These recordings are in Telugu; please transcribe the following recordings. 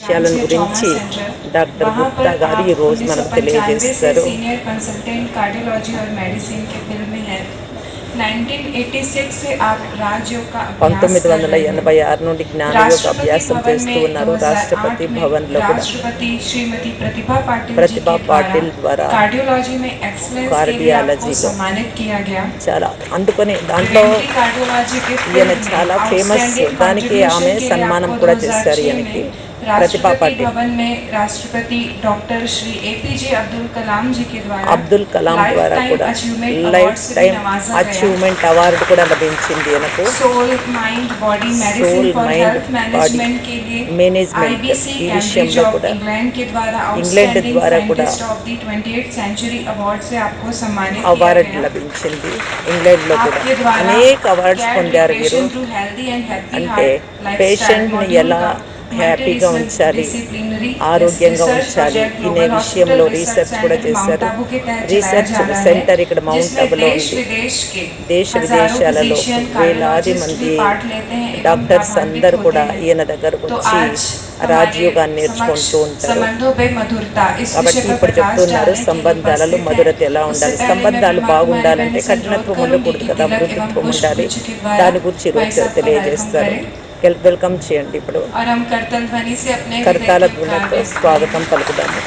విషయాలను గురించి డాక్టర్ वहाँ पर గుప్తా గారు आप ఈరోజు మనకు 1995 से తెలియజేస్తారు. सीनियर कंसल्टेंट कार्डियोलॉजी और मेडिसिन के फील्ड में है. 1986 से आप राजयोग का अभ्यास कर रहे हैं. 1986 నుండి జ్ఞానయోగ राष्ट्रपति అభ్యాసం भवन చేస్తూ में ఉన్నారు. 2008 రాష్ట్రపతి में భవన్లో కూడా राष्ट्रपति श्रीमती प्रतिभा पाटिल जी ప్రతిభా के द्वारा పాటిల్ ద్వారా कार्डियोलॉजी में एक्सीलेंस के लिए आपको కార్డియాలజీలో सम्मानित किया गया. చాలా అందుకని దాంట్లో प्रिवेंटिव कार्डियोलॉजी के ఈయన फील्ड में చాలా ఫేమస్. आउटस्टैंडिंग దానికి ఆమె कंट्रीब्यूशन के लिए సన్మానం आपको కూడా చేశారు 2006 ఈయనకి. में ప్రతిభా राष्ट्रपति పాటిల్ भवन में राष्ट्रपति डॉक्टर श्री एपीजे अब्दुल कलाम जी के द्वारा అబ్దుల్ కలాం लाइफ ద్వారా टाइम కూడా अचीवमेंट లైఫ్ अवार्ड से भी టైం नवाजा गया. అచీవ్మెంట్ అవార్డు కూడా లభించింది ఈయనకు. Soul mind body medicine soul for mind health body management के लिए మేనేజ్మెంట్ आईबीसी ఈ कैम्ब्रिज విషయంలో ऑफ కూడా इंग्लैंड के द्वारा ఇంగ్లాండ్ आउटस्टैंडिंग ద్వారా కూడా scientist of the 28th century award से आपको सम्मानित किया అవార్డు गया. లభించింది. ఇంగ్లాండ్లో కూడా आपके द्वारा అనేక అవార్డ్స్ केयर పొందారు వీరు. Patient through healthy and happy అంటే हार्ट लाइफस्टाइल పేషెంట్ని मॉड्यूल ఎలా का హ్యాపీగా ఉంచాలి, ఆరోగ్యంగా ఉంచాలి అనే విషయంలో రీసెర్చ్ కూడా చేశారు. రీసెర్చ్ సెంటర్ ఇక్కడ మౌంట్ ఆబులో ఉంది. దేశ విదేశాలలో వేలాది మంది డాక్టర్స్ అందరూ కూడా ఈయన దగ్గరకు వచ్చి రాజయోగాన్ని నేర్చుకుంటూ ఉంటారు. కాబట్టి ఇప్పుడు చెప్తున్నారు సంబంధాలలో మధురత ఎలా ఉండాలి. సంబంధాలు బాగుండాలంటే కఠినత్వం ఉండకూడదు కదా, మృదుత్వం ఉండాలి. దాని గురించి ఈరోజు తెలియజేస్తారు. వెల్కమ్ చేయండి. ఇప్పుడు కర్తాల ధ్వనితో స్వాగతం పలుకుదాము.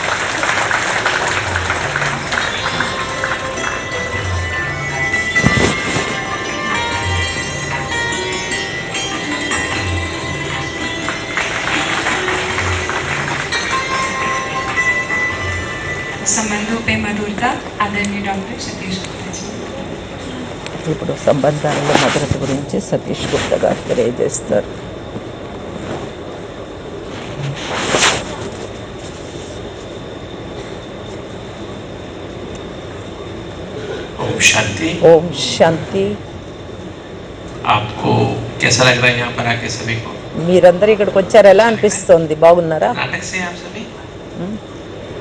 संबंधों पे मधुरता आदरणीय डॉक्टर सतीश गुप्ता जी. ఇప్పుడు సంబంధాలలో మధురత గురించి సతీష్ గుప్తా గారు తెలియజేస్తారు. ओम शांति. ఓం శాంతి. आपको कैसा लग रहा है यहाँ पर आके सभी को? మీరందరూ ఇక్కడికి వచ్చారు, ఎలా అనిపిస్తుంది? బాగున్నారా? नाटक से आप सभी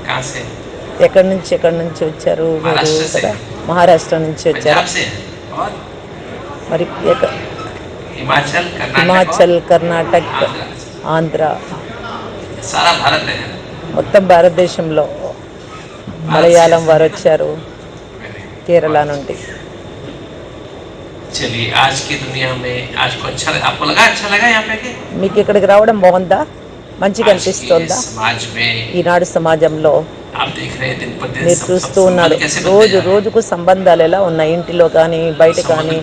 कहाँ से? ఎక్కడి నుంచి వచ్చారు మీరు? కదా మహారాష్ట్ర నుంచి వచ్చారు. पंजाब से और మరి हिमाचल హిమాచల్, కర్ణాటక్, ఆంధ్ర, सारा भारत है. మొత్తం భారతదేశంలో మలయాళం వారు వచ్చారు, కేరళ నుండి. चलिए आज की दुनिया में आज को अच्छा आपको लगा अच्छा लगा यहाँ पे के? మీకు ఇక్కడికి రావడం బాగుందా? మంచిగా అనిపిస్తుందా? समाज में ఈనాడు సమాజంలో आप देख रहे हैं दिन पर दिन మీరు చూస్తూ ఉన్నారు రోజుకు సంబంధాలు ఎలా ఉన్నాయి. ఇంటిలో కానీ బయట కానీ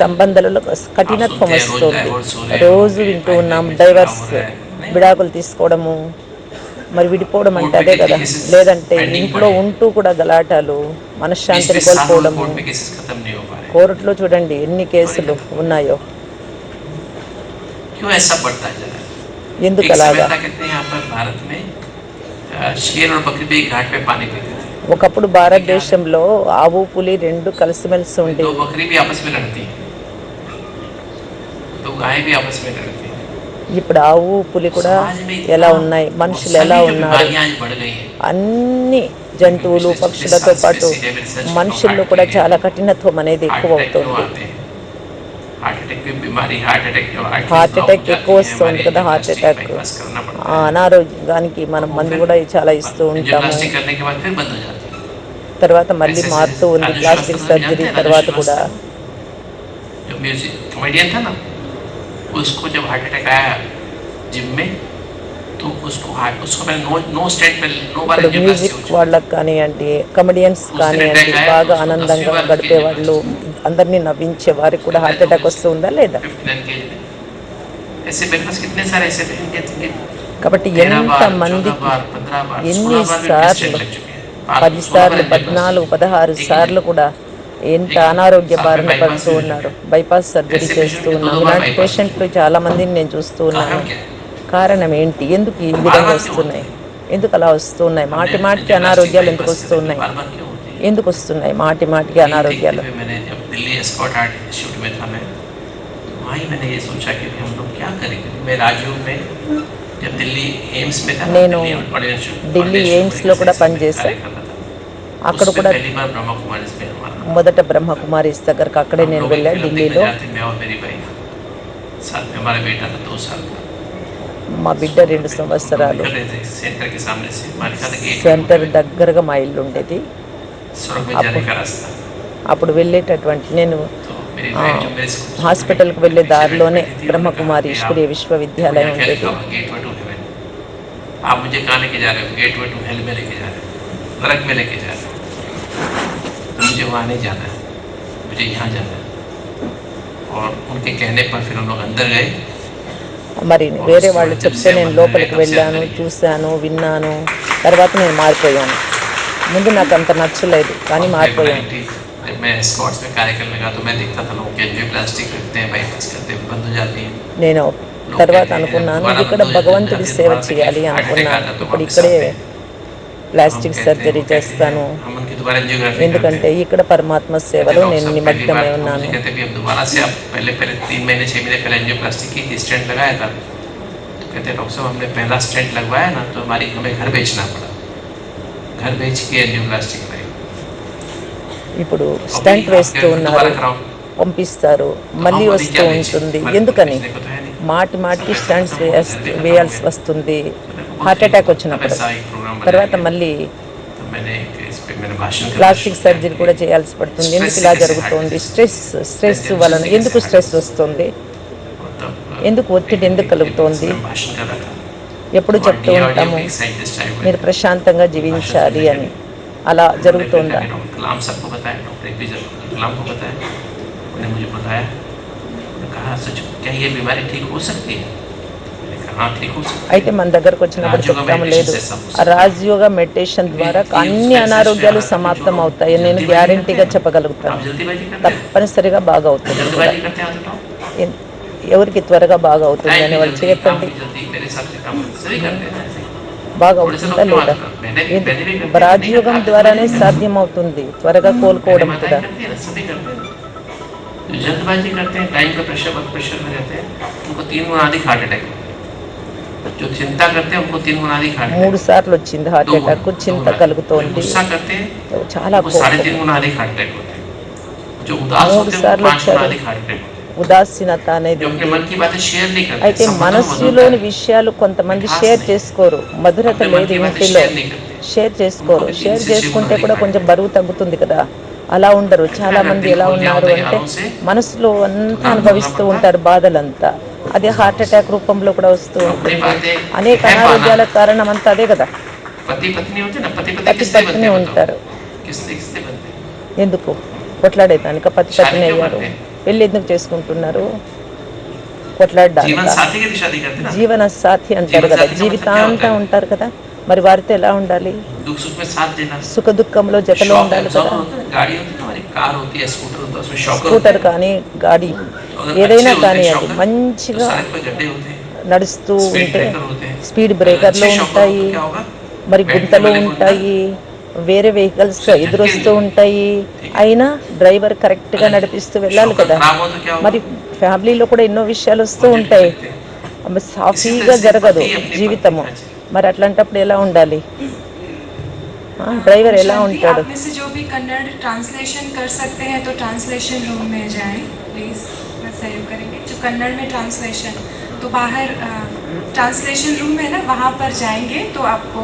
సంబంధాలలో కఠినత్వం వస్తుంది. రోజు వింటూ ఉన్నాం డైవర్స్, విడాకులు తీసుకోవడము, మరి విడిపోవడం అంటే అదే కదా. లేదంటే ఇంట్లో ఉంటూ కూడా గలాటాలు, మనశ్శాంతిని కోల్పోవడము. కోర్టులో చూడండి ఎన్ని కేసులు ఉన్నాయో. ఎందుకు అలాగా? ఒకప్పుడు భారతదేశంలో ఆవు పులి రెండు కలిసిమెలిసి ఉండేవి. ఇప్పుడు ఆవు పులి కూడా ఎలా ఉన్నాయి, మనుషులు ఎలా ఉన్నారు. అన్ని జంతువులు పక్షులతో పాటు మనుషుల్లో కూడా చాలా కఠినత్వం అనేది ఎక్కువ అవుతుంది. హార్ట్ అటాక్ ఎక్కువ వస్తుంది కదా. హార్ట్ అటాక్ అనారోగ్యానికి మనం మందు కూడా చాలా ఇస్తూ ఉంటాము. తర్వాత మళ్ళీ మారుతూ ఉంది ప్లాస్టిక్ సర్జరీ తర్వాత కూడా. उसको जब हार्ट अटैक आया जिम में तो उसको नो स्टेट पे नो बार మ్యూజిక్ వాళ్ళకి కానివ్వండి, కమెడియన్స్ కానివ్వండి, బాగా ఆనందంగా గడిపే వాళ్ళు, అందరినీ నవ్వించే వారికి కూడా హార్ట్ అటాక్ వస్తుందా లేదా? కాబట్టి ఎంతమందికి ఎన్నిసార్లు 10 సార్లు 14 16 సార్లు కూడా ఎంత అనారోగ్య బారిన పడుతూ ఉన్నారు. బైపాస్ సర్జరీ చేస్తూ ఉన్నాం. ఇలాంటి పేషెంట్లు చాలా మందిని నేను చూస్తూ ఉన్నాను. కారణం ఏంటి? ఎందుకు ఈ విధంగా వస్తున్నాయి? ఎందుకు అలా వస్తున్నాయి? మాటికి అనారోగ్యాలు ఎందుకు వస్తున్నాయి? ఎందుకు వస్తున్నాయి మాటికి అనారోగ్యాలు? నేను ఢిల్లీ ఎయిమ్స్లో కూడా పనిచేశాను. అక్కడ కూడా మొదట బ్రహ్మకుమారిస్ దగ్గరకు అక్కడే నేను వెళ్ళాను ఢిల్లీలో. మా బిడ్డ 2 సంవత్సరాలు निकल रहे थे सेंटर के सामने से हमारे ख्याल गेट సెంటర్ దగ్గరగా మా ఇల్లు ఉండేది. सड़क में जाने का रास्ता అప్పుడు వెళ్ళేటటువంటి నేను तो मेरी वाइफ जो मेरे से హాస్పిటల్కి వెళ్ళే దారిలోనే बैठी थी, బ్రహ్మకుమారి उन्होंने कहा ఈశ్వరీయ कि విశ్వవిద్యాలయం आप मुझे क्या ఉండేది. लिखा हुआ गेट वे टू हेवन, आप मुझे कहाँ लेके जा रहे हो? गेट वे टू हेल में लेके जा रहे हो, नरक में लेके जा रहे हो. तो मुझे वहाँ नहीं जाना है, मुझे यहाँ जाना है. और उनके कहने पर फिर हम लोग अंदर गए. మరి వేరే వాళ్ళు చెప్తే నేను లోపలికి వెళ్ళాను, చూశాను, విన్నాను. తర్వాత నేను మారిపోయాను. ముందు నాకు అంత నచ్చలేదు కానీ మారిపోయాను. जब मैं स्कॉट्स में कार्य करने लगा तो मैं देखता था लोग एंजियोप्लास्टिक करते हैं, बाईपास करते हैं, बंद हो जाती है. నేను తర్వాత అనుకున్నాను ఇక్కడ భగవంతుడి సేవ చేయాలి అనుకున్నాను. ఇప్పుడు ఇక్కడే ప్లాస్టిక్ సర్జరీ చేస్తాను, हम उनकी दोबारा एंजियोग्राफी ఎందుకంటే ఇక్కడ పరమాత్మ సేవలో నేను నిమగ్నమై ఉన్నాను. कहते हैं अब दोबारा से आप पहले 3 महीने 6 महीने पहले एंजियोप्लास्टिक की स्टेंट लगाया था, तो कहते हैं डॉक्टर साहब हमने पहला स्टेंट लगवाया ना तो हमें घर बेचना पड़ा, घर बेच के एंजियोप्लास्टिक लगाई. ఇప్పుడు స్టంట్ వేస్తూ ఉన్నారు, పంపిస్తారు, మళ్ళీ వస్తూ ఉంటుంది. ఎందుకని మాటి మాటికి స్టంట్స్ వేయాల్సి వస్తుంది హార్ట్ అటాక్ వచ్చినప్పుడు. తర్వాత మళ్ళీ ప్లాస్టిక్ సర్జరీ కూడా చేయాల్సి పడుతుంది. ఎందుకు ఇలా జరుగుతుంది? స్ట్రెస్ వలన. ఎందుకు స్ట్రెస్ వస్తుంది? ఎందుకు ఒత్తిడి ఎందుకు కలుగుతోంది? ఎప్పుడు చెప్తూ ఉంటాము మీరు ప్రశాంతంగా జీవించాలి అని. అలా జరుగుతుందా? कलाम सबको बताया, डॉक्टर एपीजे कलाम को बताया, उन्होंने मुझे बताया, उन्होंने कहा सच क्या ये बीमारी ठीक हो सकती है? मैंने कहा हाँ ठीक हो सकती है. అయితే మన దగ్గరకు వచ్చినప్పుడు చెప్తాము లేదు, ఆ రాజయోగ మెడిటేషన్ ద్వారా అన్ని అనారోగ్యాలు సమాప్తం అవుతాయి. నేను గ్యారంటీగా చెప్పగలుగుతాను. आप जल्दीबाजी करते हैं, తప్పనిసరిగా బాగా అవుతుంది. जल्दीबाजी करते हैं आप बताओ. ఎవరికి త్వరగా బాగా అవుతుంది అని వాళ్ళు చెప్పండి. मेरे हिसाब से काम सभी करते हैं. బాగా అవుతుందా లేదా? రాజయోగం ద్వారానే సాధ్యమవుతుంది త్వరగా కోలుకోవడం కూడా. जल्दबाजी करते हैं, टाइम का प्रेशर वर्क प्रेशर में रहते हैं, उनको 3 गुना अधिक हार्ट अटैक. जो चिंता करते हैं उनको 3 गुना अधिक हार्ट. 3 సార్లు వచ్చింది హార్ట్ అటాక్. చింత కలుగుతోంది, गुस्सा करते हैं చాలా वो 3.5 गुना अधिक हार्ट अटैक होते हैं. जो उदास होते हैं 5 गुना अधिक हार्ट अटैक. ఉదాసీనత అనేది जो अपने मन की बातें शेयर नहीं करते. అయితే మనస్సులోని విషయాలు కొంతమంది షేర్ చేసుకోరు. మధురత లేదు ఇంటిలో, షేర్ చేసుకోరు. షేర్ చేసుకుంటే కూడా కొంచెం బరువు తగ్గుతుంది కదా. అలా ఉండరు. చాలా మంది ఎలా ఉన్నారు అంటే మనసులో అంతా అనుభవిస్తూ ఉంటారు బాధలంతా. అది హార్ట్ అటాక్ రూపంలో కూడా వస్తూ ఉంటుంది. అనేక అనారోగ్యాల కారణం అంతా అదే కదా. पति पत्नी होते हैं ना, पति పతి किससे बनते పత్ని हैं? ఉంటారు. किससे किससे बनते हैं? ఎందుకు కొట్లాడేదానిక? పతి పత్ని అయ్యారు, పెళ్ళి ఎందుకు చేసుకుంటున్నారు? కొట్లాడడానికి. जीवन साथी की शादी करते हैं ना. జీవన సాథి అంటారు కదా, జీవితాంతం ఉంటారు కదా. మరి వారితో ఎలా ఉండాలి? दुख सुख में साथ देना. సుఖ దుఃఖంలో జతలో शॉक ఉండాలి एब्जॉर्बर కదా. होता है, गाड़ी होती है ना, हमारी कार होती है, स्कूटर होता है, उसमें शॉकर స్కూటర్ కానీ గాడి ఏదైనా కానీ అది तो మంచిగా सड़क पे गड्ढे होते हैं, నడుస్తూ स्पीड ఉంటే ब्रेकर होते हैं. స్పీడ్ బ్రేకర్లు अच्छे शॉकर ఉంటాయి, तो क्या होगा? మరి बैठने గుంతలు वाले को ఉంటాయి, వేరే వెహికల్స్ ఎదురొస్తూ ఉంటాయి. అయినా డ్రైవర్ కరెక్ట్గా నడిపిస్తూ వెళ్ళాలి शॉकर కదా. खराब हो तो क्या होगा? మరి ఫ్యామిలీలో కూడా ఎన్నో విషయాలు వస్తూ ఉంటాయి. సాఫీగా జరగదు జీవితము. మరి అట్లాంటప్పుడు ఎలా ఉండాలి? డ్రైవర్ ఎలా ఉంటాడు? आप में से जो भी कन्नड़ ट्रांसलेशन कर सकते हैं तो ट्रांसलेशन रूम में जाएं प्लीज़, मैं सहयोग करेंगे. जो कन्नड़ में ट्रांसलेशन तो बाहर ट्रांसलेशन रूम है ना, वहाँ पर जाएंगे तो आपको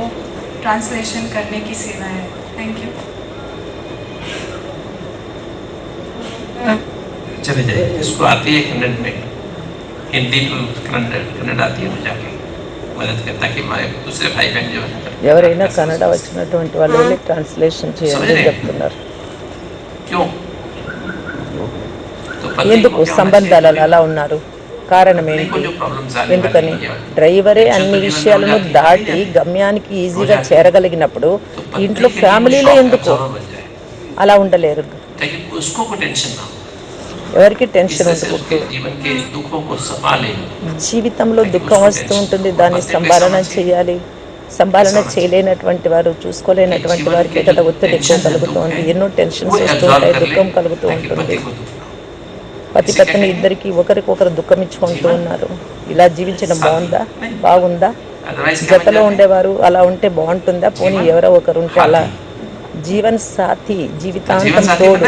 ट्रांसलेशन करने की सेवा है. Thank you. चले जाइए. इसको आती है कन्नड़ में, हिंदी तो कन्नड़ आती है तो जाके मदद करता कि हमारे दूसरे भाई बहन जो है ఎవరైనా కన్నడ వచ్చినటువంటి వాళ్ళు వెళ్ళి ట్రాన్స్లేషన్ చేయండి అని చెప్తున్నారు. क्यों? तो पति ఎందుకు को क्या होना సంబంధాలు चाहिए? అలా ఉన్నారు? కారణం पत्नी ఏంటి? को जो problems आने ఎందుకని? वाली है, డ్రైవరే అన్ని విషయాలను దాటి గమ్యానికి ఈజీగా చేరగలిగినప్పుడు तो ఇంట్లో पत्नी के लिए ఫ్యామిలీలో शॉक ఎందుకు एब्जॉर्बर बन जाए అలా ఉండలేరు? ताकि उसको कोई टेंशन ना हो, ఎవరికి इस టెన్షన్ तरह से ఉండకూడదు. उसके जीवन के दुखों को संभाले. జీవితంలో దుఃఖం వస్తూ ఉంటుంది, దాన్ని సంభాలన చేయాలి. సంభాలన చేయలేనటువంటి వారు, చూసుకోలేనటువంటి వారికి కదా ఒత్తిడి ఎక్కువ కలుగుతుంది. ఎన్నో టెన్షన్స్ వస్తూ ఉంటాయి, దుఃఖం కలుగుతూ ఉంటుంది. పతి పత్ని ఇద్దరికి ఒకరికొకరు దుఃఖం ఇచ్చుకుంటూ ఉన్నారు. ఇలా జీవించడం బాగుందా? జతలో ఉండేవారు అలా ఉంటే బాగుంటుందా? పోనీ ఎవరో ఒకరు ఉంటే అలా. జీవన్ సాథి, జీవితాంతం తోడు.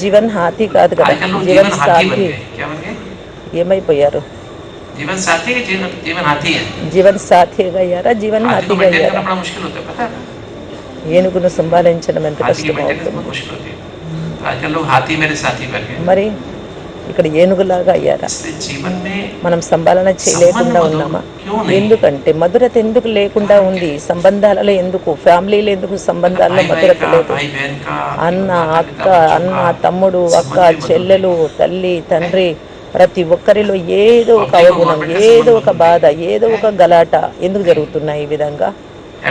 జీవన్ హాతి కాదు కదా, జీవన్ సాథి. ఏమైపోయారు? जीवन साथी है, जीवन जीवन हाथी है। జీవన్ సాథీగా అయ్యారా, జీవన్ हाथी को హాథీగా मेंटेन అయ్యారా? करना बड़ा मुश्किल होता है, पता है ना? ఏనుగును సంభాళించడం ఎంత हाथी की కష్టం मेंटेनेंस అవుతుంది. बहुत मुश्किल होती है। तो आजकल लोग हाथी मेरे साथी बन गए। మరి ఇక్కడ ఏనుగులాగా అయ్యారా? इसलिए जीवन में మనం సంభాళన చేయలేకుండా ఉన్నామా? ఎందుకంటే మధురత ఎందుకు లేకుండా ఉంది? సంబంధాలలో ఎందుకు, ఫ్యామిలీలో ఎందుకు సంబంధాల్లో भाई మధురత का, లేదు? भाई बहन का, అన్న, माता అక్క, पिता, बच्चों అన్న, का, తమ్ముడు, అక్క, संबंध में చెల్లెలు, తల్లి, తండ్రి, ప్రతి ఒక్కరిలో ఏదో ఒక అవగుణం, ఏదో ఒక బాధ, ఏదో ఒక గలాట ఎందుకు జరుగుతున్నాయి ఈ విధంగా?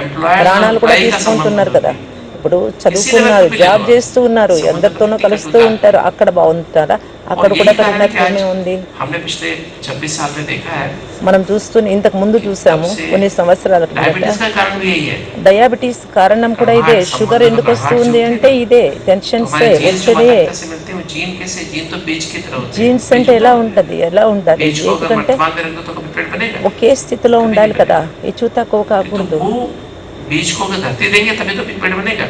एम्प्लॉयर ప్రాణాలు కూడా एम्प्लॉय का తీసుకుంటున్నారు संबंध కదా. होती है। ఇప్పుడు చదువుకున్నారు, జాబ్ చేస్తూ ఉన్నారు, అందరితోనూ కలుస్తూ ఉంటారు. అక్కడ బాగుంటారా? అక్కడ కూడా పరిణామమే ఉంది. हमने पिछले 26 साल में देखा है, మనం చూస్తూనే ఇంతకు ముందు చూసాము కొన్ని సంవత్సరాల కిందట. डायबिटीज का कारण भी यही है। డయాబెటీస్ కారణం కూడా ఇదే. షుగర్ ఎందుకు వస్తుంది అంటే ఇదే, టెన్షన్సే, ఒత్తిడే. जीन कैसे, जीन तो बीज की तरह होती है। జీన్స్ అంటే ఎలా ఉంటది, ఎలా ఉండాలి? बीज को अगर ఎందుకంటే वर्तमान में रख दो तो कभी पेड़ बनेगा। ఒకే స్థితిలో ఉండాలి కదా, హెచ్చు తక్కువ కాకూడదు. तो वो बीज को अगर धरती देंगे तभी तो पेड़ बनेगा।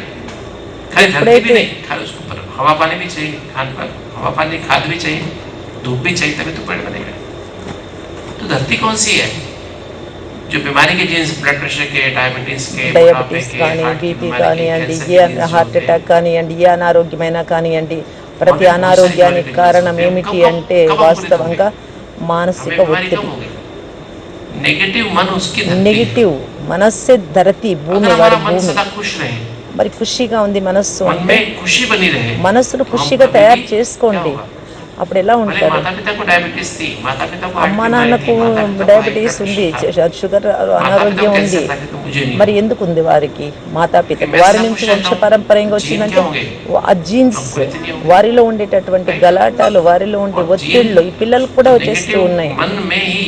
खाली धरती भी नहीं, खाली उसको ऊपर हवा पानी भी चाहिए, खान पान, हवा पानी, खाद भी चाहिए, धूप भी चाहिए, तभी तो पेड़ बनेगा। तो धरती कौन सी है? जो बीमारी के जीन्स, ब्लड प्रेशर के, डायबिटीज के, డయాబెటీస్ కానీ, బీపీ కానివ్వండి, ఏ హార్ట్ అటాక్ కానివ్వండి, ఏ అనారోగ్యమైనా కానివ్వండి, ప్రతి అనారోగ్యానికి కారణం ఏమిటి అంటే వాస్తవంగా మానసిక ఒత్తిడి. नेगेटिव मन उसकी धरती है। నెగిటివ్ మనస్సే ధరతి, భూమి, अगर వారి हमारा मन భూమి. सदा खुश रहे, మరి ఖుషిగా ఉంది మనస్సు मन అంటే, में खुशी बनी रहे, మనస్సును तो हम ఖుషిగా कभी తయారు भी చేసుకోండి. क्या होगा? అప్పుడు ఎలా भले ఉంటారు? माता पिता को डायबिटीज थी, माता पिता को అమ్మా हार्ट నాన్నకు बीमारी थी, माता पिता को డయాబెటీస్ हाई ఉంది, ब्लड प्रेशर था, షుగర్ माता అనారోగ్యం पिता को ఉంది. कैंसर था, तो मुझे नहीं। మరి ఎందుకు ఉంది వారికి? మాతాపితకు వారి నుంచి వంశపారంపర్యంగా వచ్చిందంటే ఆ జీన్స్, వారిలో ఉండేటటువంటి గలాటాలు, వారిలో ఉండే ఒత్తిళ్ళు ఈ పిల్లలకు కూడా వచ్చేస్తూ ఉన్నాయి. मन में ही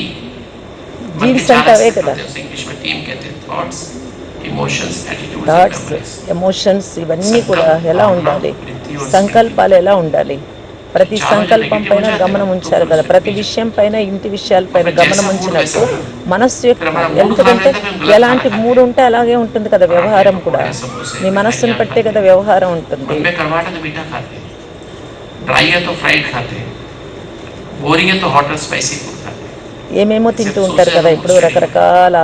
జీన్స్ అంటే అవే కదా, इंग्लिश में टीम कहते हैं, thoughts, emotions, attitudes, thoughts, emotions ఇవన్నీ కూడా ఎలా ఉండాలి? సంకల్పాలు ఎలా ఉండాలి? ప్రతి సంకల్పం పైన గమనం ఉంచాలి కదా, ప్రతి విషయం పైన, ఇంటి విషయాలపైన గమనం ఉంచినప్పుడు మనస్సు యొక్క ఎందుకంటే ఎలాంటి మూడు ఉంటే అలాగే ఉంటుంది కదా వ్యవహారం కూడా. నీ మనస్సును బట్టే కదా వ్యవహారం ఉంటుంది. मन में करवाटा तो मीठा खाते हैं, ड्राई है तो फ्राइड खाते हैं, बोरिंग है तो हॉट और स्पाइसी फूड खाते हैं। ఏమేమో తింటూ ఉంటారు కదా ఇప్పుడు రకరకాల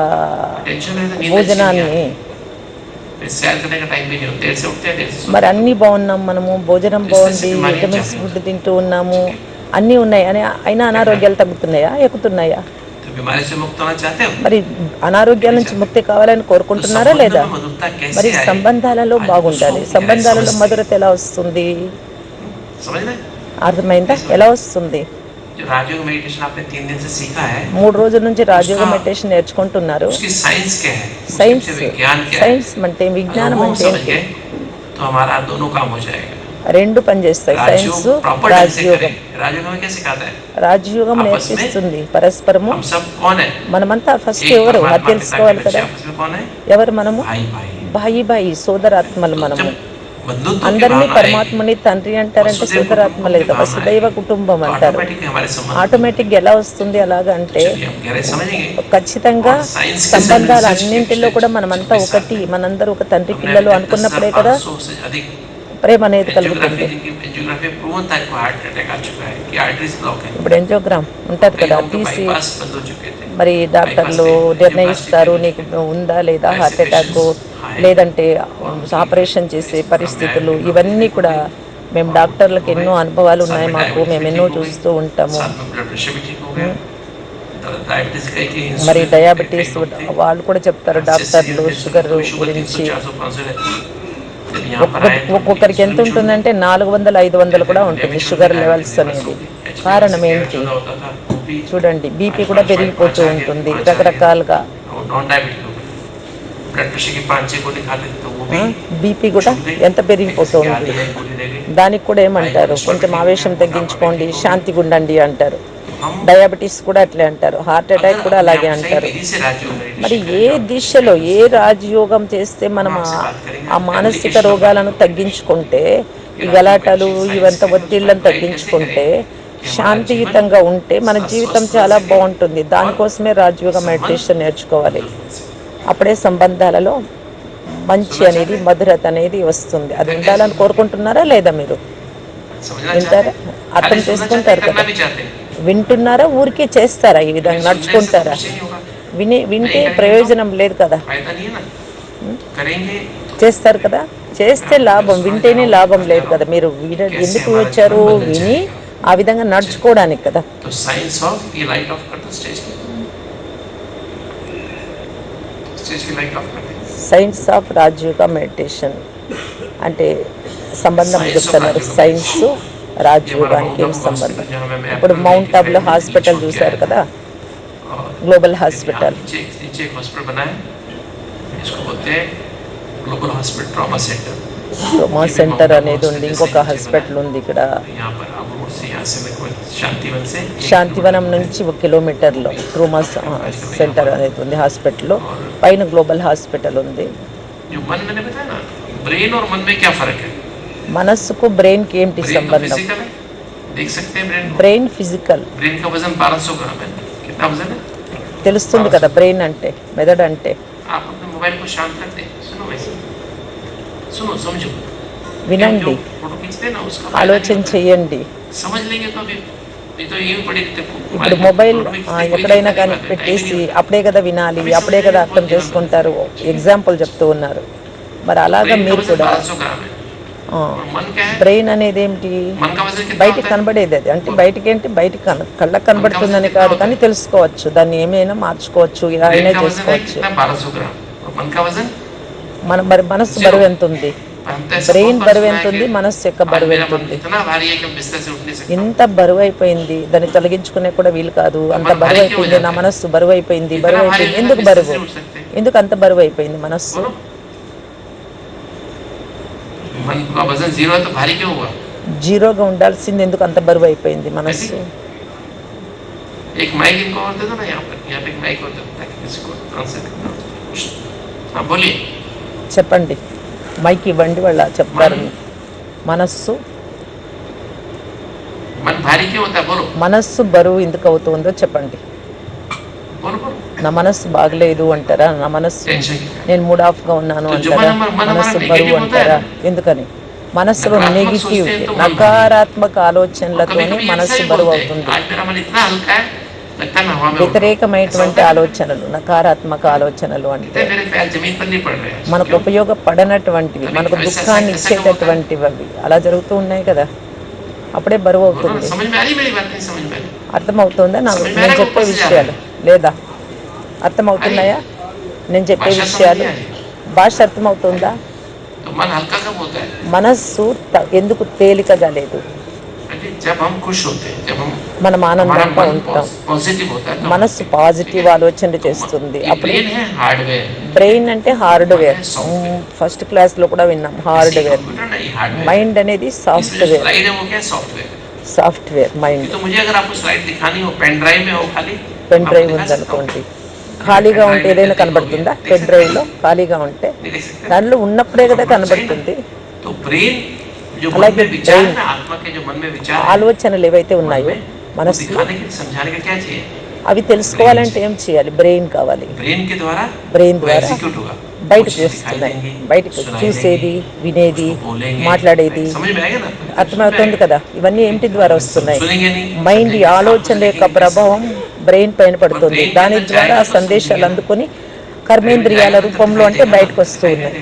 टेंशन है तो नींद अच्छी नहीं భోజనాన్ని. आती। फिर सैर करने का टाइम भी नहीं होता, देर से उठते हैं, देर से सोते మరి అన్నీ బాగున్నాం, మనము భోజనం బాగుంది, విటమిన్స్ ఫుడ్ తింటూ ఉన్నాము, అన్నీ ఉన్నాయి అని అయినా అనారోగ్యాలు తగ్గుతున్నాయా, ఎక్కుతున్నాయా? हैं। तो बीमारी से मुक्त होना चाहते हो? మరి అనారోగ్యాల నుంచి ముక్తి కావాలని కోరుకుంటున్నారా లేదా? तो मधुरता कैसे మరి आए? సంబంధాలలో బాగుండాలి. సంబంధాలలో మధురత ఎలా వస్తుంది? समझ रहे? అర్థమైందా? ఎలా వస్తుంది? जो राजयोग मेडिटेशन आपने 3 दिन से सीखा है, 3 రోజుల నుంచి రాజయోగ మెడిటేషన్ నేర్చుకుంటున్నారు. उसकी साइंस क्या है? సైన్స్, उसके विज्ञान क्या है? సైన్స్ అంటే విజ్ఞానం अगर वो అంటే समझ ఏంటి? गए तो हमारा दोनों काम हो जाएगा। రెండు పనిచేస్తాయి, సైన్స్, राजयोग प्रॉपर ढंग से రాజయోగం. करें। राजयोग हमें क्या सिखाता है? రాజయోగం నేర్పిస్తుంది పరస్పరము. हम सब कौन है? మనమంతా ఫస్ట్ एक ఎవరు परमात्मा అది पिता के తెలుసుకోవాలి बच्चे కదా. आपस में कौन है? ఎవరు మనము? भाई भाई। భాయి భాయి, సోదరాత్మలు మనము. जब बंधुत्व की అందరినీ भावना आएगी, పరమాత్మని తండ్రి అంటారంటే సోదరాత్మలే కదా, వసుదైవ కుటుంబం तो అంటారు. ऑटोमेटिकली हमारे संबंध ఆటోమేటిక్గా ఎలా వస్తుంది అలాగా అంటే चलिए हम गहरे समझेंगे। ఖచ్చితంగా సంబంధాలు అన్నింటిలో కూడా మనమంతా ఒకటి, మనందరూ ఒక తండ్రి పిల్లలు అనుకున్నప్పుడే కదా 500 से अधिक ప్రేమ అనేది కలుగుతుంది. एंजियोग्राफी प्रूवन था कि हार्ट अटैक आ चुका है, कि आर्टरीज ब्लॉक है, ఇప్పుడు ఎంజోగ్రామ్ ఉంటుంది కదా, कई लोगों के తీసి बाईपास बंद हो चुके थे। మరి డాక్టర్లు నిర్ణయిస్తారు నీకు ఉందా లేదా హార్ట్ అటాక్, లేదంటే ఆపరేషన్ చేసే పరిస్థితులు. ఇవన్నీ కూడా మేము డాక్టర్లకు ఎన్నో అనుభవాలు ఉన్నాయి మాకు, మేము ఎన్నో చూస్తూ ఉంటాము. साथ में ब्लड प्रेशर भी ठीक हो गया, डायबिटीज का एक इंसुलिन మరి డయాబెటీస్ వాళ్ళు కూడా చెప్తారు డాక్టర్లు షుగర్ గురించి. ఒక్కొక్కరికి ఎంత ఉంటుందంటే 400, 500 కూడా ఉంటుంది షుగర్ లెవెల్స్ అనేది. కారణం ఏంటి చూడండి, బీపీ కూడా పెరిగిపోతూ ఉంటుంది రకరకాలుగా. ब्लड प्रेशर की 5-6 गोली खाते थे तो वो भी బీపీ కూడా ఎంత పెరిగిపోతూ ఉంది. దానికి కూడా ఏమంటారు, కొంచెం ఆవేశం తగ్గించుకోండి, శాంతిగా ఉండండి అంటారు. డయాబెటీస్ కూడా అట్లే అంటారు, హార్ట్ అటాక్ కూడా అలాగే అంటారు. మరి ఏ దిశలో ఏ రాజయోగం చేస్తే మనం ఆ మానసిక రోగాలను తగ్గించుకుంటే, ఈ గలాటలు ఇవంతా ఒత్తిళ్లను తగ్గించుకుంటే, శాంతియుతంగా ఉంటే మన జీవితం చాలా బాగుంటుంది. దానికోసమే రాజయోగ మెడిటేషన్ నేర్చుకోవాలి. అప్పుడే సంబంధాలలో మంచి అనేది, మధురత అనేది వస్తుంది. అది ఉండాలని కోరుకుంటున్నారా లేదా? మీరు వింటారా? అర్థం చేసుకుంటారు కదా. వింటున్నారా, ఊరికే చేస్తారా, ఈ విధంగా सुनने से तो నడుచుకుంటారా? कुछ नहीं होगा, వింటే नहीं करेंगे ప్రయోజనం లేదు కదా, तो फायदा नहीं है ना, करेंगे చేస్తారు కదా. చేస్తే లాభం, వింటేనే లాభం లేదు కదా. మీరు ఎందుకు వచ్చారు? విని ఆ విధంగా నడుచుకోవడానికి కదా. तो साइंस ऑफ ये लाइट ऑफ कर दो, स्टेज की लाइट ऑफ कर दो. సైన్స్ ఆఫ్ రాజయోగ మెడిటేషన్ అంటే సంబంధం చెప్తున్నారు. సైన్స్ రాజయోగానికి ఏం సంబంధం? ఇప్పుడు మౌంట్ ఆబులో హాస్పిటల్ చూశారు కదా, గ్లోబల్ హాస్పిటల్. नीचे एक हॉस्पिटल बना है, इसको बोलते हैं global hospital trauma centre. ట్రోమా centre అనేది ఉంది. ఇంకొక హాస్పిటల్ ఉంది ఇక్కడ यहाँ पर अब रोड से यहाँ से मेरे को शांतिवन से శాంతివనం నుంచి 1 కిలోమీటర్లో ట్రోమా సెంటర్ అనేది ఉంది. హాస్పిటల్లో పైన గ్లోబల్ హాస్పిటల్ ఉంది. जो मन मैंने बताया ना, ब्रेन और मन में क्या फर्क है? మనస్సుకు బ్రెయిన్కి ఏంటి ब्रेन तो సంబంధం? फिजिकल है, देख सकते हैं ब्रेन को. బ్రెయిన్ ఫిజికల్, ब्रेन का वजन 1200 ग्राम है. कितना वजन है? తెలుస్తుంది కదా బ్రెయిన్ అంటే, మెదడు అంటే. आप अपने मोबाइल को शांत कर दें, सुनो वैसे, सुनो समझो. వినండి, फोटो खींचते हैं ना, उसका ఆలోచన చేయండి. समझ लेंगे तो अभी नहीं तो यूं पड़ी रहते. ఇప్పుడు మొబైల్ ఎక్కడైనా కానీ పెట్టేసి అప్పుడే కదా వినాలి, అప్పుడే కదా అర్థం చేసుకుంటారు. ఎగ్జాంపుల్ చెప్తూ ఉన్నారు. మరి అలాగా మీరు కూడా 1200 ग्राम है. और मन क्या है? బ్రెయిన్ అనేది ఏమిటి? मन का वजन कितना బయటికి होता है? కనబడేది అది. అంటే బయటికి ఏంటి, బయటికి కళ్ళకు కనబడుతుందని కాదు కానీ తెలుసుకోవచ్చు, దాన్ని ఏమైనా మార్చుకోవచ్చు, ఇలా అయినా ब्रेन का वजन है చేసుకోవచ్చు. कितना? 1200 ग्राम. और मन का वजन? మరి మనస్సు బరువు ఎంత ఉంది? हम तो ऐसा బ్రెయిన్ बहुत బరువు बार ఎంత सुना है ఉంది? कि మనస్సు యొక్క आज బరువు मेरा ఎంత मन ఉంది? इतना भारी है कि मैं बिस्तर से उठ नहीं सकता. ఎంత బరువు అయిపోయింది, దాన్ని తొలగించుకునే కూడా వీలు కాదు. అంత బరువు అయిపోయింది, నా మనస్సు బరువు అయిపోయింది, బరువు అయిపోయింది. ఎందుకు బరువు? ఎందుకు అంత బరువు అయిపోయింది మనస్సు? बोलो. मन का वजन 0 है तो भारी क्यों हुआ? జీరోగా ఉండాల్సింది ఎందుకు అంత బరువు అయిపోయింది మనస్సు? एक माइक इनको और दे दो ना, यहाँ पे एक माइक और दो ताकि किसी को आंसर करना हो. हाँ बोलिए. చెప్పండి, మైక్ ఇవ్వండి, వాళ్ళ చెప్తారు. మనస్సు मन भारी क्यों होता है? बोलो మనస్సు బరువు ఎందుకు అవుతుందో చెప్పండి. बोलो बोलो. నా మనస్సు బాగలేదు అంటారా? నా మనస్సు टेंशन की. నేను మూడ్ ఆఫ్గా ఉన్నాను तो जो అంటారా? मन మనస్సు हमारा బరువు नेगेटिव होता है అంటారా? ना, ఎందుకని? మనస్సులో नकारात्मक నెగిటివ్, सोचते हैं तो मन నకారాత్మక कभी ఆలోచనలతోనే कभी మనస్సు ऐसा ही బరువు बोलते हैं, అవుతుంది. आज मेरा मन इतना हल्का है लगता है मैं हवा में उड़ रहा हूँ. వ్యతిరేకమైనటువంటి ऐसा होता है? ఆలోచనలు, నకారాత్మక ఆలోచనలు అంటే कहते हैं, मेरे पैर जमीन पर नहीं पड़ रहे हैं. మనకు क्यों? ఉపయోగపడనటువంటివి, మనకు దుఃఖాన్ని ఇచ్చేటటువంటివి అవి అలా జరుగుతూ ఉన్నాయి కదా. అప్పుడే బరువు बोलो ना, అవుతుంది. समझ में आ रही मेरी बात? नहीं समझ में आ रही. అర్థమవుతుందా నేను చెప్పే విషయాలు? లేదా అర్థమవుతున్నాయా నేను చెప్పే విషయాలు? భాష అర్థమవుతుందా? तो मन हल्का कब होता है? మనస్సు ఎందుకు తేలికగా లేదు? क्योंकि जब हम खुश होते हैं, जब हम మనం हमारा ఆనందంగా मन ఉంటాం, पॉजिटिव होता है तो మనస్సు పాజిటివ్ ఆలోచనలు చేస్తుంది. ये అప్పుడు ब्रेन है हार्डवेयर. బ్రెయిన్ అంటే హార్డ్వేర్. ఫస్ట్ క్లాస్లో కూడా విన్నాం హార్డ్వేర్. कंप्यूटर नहीं हार्डवेयर. మైండ్ అనేది इसमें जो సాఫ్ట్వేర్. स्लाइड है वो क्या है? सॉफ्टवेयर. Software mind. तो मुझे अगर आपको स्लाइड दिखानी हो पेन ड्राइव में हो खाली, పెన్ డ్రైవ్ आपको दिखा सकता हूँ. ఉందనుకోండి, ఖాళీగా ఉంటే ఏదైనా కనబడుతుందా? పెన్ డ్రైవ్లో ఖాళీగా ఉంటే नहीं देख सकते. దానిలో ఉన్నప్పుడే కదా కనబడుతుంది. तो ब्रेन जो मन అలాగే में विचार brain, है, आत्मा के जो मन में विचार है, ఆలోచనలు ఏవైతే ఉన్నాయో वो మనసులో, दिखाने के लिए समझाने का क्या चाहिए? అవి తెలుసుకోవాలంటే ఏం చేయాలి? బ్రెయిన్ కావాలి. ब्रेन के द्वारा బ్రెయిన్ वो ద్వారా एग्जीक्यूट होगा. బయటకు कुछ दिखाई వస్తున్నాయి, देंगे, బయటకు सुनाई చూసేది, देंगे, వినేది, उसको बोलेंगे, మాట్లాడేది. समझ में आएगा ना? అర్థమవుతుంది కదా. ఇవన్నీ ఏంటి ద్వారా వస్తున్నాయి? सुनेंगे नहीं, మైండ్ समझेंगे, ఆలోచనల आप యొక్క लिखेंगे, ప్రభావం బ్రెయిన్ పైన పడుతుంది. దాని ద్వారా ఆ సందేశాలు అందుకొని కర్మేంద్రియాల రూపంలో అంటే బయటకు వస్తూ ఉన్నాయి.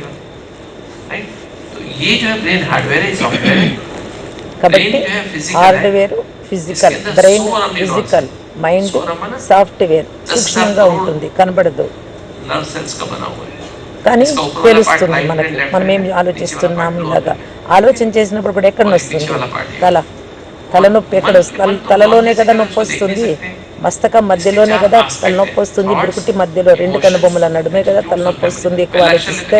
राइट? तो ये जो है ब्रेन हार्डवेयर है, सॉफ्टवेयर है. కాబట్టి ब्रेन जो है physical है. Hardware physical, brain physical, mind software. సూక్ష్మంగా ఉంటుంది, కనబడదు नर्व सेल्स का बना हुआ है. కానీ తెలుస్తుంది మనకి. మనం ఏం ఆలోచిస్తున్నాం ఇలాగా ఆలోచన చేసినప్పుడు కూడా ఎక్కడ వస్తుంది? తలనొప్పి ఎక్కడ వస్తుంది? తలలోనే కదా నొప్పి వస్తుంది. మస్తకం మధ్యలోనే కదా తలనొప్పి వస్తుంది. బురుకుటి మధ్యలో రెండు కనుబొమ్మల నడుమే కదా తలనొప్పి వస్తుంది. ఎక్కువ ఆలోచిస్తే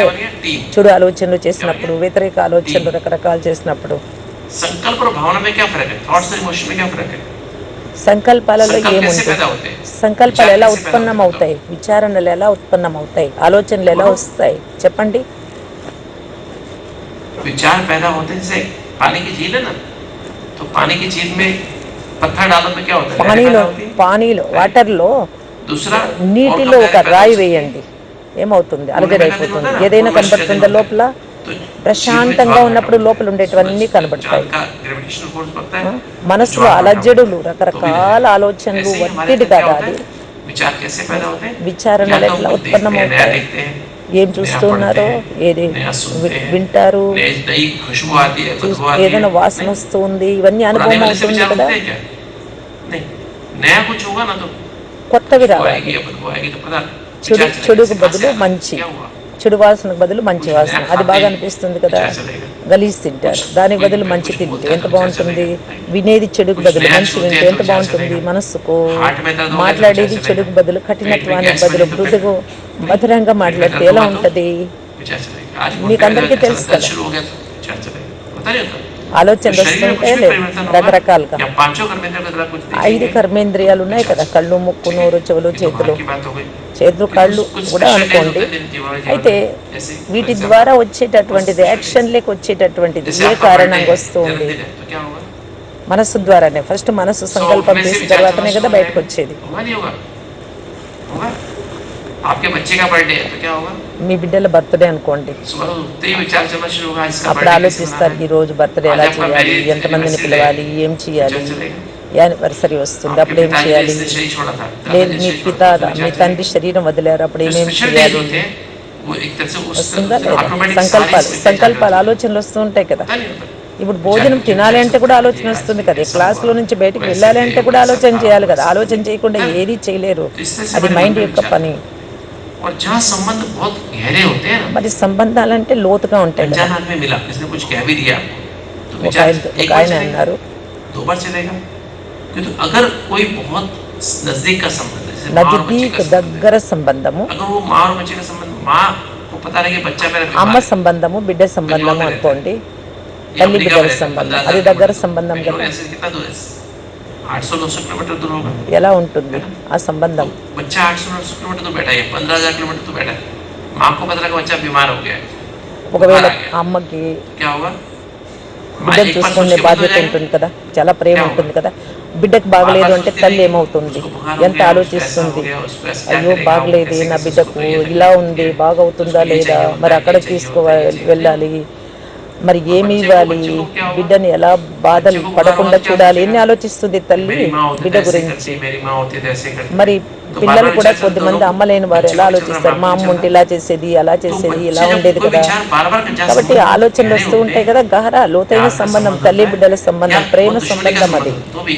చెడు ఆలోచనలు చేసినప్పుడు, వ్యతిరేక ఆలోచనలు రకరకాలు చేసినప్పుడు. संकल्प और भावना में क्या फर्क है? थॉट्स और इमोशन में क्या फर्क है? సంకల్పాలలో संकल्प कैसे ఏముంటుంది? पैदा होते हैं? సంకల్పాలు ఎలా विचार कैसे पैदा ఉత్పన్నం होते हैं? అవుతాయి? విచారణలు ఎలా ఉత్పన్నం అవుతాయి? ఆలోచనలు ఎలా వస్తాయి? చెప్పండి. विचार पैदा होते हैं जैसे पानी की झील है ना, तो पानी की झील में पत्थर डालो में क्या होता है? लहरें पैदा होती हैं. పానీలో వాటర్లో दूसरा నీటిలో और ఒక कब लहरें రాయి पैदा होती हैं? వేయండి, ఏమవుతుంది? అలజడి అయిపోతుంది. ఏదైనా కనబడుతుందా లోపల? तो ప్రశాంతంగా ఉన్నప్పుడు లోపల ఉండేటివన్నీ కనబడతాయి. का ग्रेविटेशनल फोर्स पड़ता है, మనసులో అలజడులు, రకరకాల ఆలోచనలు, ऐसे ही हमारे ఒత్తిడి अंदर क्या కదా होता అది. है, विचार कैसे पैदा होते हैं, విచారణలు या तो ఎట్లా हम कुछ देखते हैं, नया ఉత్పన్నమవుతాయి, देखते हैं, ఏం नया చూస్తున్నారో, पढ़ते हैं, ఏది नया सुनते हैं, వింటారు, नई खुशबू आती है, बदबू आती ఏదైనా है, వాసన नहीं? వస్తుంది, ఇవన్నీ पुराने అనుభవం वाले से అవుతుంది विचार కదా. उठते हैं क्या? नहीं, नया कुछ होगा ना तो కొత్తవి खुशबू రావాలి. आएगी या बदबू आएगी तो पता చెడు विचार चलेगा, చెడుకు कहाँ से బదులు आया? మంచి, क्या हुआ? చెడు వాసనకు బదులు మంచి कुछ వాసన, नया అది खाते బాగా हैं, అనిపిస్తుంది కదా. विचार चलेगा. గలీజ్ తింటారు, దానికి బదులు మంచి తింటే ఎంత బాగుంటుంది. వినేది చెడుకు బదులు మంచి వింటే ఎంత బాగుంటుంది మనస్సుకు. మాట్లాడేది చెడుకు బదులు కఠినత్వానికి బదులు మృదుగు మధురంగా మాట్లాడితే ఎలా ఉంటుంది. विचार चलेगा. आज మీకు అందరికీ తెలుసు दर्द కదా, शुरू हो गया तो विचार चलेगा. पता नहीं होता. ఆలోచనలు तो शरीर में వస్తుంటే कुछ भी లేదు परिवर्तन होगा, రకరకాలుగా. या पांचों कर्मेंद्रियों का जरा कुछ 5 देखेंगे, కర్మేంద్రియాలు ఉన్నాయి కదా, కళ్ళు, ముక్కు, నోరు, చెవులు, ये तो చేతులు. बाहर की बात हो गई. చేతులు, కళ్ళు कुछ కూడా special days అనుకోండి. होते हैं जिन जीवन में అయితే जैसे వీటి ద్వారా వచ్చేటటువంటిది, యాక్షన్లోకి వచ్చేటటువంటిది जैसे ఏ आपका కారణంగా birthday है, వస్తుంది. जन्मदिन है, तो क्या होगा? మనస్సు ద్వారానే. ఫస్ట్ మనస్సు సంకల్పం अपने से చేసిన विचार తర్వాతనే चलना కదా शुरू బయటకు होगा, వచ్చేది. होगा नहीं होगा? होगा. आपके बच्चे का बर्थडे है तो क्या होगा? మీ బిడ్డల బర్త్డే అనుకోండి, सुबह उठते ही विचार चलना शुरू होगा, इसका అప్పుడు बर्थडे कैसे ఆలోచిస్తారు मनाना ఈ రోజు బర్త్డే है? ఎలా आज आपका చేయాలి, marriage ఎంతమందిని anniversary పిలవాలి, है, ఏం చేయాలి, विचार चलेगा. యానివర్సరీ వస్తుంది आपके అప్పుడు ఏం पिताजी ने చేయాలి. इसने शरीर छोड़ा था, లేదు दादाजी ने మీ शरीर పిత, छोड़ा था, तो మీ विचार తండ్రి శరీరం వదిలేరు, అప్పుడు चलेगा. ఏమేం जो special చేయాలి. days होते हैं, वो एक तरह से उस వస్తుందా లేదా automatic సంకల్పాలు, सारी సంకల్పాలు ఆలోచనలు వస్తూ ఉంటాయి కదా. पता नहीं होता. ఇప్పుడు భోజనం తినాలి అంటే కూడా ఆలోచన వస్తుంది కదా. క్లాస్లో నుంచి బయటకు వెళ్ళాలి అంటే కూడా ఆలోచన చేయాలి కదా. ఆలోచన చేయకుండా ఏది చేయలేరు, అది మైండ్ యొక్క పని. और जहाँ संबंध बहुत गहरे होते हैं ना, మరి సంబంధాలంటే లోతుగా ఉంటాయి కదా. अनजान आदमी मिला, इसने कुछ कह भी दिया आपको, तो ఒక विचार ఆయన एक बार ఆయన चलेगा, అన్నారు, 2 बार चलेगा. क्योंकि अगर कोई बहुत नजदीक का संबंध है, जैसे माँ और बच्चे నజదీక్ का संबंध है, దగ్గర సంబంధము, अगर वो माँ और बच्चे का संबंध, माँ को पता नहीं कि बच्चा मेरा అమ్మ बीमार है, సంబంధము, బిడ్డ సంబంధము అనుకోండి, या తల్లి अमेरिका బిడ్డల में रहता है, సంబంధం, 15,000 అది దగ్గర किलोमीटर, సంబంధం बेंगलोर కదా. ऐसे कितना दूर है? 800-900 किलोमीटर दूर होगा. ఎలా ఉంటుంది ఆ సంబంధం. तो बच्चा 800-900 किलोमीटर दूर बैठा है, 15,000 किलोमीटर दूर बैठा है, माँ को पता लगा बच्चा बीमार हो गया है, ఒకవేళ बुखार आ गया, అమ్మకి क्या होगा? माँ బిడ్డను एक बार सोच చూసుకునే के बंद हो బాధ్యత जाएगी. ఉంటుంది కదా, చాలా ప్రేమ ఉంటుంది కదా. బిడ్డకు బాగలేదు అంటే తల్లి ఏమవుతుంది, ఎంత ఆలోచిస్తుంది, అయ్యో బాగలేదు నా బిడ్డకు, ఇలా ఉంది, బాగవుతుందా లేదా, మరి అక్కడ వెళ్ళాలి, మరి ఏమి ఇవ్వాలి, బిడ్డని ఎలా బాధలు పడకుండా చూడాలి, ఎన్ని ఆలోచిస్తుంది తల్లి मेरी माँ होती బిడ్డ तो ऐसे గురించి. करती, मेरी माँ होती तो ऐसे करती. మరి तो పిల్లలు बार-बार కూడా विचार కొద్దిమంది चलता అమ్మ లేని వారు बच्चे ఎలా को ఆలోచిస్తారు, चलना, మా बाप అమ్మ को ఉంటే ఇలా చేసేది, అలా तो చేసేది, बच्चे ఇలా जब ఉండేది कोई కదా. विचार बार-बार जहाँ కాబట్టి संबंध ఆలోచనలు गहरे వస్తూ होते ఉంటాయి हैं, కదా. గహరా లోతైన प्यार का సంబంధం, संबंध తల్లి होता है, బిడ్డల సంబంధం, या ప్రేమ बहुत दुश्मनी का సంబంధం संबंध అది. हो, तो भी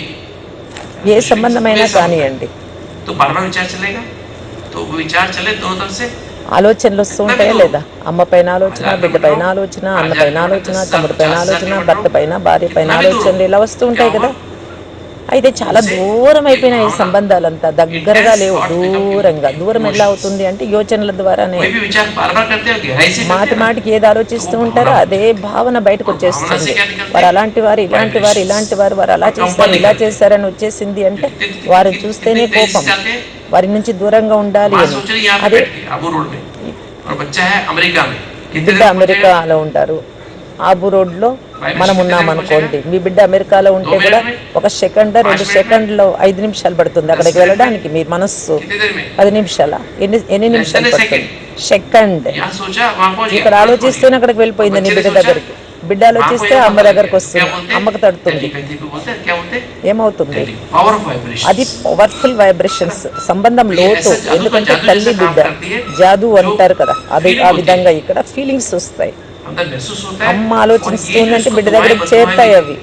ఏ दुश्मनी సంబంధమైనా से होता है. కానివ్వండి, तो बार-बार विचार चलेगा, तो वो विचार चले दोनों तरफ से. ఆలోచనలు వస్తూ ఉంటాయా లేదా. అమ్మ పైన ఆలోచన, బిడ్డ పైన ఆలోచన, అన్న పైన ఆలోచన, తమ్ముడి పైన ఆలోచన, భర్త పైన, భార్య పైన ఆలోచనలు ఇలా వస్తూ ఉంటాయి కదా. అయితే చాలా దూరం అయిపోయిన ఈ సంబంధాలంతా దగ్గరగా లేవు, దూరంగా. దూరం ఎలా అవుతుంది అంటే యోచనల ద్వారానే. कोई भी विचार बार-बार करते हैं, गहराई से करते మాటి हैं ना, మాటికి ఏది ఆలోచిస్తూ ఉంటారో అదే భావన బయటకు వచ్చేస్తుంది. వారు అలాంటి వారు, ఇలాంటి వారు, ఇలాంటి వారు, వారు అలా చేస్తారు, ఇలా చేస్తారని వచ్చేసింది అంటే వారిని చూస్తేనే కోపం, వారి నుంచి దూరంగా ఉండాలి माँ అని. सोच रही है यहाँ पे అదే बैठी है, आबू रोड में, और बच्चा है अमेरिका में. कितने బిడ్డ देर पहुंचेगा? అమెరికాలో ఉంటారు, ఆబు రోడ్లో మనం ఉన్నాం అనుకోండి. మీ బిడ్డ అమెరికాలో ఉంటే కూడా 1 సెకండ్ 2 సెకండ్లో 5 నిమిషాలు పడుతుంది అక్కడికి వెళ్ళడానికి. మీ మనస్సు कितनी देर में? 10 నిమిషాల, ఎన్ని నిమిషాలు పడుతుంది? సెకండ్. यहाँ सोचा वहाँ पहुंच गया, ఇక్కడ तुरंत ఆలోచిస్తూనే అక్కడికి వెళ్ళిపోయింది నీ बच्चे ने బిడ్డ सोचा, దగ్గరికి. బిడ్డ माँ को ఆలోచిస్తే यहाँ అమ్మ पता దగ్గరకు लग गया. వస్తుంది, क्या बोलते हैं? అమ్మకు తడుతుంది. Telepathy को बोलते हैं, क्या बोलते हैं? ఏమవుతుంది? Power of vibrations. అది పవర్ఫుల్ వైబ్రేషన్స్, సంబంధం లోతు. ఎందుకంటే తల్లి బిడ్డ జాదు అంటారు కదా, అది ఆ విధంగా ఇక్కడ ఫీలింగ్స్ వస్తాయి. अंदर महसूस होता है. అమ్మ और ये ఆలోచిస్తుందంటే जो బిడ్డ दुआएं దగ్గరికి बददुआएं చేరుతాయి भी- అవి.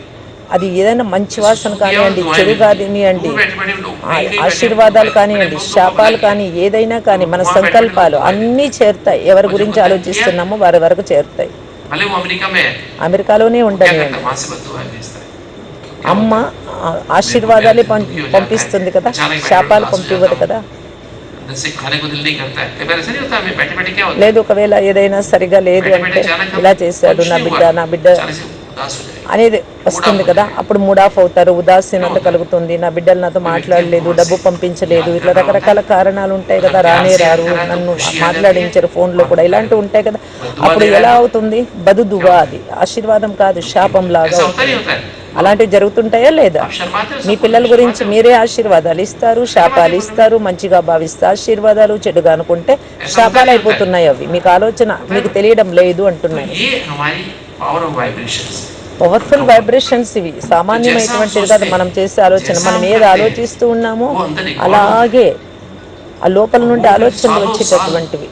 అది ఏదైనా మంచి వాసన కానివ్వండి, दुआएं చెడు भी- కానివ్వండి, दूर बैठे-बैठे लोग, कहीं नहीं ఆశీర్వాదాలు बैठे, కానివ్వండి, बड़े శాపాలు बहुत కానీ, ఏదైనా కానీ మన वहाँ సంకల్పాలు बैठे-बैठे అన్నీ చేరుతాయి. ఎవరి గురించి ఆలోచిస్తున్నామో వారి వరకు చేరుతాయి. भले वो अमेरिका में है, అమెరికాలోనే क्या करता ఉండనివ్వండి, है? वहाँ से बददुआएं भेजता है. क्या అమ్మ होता है? ఆశీర్వాదాలే పంపిస్తుంది కదా, శాపాలు పంపివ్వదు కదా. अंदर से खाने को दिल नहीं करता है. कई बार ऐसा नहीं होता, हमें बैठे-बैठे क्या होता है? లేదు ఒకవేళ ఏదైనా సరిగా లేదు అంటే ఇలా చేశాడు నా బిడ్డ, నా బిడ్డ अचानक से उदास हो जाएगा. అనేది వస్తుంది కదా. అప్పుడు మూడ్ ఆఫ్ అవుతారు, ఉదాసీనత కలుగుతుంది. నా బిడ్డలు నాతో మాట్లాడలేదు, డబ్బు పంపించలేదు, ఇట్లా రకరకాల కారణాలు ఉంటాయి కదా. రానే రారు, నన్ను మాట్లాడించరు ఫోన్లో కూడా, ఇలాంటివి ఉంటాయి కదా. అప్పుడు ఎలా అవుతుంది? బదుదువా, అది ఆశీర్వాదం కాదు, శాపం లాగా ऐसा होता అవుతుంది. नहीं होता है. అలాంటివి జరుగుతుంటాయా లేదా? आप शर्माते हो మీ सब పిల్లల कुछ, గురించి शर्माते हो। మీరే ఆశీర్వాదాలు ఇస్తారు, శాపాలు ఇస్తారు. మంచిగా భావిస్తే ఆశీర్వాదాలు, చెడుగా అనుకుంటే శాపాలు అయిపోతున్నాయి. అవి మీకు ఆలోచన మీకు తెలియడం లేదు तो అంటున్నాను. ये हमारी power of vibrations. Powerful vibrations ఇవి, సామాన్యమైనటువంటిది కాదు. మనం చేసే ఆలోచన, మనం ఏది ఆలోచిస్తూ ఉన్నామో అలాగే ఆ లోపల నుండి ఆలోచనలు వచ్చేటటువంటివి.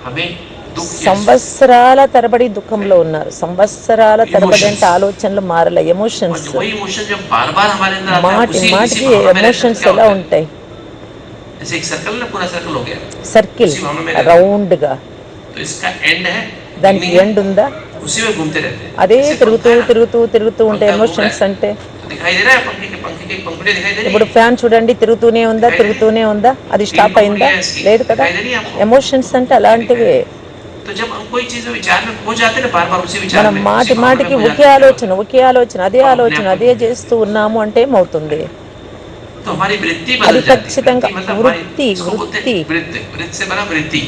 हमें दुख की సంవత్సరాల తరబడి దుఃఖంలో ఉన్నారు. సంవత్సరాల తరబడి అంటే ఆలోచనలు మారలే, और ఎమోషన్స్ जो वही इमोशन जब बार बार हमारे अंदर आता है, మాటి उसी మాటికి भावना में रहते हैं, तो ఎమోషన్స్ क्या ఎలా होता है? ఉంటాయి? जैसे एक सर्कल ना, पूरा सर्कल हो गया, సర్కిల్ उसी भावना में रहते हैं। రౌండ్ గా, तो इसका एंड है, దానికి beginning है, ఎండ్ ఉందా? उसी में घूमते रहते हैं। అదే जैसे తిరుగుతూ पंखा है ना, తిరుగుతూ తిరుగుతూ ఉంటే पंखा घूम रहा ఎమోషన్స్ है, అంటే. तो दिखाई दे रहा है पंखे के पंखुड़ियाँ दिखाई दे रही ఇప్పుడు है। ఫ్యాన్ చూడండి, తిరుగుతూనే ఉందా? తిరుగుతూనే ఉందా? అది స్టాప్ అయిందా? లేదు కదా. ఎమోషన్స్ అంటే అలాంటివే. तो जब हम कोई चीज विचार में खो जाते हैं ना, बार बार उसी विचार మనం में, మాటి उसी भावना మాటికి में खो ఒకే जाते हैं, ఆలోచన ఒకే ఆలోచన అదే हम अपने ఆలోచన आप को అదే भूल जाते చేస్తూ ఉన్నాము అంటే ఏమవుతుంది? हैं। तो हमारी वृत्ति అది बदल जाती है। ఖచ్చితంగా वृत्ति मतलब हमारी, వృత్తి इसको बोलते వృత్తి. हैं वृत्ति, वृत्ति से बना वृत्ति,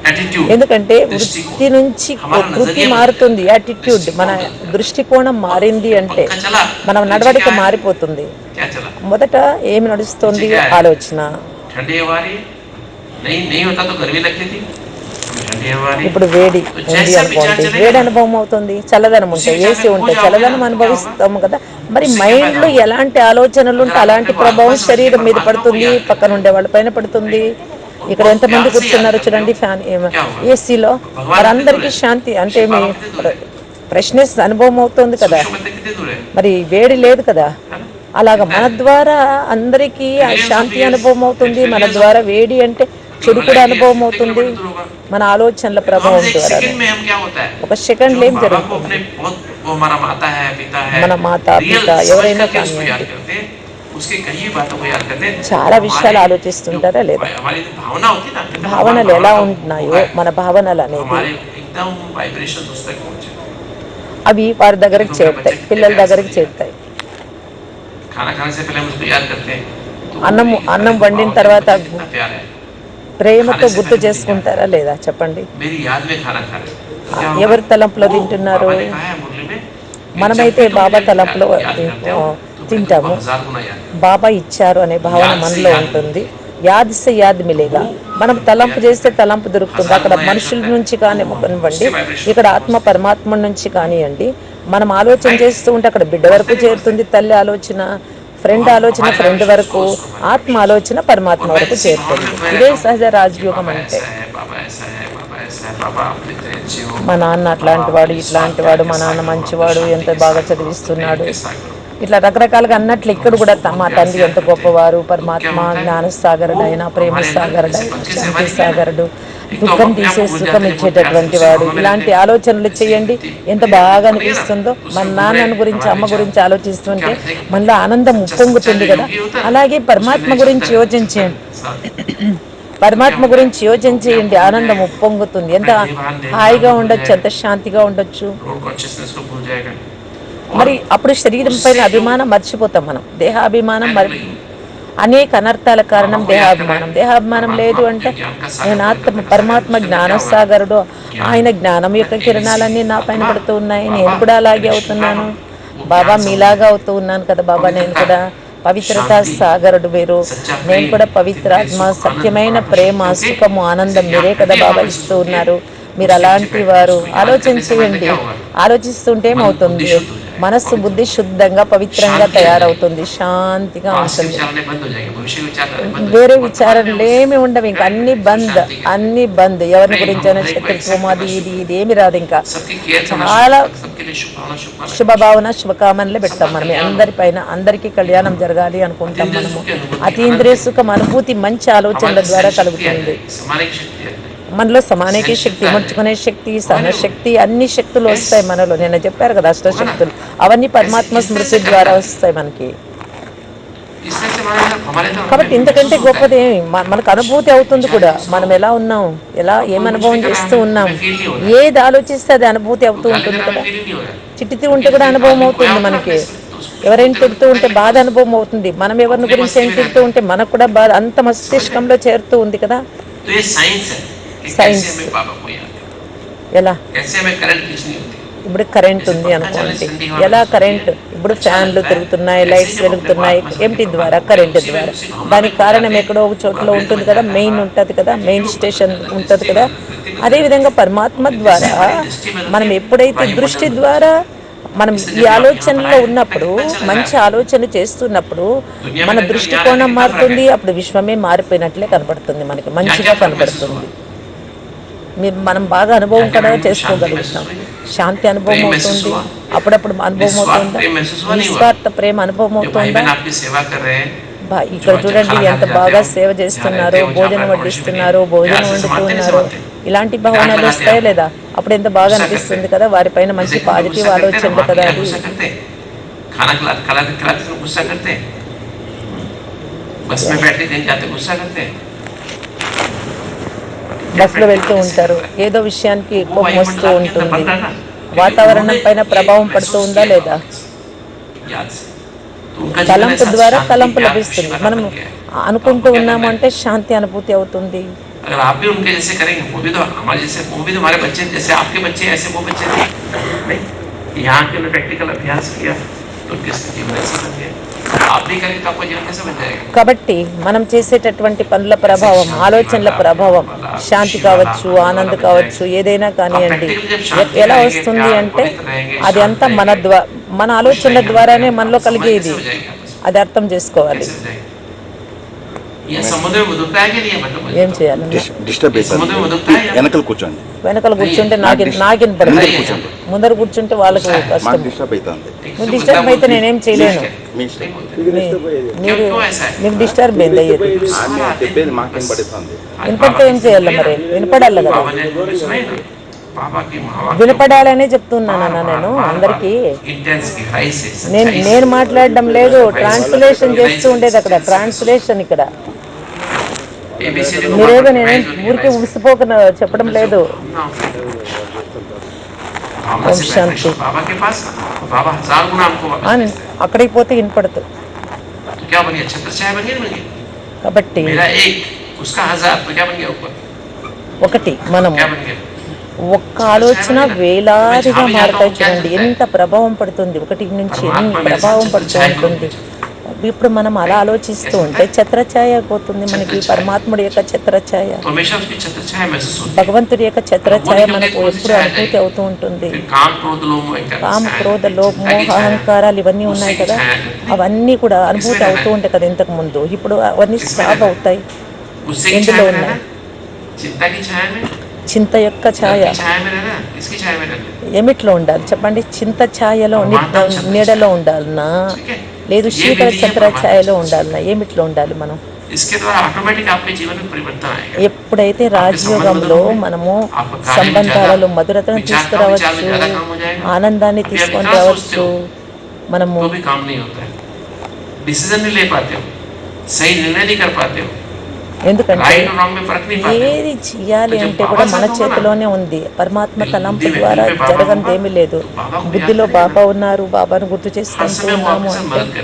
एटीट्यूड, ఎందుకంటే दृष्टिकोण। వృత్తి నుంచి हमारा వృత్తి नजरिया మారుతుంది, बदल जाता है, యాటిట్యూడ్, మన दृष्टिकोण बदल जाता है। దృష్టికోణం మారింది और అంటే पंखा चला, మన नीचे నడవడిక क्या है? మారిపోతుంది. क्या चला? మొదట ఏమి నడుస్తుంది? नीचे क्या है? ఆలోచన. ठंडी हवा आ रही है, नहीं होता तो गर्मी लगती थी, ठंडी हवा आ रही है। ఇప్పుడు వేడి तो ఉంది जैसा అనుకోండి, विचार चलेगा వేడి ना, అనుభవం అవుతుంది. చల్లదనం उसी ఉంటే, विचार ఏసీ में खो ఉంటే जाओगे చల్లదనం ना, तो क्या होगा? అనుభవిస్తాము కదా. మరి उससे क्या మైండ్ లో फायदा होगा? ఎలాంటి ఆలోచనలు ఉంటే अगर आप అలాంటి अपने ప్రభావం आत्मा समझ के శరీరం మీద परमात्मा को పడుతుంది, याद करते పక్కన हो, ఉండే వాళ్ళ పైన పడుతుంది. और ఇక్కడ बहुत ఎంతమంది प्यार से याद కూర్చున్నారు करते చూడండి, हो, ఫ్యాన్ क्या होगा? ఏసీలో. भगवान कितने వారందరికీ दूर है? శాంతి అంటే शिव మీ बाबा कितने दूर है? ఫ్రెష్నెస్ అనుభవం అవుతుంది కదా. सूक्ष्म बंदर कितने दूर है? మరి వేడి లేదు కదా. है ना? అలాగా कितना మన है? ద్వారా అందరికీ ఆ Millions of శాంతి years, అనుభవం అవుతుంది. మన millions of- ద్వారా వేడి అంటే చెడు కూడా అనుభవం అవుతుంది. लेकिन दूर होगा। మన ఆలోచనల तो हम ప్రభావం एक ద్వారా सेकंड में हम क्या होता है? ఒక సెకండ్ जो ఏం बाबा को జరుగుతుంది? अपने बहुत, वो हमारा माता है, पिता है, మన మాత रियल పిత समझ ఎవరైనా करके उसको याद కానివ్వండి, करते हैं, उसके कई बातों को याद करते हैं। చాలా हमारे విషయాలు ఆలోచిస్తుంటారా जो- లేదా? हमारी जो भावना होती है ना, कहते हैं భావనలు हमारी ఎలా भावना का ఉంటున్నాయో, होगा है, మన భావనలు అనేది हमारे एकदम वाइब्रेशन उस तक पहुंचे। అవి వారి దగ్గరికి చేరుతాయి, పిల్లల దగ్గరికి చేరుతాయి. खाना खाने से पहले हम उसको याद करते हैं। तो అన్నం ये అన్నం हमारे వండిన भाव के తర్వాత बच्चे कितना प्यार है, ప్రేమతో గుర్తు చేసుకుంటారా లేదా చెప్పండి? मेरी याद में खाना खा रहे हैं। तो क्या होगा? ఎవరి తలంపులో वो తింటున్నారు? बाबा ने कहा है मुरली में कि మనమైతే जब भी तुम బాబా मुझे తలంపులో याद करते हो, तो मैं తింటాము. तुमको 1000 गुना याद करता బాబా ఇచ్చారు అనే భావన యాద్ సే మనలో యాద్ ఉంటుంది. యాద్ సే యాద్ మిలేగా. మనం తలంపు చేస్తే తలంపు దొరుకుతుంది. అక్కడ మనుషుల నుంచి కానివ్వండి, ఇక్కడ ఆత్మ పరమాత్మ నుంచి కానివ్వండి, మనం ఆలోచన చేస్తూ ఉంటే అక్కడ బిడ్డ వరకు చేరుతుంది. తల్లి ఆలోచన, ఫ్రెండ్ ఆలోచన ఫ్రెండ్ వరకు, ఆత్మ ఆలోచన పరమాత్మ వరకు చేరుతుంది. ఇదే సహజ రాజయోగం అంటే. है, बाबा ऐसा है, बाबा ऐसा है, बाबा आप इतने अच्छे हो, మా నాన్న అట్లాంటి వాడు, ఇట్లాంటి వాడు, మా నాన్న మంచివాడు, ఎంత బాగా చదివిస్తున్నాడు, ఇట్లా రకరకాలుగా అన్నట్లు ఇక్కడ కూడా మా తండ్రి ఎంత గొప్పవారు, పరమాత్మ జ్ఞానసాగరుడైన, ప్రేమ సాగరుడైన, శాంతి సాగరుడు, దుఃఖం తీసే సుఖం ఇచ్చేటటువంటి వాడు. ఇలాంటి ఆలోచనలు చేయండి, ఎంత బాగా అనిపిస్తుందో. మన నాన్నని గురించి, అమ్మ గురించి ఆలోచిస్తుంటే మనలో ఆనందం ఉప్పొంగుతుంది కదా. అలాగే పరమాత్మ గురించి యోచించేయండి, పరమాత్మ గురించి యోచన చేయండి, ఆనందం ఉప్పొంగుతుంది. ఎంత హాయిగా ఉండొచ్చు, ఎంత శాంతిగా ఉండొచ్చు. रोड कॉन्शियसनेस को भूल जाएगा। మరి అప్పుడు శరీరం పైన అభిమానం మర్చిపోతాం మనం. దేహాభిమానం అనేక అనర్థాల కారణం దేహాభిమానం. దేహాభిమానం లేదు అంటే నేను ఆత్మ పరమాత్మ జ్ఞానసాగరుడు, ఆయన జ్ఞానం యొక్క కిరణాలన్నీ నా పైన పడుతూ ఉన్నాయి, నేను కూడా అలాగే అవుతున్నాను. బాబా మీలాగా అవుతూ ఉన్నాను కదా బాబా, నేను కూడా పవిత్రత సాగరుడు మీరు, నేను కూడా పవిత్రాత్మ, సత్యమైన ప్రేమ, సుఖము, ఆనందం మీరే కదా బాబా ఇస్తూ ఉన్నారు. మీరు అలాంటి వారు. ఆలోచన చేయండి, ఆలోచిస్తుంటే ఏమవుతుంది? మనస్సు బుద్ధి శుద్ధంగా పవిత్రంగా తయారవుతుంది, శాంతిగా ఉంటుంది. వేరే విచారణలు ఏమి ఉండవు, ఇంకా అన్ని బంద్, అన్ని బంద్. ఎవరిని గురించైనా శత్రుత్వం అది ఇది ఇది ఏమి రాదు. ఇంకా చాలా శుభభావన శుభకామనలే పెడతాం మనం అందరిపైన. అందరికీ కళ్యాణం జరగాలి అనుకుంటాం మనము. అతీంద్రియ సుఖం అనుభూతి మంచి ఆలోచనల ద్వారా కలుగుతుంది. మనలో సమానైక శక్తి, ముడుచుకునే శక్తి, సహనశక్తి, అన్ని శక్తులు వస్తాయి మనలో. నేను చెప్పారు కదా అష్టశక్తులు, అవన్నీ పరమాత్మ స్మృతి ద్వారా వస్తాయి మనకి. కాబట్టి ఇంతకంటే గొప్పది మనకు అనుభూతి అవుతుంది కూడా. మనం ఎలా ఉన్నాం, ఏం అనుభవం చేస్తూ ఉన్నాం, ఏది ఆలోచిస్తే అది అనుభూతి అవుతూ ఉంటుంది కదా. చిట్టితూ ఉంటే కూడా అనుభవం అవుతుంది మనకి. ఎవరైనా తిడుతూ ఉంటే బాధ అనుభవం అవుతుంది. మనం ఎవరిని గురించి ఏం తిడుతూ ఉంటే మనకు కూడా బాధ అంత మస్తిష్కంలో చేరుతూ ఉంది కదా. సైన్స్ ఎలా ఇప్పుడు కరెంట్ ఉంది అనుకోండి, ఎలా కరెంట్ ఇప్పుడు ఫ్యాన్లు తిరుగుతున్నాయి, లైట్స్ వెలుగుతున్నాయి, ఏమిటి ద్వారా? కరెంట్ ద్వారా. దానికి కారణం ఎక్కడో ఒక చోట్ల ఉంటుంది కదా, మెయిన్ ఉంటుంది కదా, మెయిన్ స్టేషన్ ఉంటుంది కదా. అదేవిధంగా పరమాత్మ ద్వారా మనం ఎప్పుడైతే దృష్టి ద్వారా మనం ఈ ఆలోచనలో ఉన్నప్పుడు, మంచి ఆలోచన చేస్తున్నప్పుడు మన దృష్టికోణం మారుతుంది. అప్పుడు విశ్వమే మారిపోయినట్లే కనబడుతుంది, మనకి మంచిగా కనబడుతుంది. మనం బాగా అనుభవం కూడా చేసుకోగలుగుతాం. శాంతి అనుభవం అవుతుంది, అప్పుడప్పుడు అనుభవం అవుతుందా? నిస్వార్థ ప్రేమ అనుభవం అవుతుందా? ఇక్కడ చూడండి ఎంత బాగా సేవ చేస్తున్నారు, భోజనం వడ్డిస్తున్నారు, భోజనం వండుతున్నారు. ఇలాంటి భావనలు వస్తాయి లేదా? అప్పుడు ఎంత బాగా అనిపిస్తుంది కదా, వారిపైన మంచి పాజిటివ్ ఆలోచనలు కదా. అది బస్సులో వెళ్తూ ఉంటారు, ఏదో విషయానికి కోపం వస్తూ ఉంటుంది, వాతావరణం పైన ప్రభావం పడుతూ ఉందా లేదా? తలంపు ద్వారా తలంపు లభిస్తుంది. మనం అనుకుంటూ ఉన్నాము అంటే శాంతి అనుభూతి అవుతుంది. अगर आप भी उनके जैसे करेंगे, वो भी तो हमारे जैसे, वो भी तो हमारे बच्चे जैसे आपके बच्चे ऐसे वो बच्चे नहीं, यहाँ के लिए प्रैक्टिकल अभ्यास किया तो उनकी स्थिति वैसी बन गई. आप भी करेंगे तो आपका जीवन कैसे बन जाएगा? కాబట్టి మనం చేసేటటువంటి పనుల ప్రభావం, ఆలోచనల ప్రభావం, శాంతి కావచ్చు, ఆనందం కావచ్చు, ఏదైనా కానివ్వండి, ఎలా వస్తుంది అంటే అది అంతా మన ఆలోచనల ద్వారానే మనలో కలిగేది. అది అర్థం చేసుకోవాలి. ఏం చేయాలి? వెనకలు కూర్చోండి. వెనకాల కూర్చుంటే నాకిన పడుతుంది, ముందర కూర్చుంటే వాళ్ళకి కష్టం. నువ్వు డిస్టర్బ్ అయితే నేనేం చేయలేను. మీకు డిస్టర్బ్ అయింది అయ్యేది. వినపడితే ఏం చేయాలి మరి? వినపడాలి కదా. వినపడాలనే చెప్తున్నానన్నా నేను అందరికీ. నేను మాట్లాడడం లేదు, ట్రాన్స్లేషన్ చేస్తూ ఉండేది అక్కడ. ట్రాన్స్లేషన్ ఇక్కడ మీరేదో నేనేం ఊరికి ఉసిపోక చెప్పడం లేదు. ఓం శాంతి. అక్కడికి పోతే వినపడదు. కాబట్టి ఒకటి మనం ఒక్క ఆలోచన వేలాదిగా మారుతాయి. చూడండి ఎంత ప్రభావం పడుతుంది, ఒకటి నుంచి ఎన్ని ప్రభావం పడుతూ ఉంటుంది. ఇప్పుడు మనం అలా ఆలోచిస్తూ ఉంటే ఛత్రఛాయ పోతుంది మనకి, పరమాత్ముడి యొక్క ఛత్రఛాయ, భగవంతుడి యొక్క ఛత్రఛాయ మనకు ఎప్పుడు అనుభూతి అవుతూ ఉంటుంది. కామ క్రోధ లోభ మోహ అహంకారాలు ఇవన్నీ ఉన్నాయి కదా, అవన్నీ కూడా అనుభూతి అవుతూ ఉంటాయి కదా ఇంతకు ముందు. ఇప్పుడు అవన్నీ స్టాప్ అవుతాయి. ఎందులో ఉన్నాయి? చింత యొక్క ఛాయ ఏమిట్లో ఉండాలి చెప్పండి? చింత ఛాయలో నీడలో ఉండాలన్నా, లేదు శీతల చక్ర ఛాయలో ఉండాలన్నా, ఏమిట్లో ఉండాలి మనం? ఎప్పుడైతే రాజయోగంలో మనము సంబంధాలలో మధురతను తీసుకురావచ్చు, ఆనందాన్ని తీసుకొని రావచ్చు, మనము ఎందుకంటే ఏది చెయ్యాలి అంటే కూడా మన చేతిలోనే ఉంది. పరమాత్మ తలంపు ద్వారా జరగనిది ఏమీ లేదు. బుద్ధిలో బాబా ఉన్నారు, బాబాను గుర్తు చేసుకుంటూ ఉన్నాము అంటే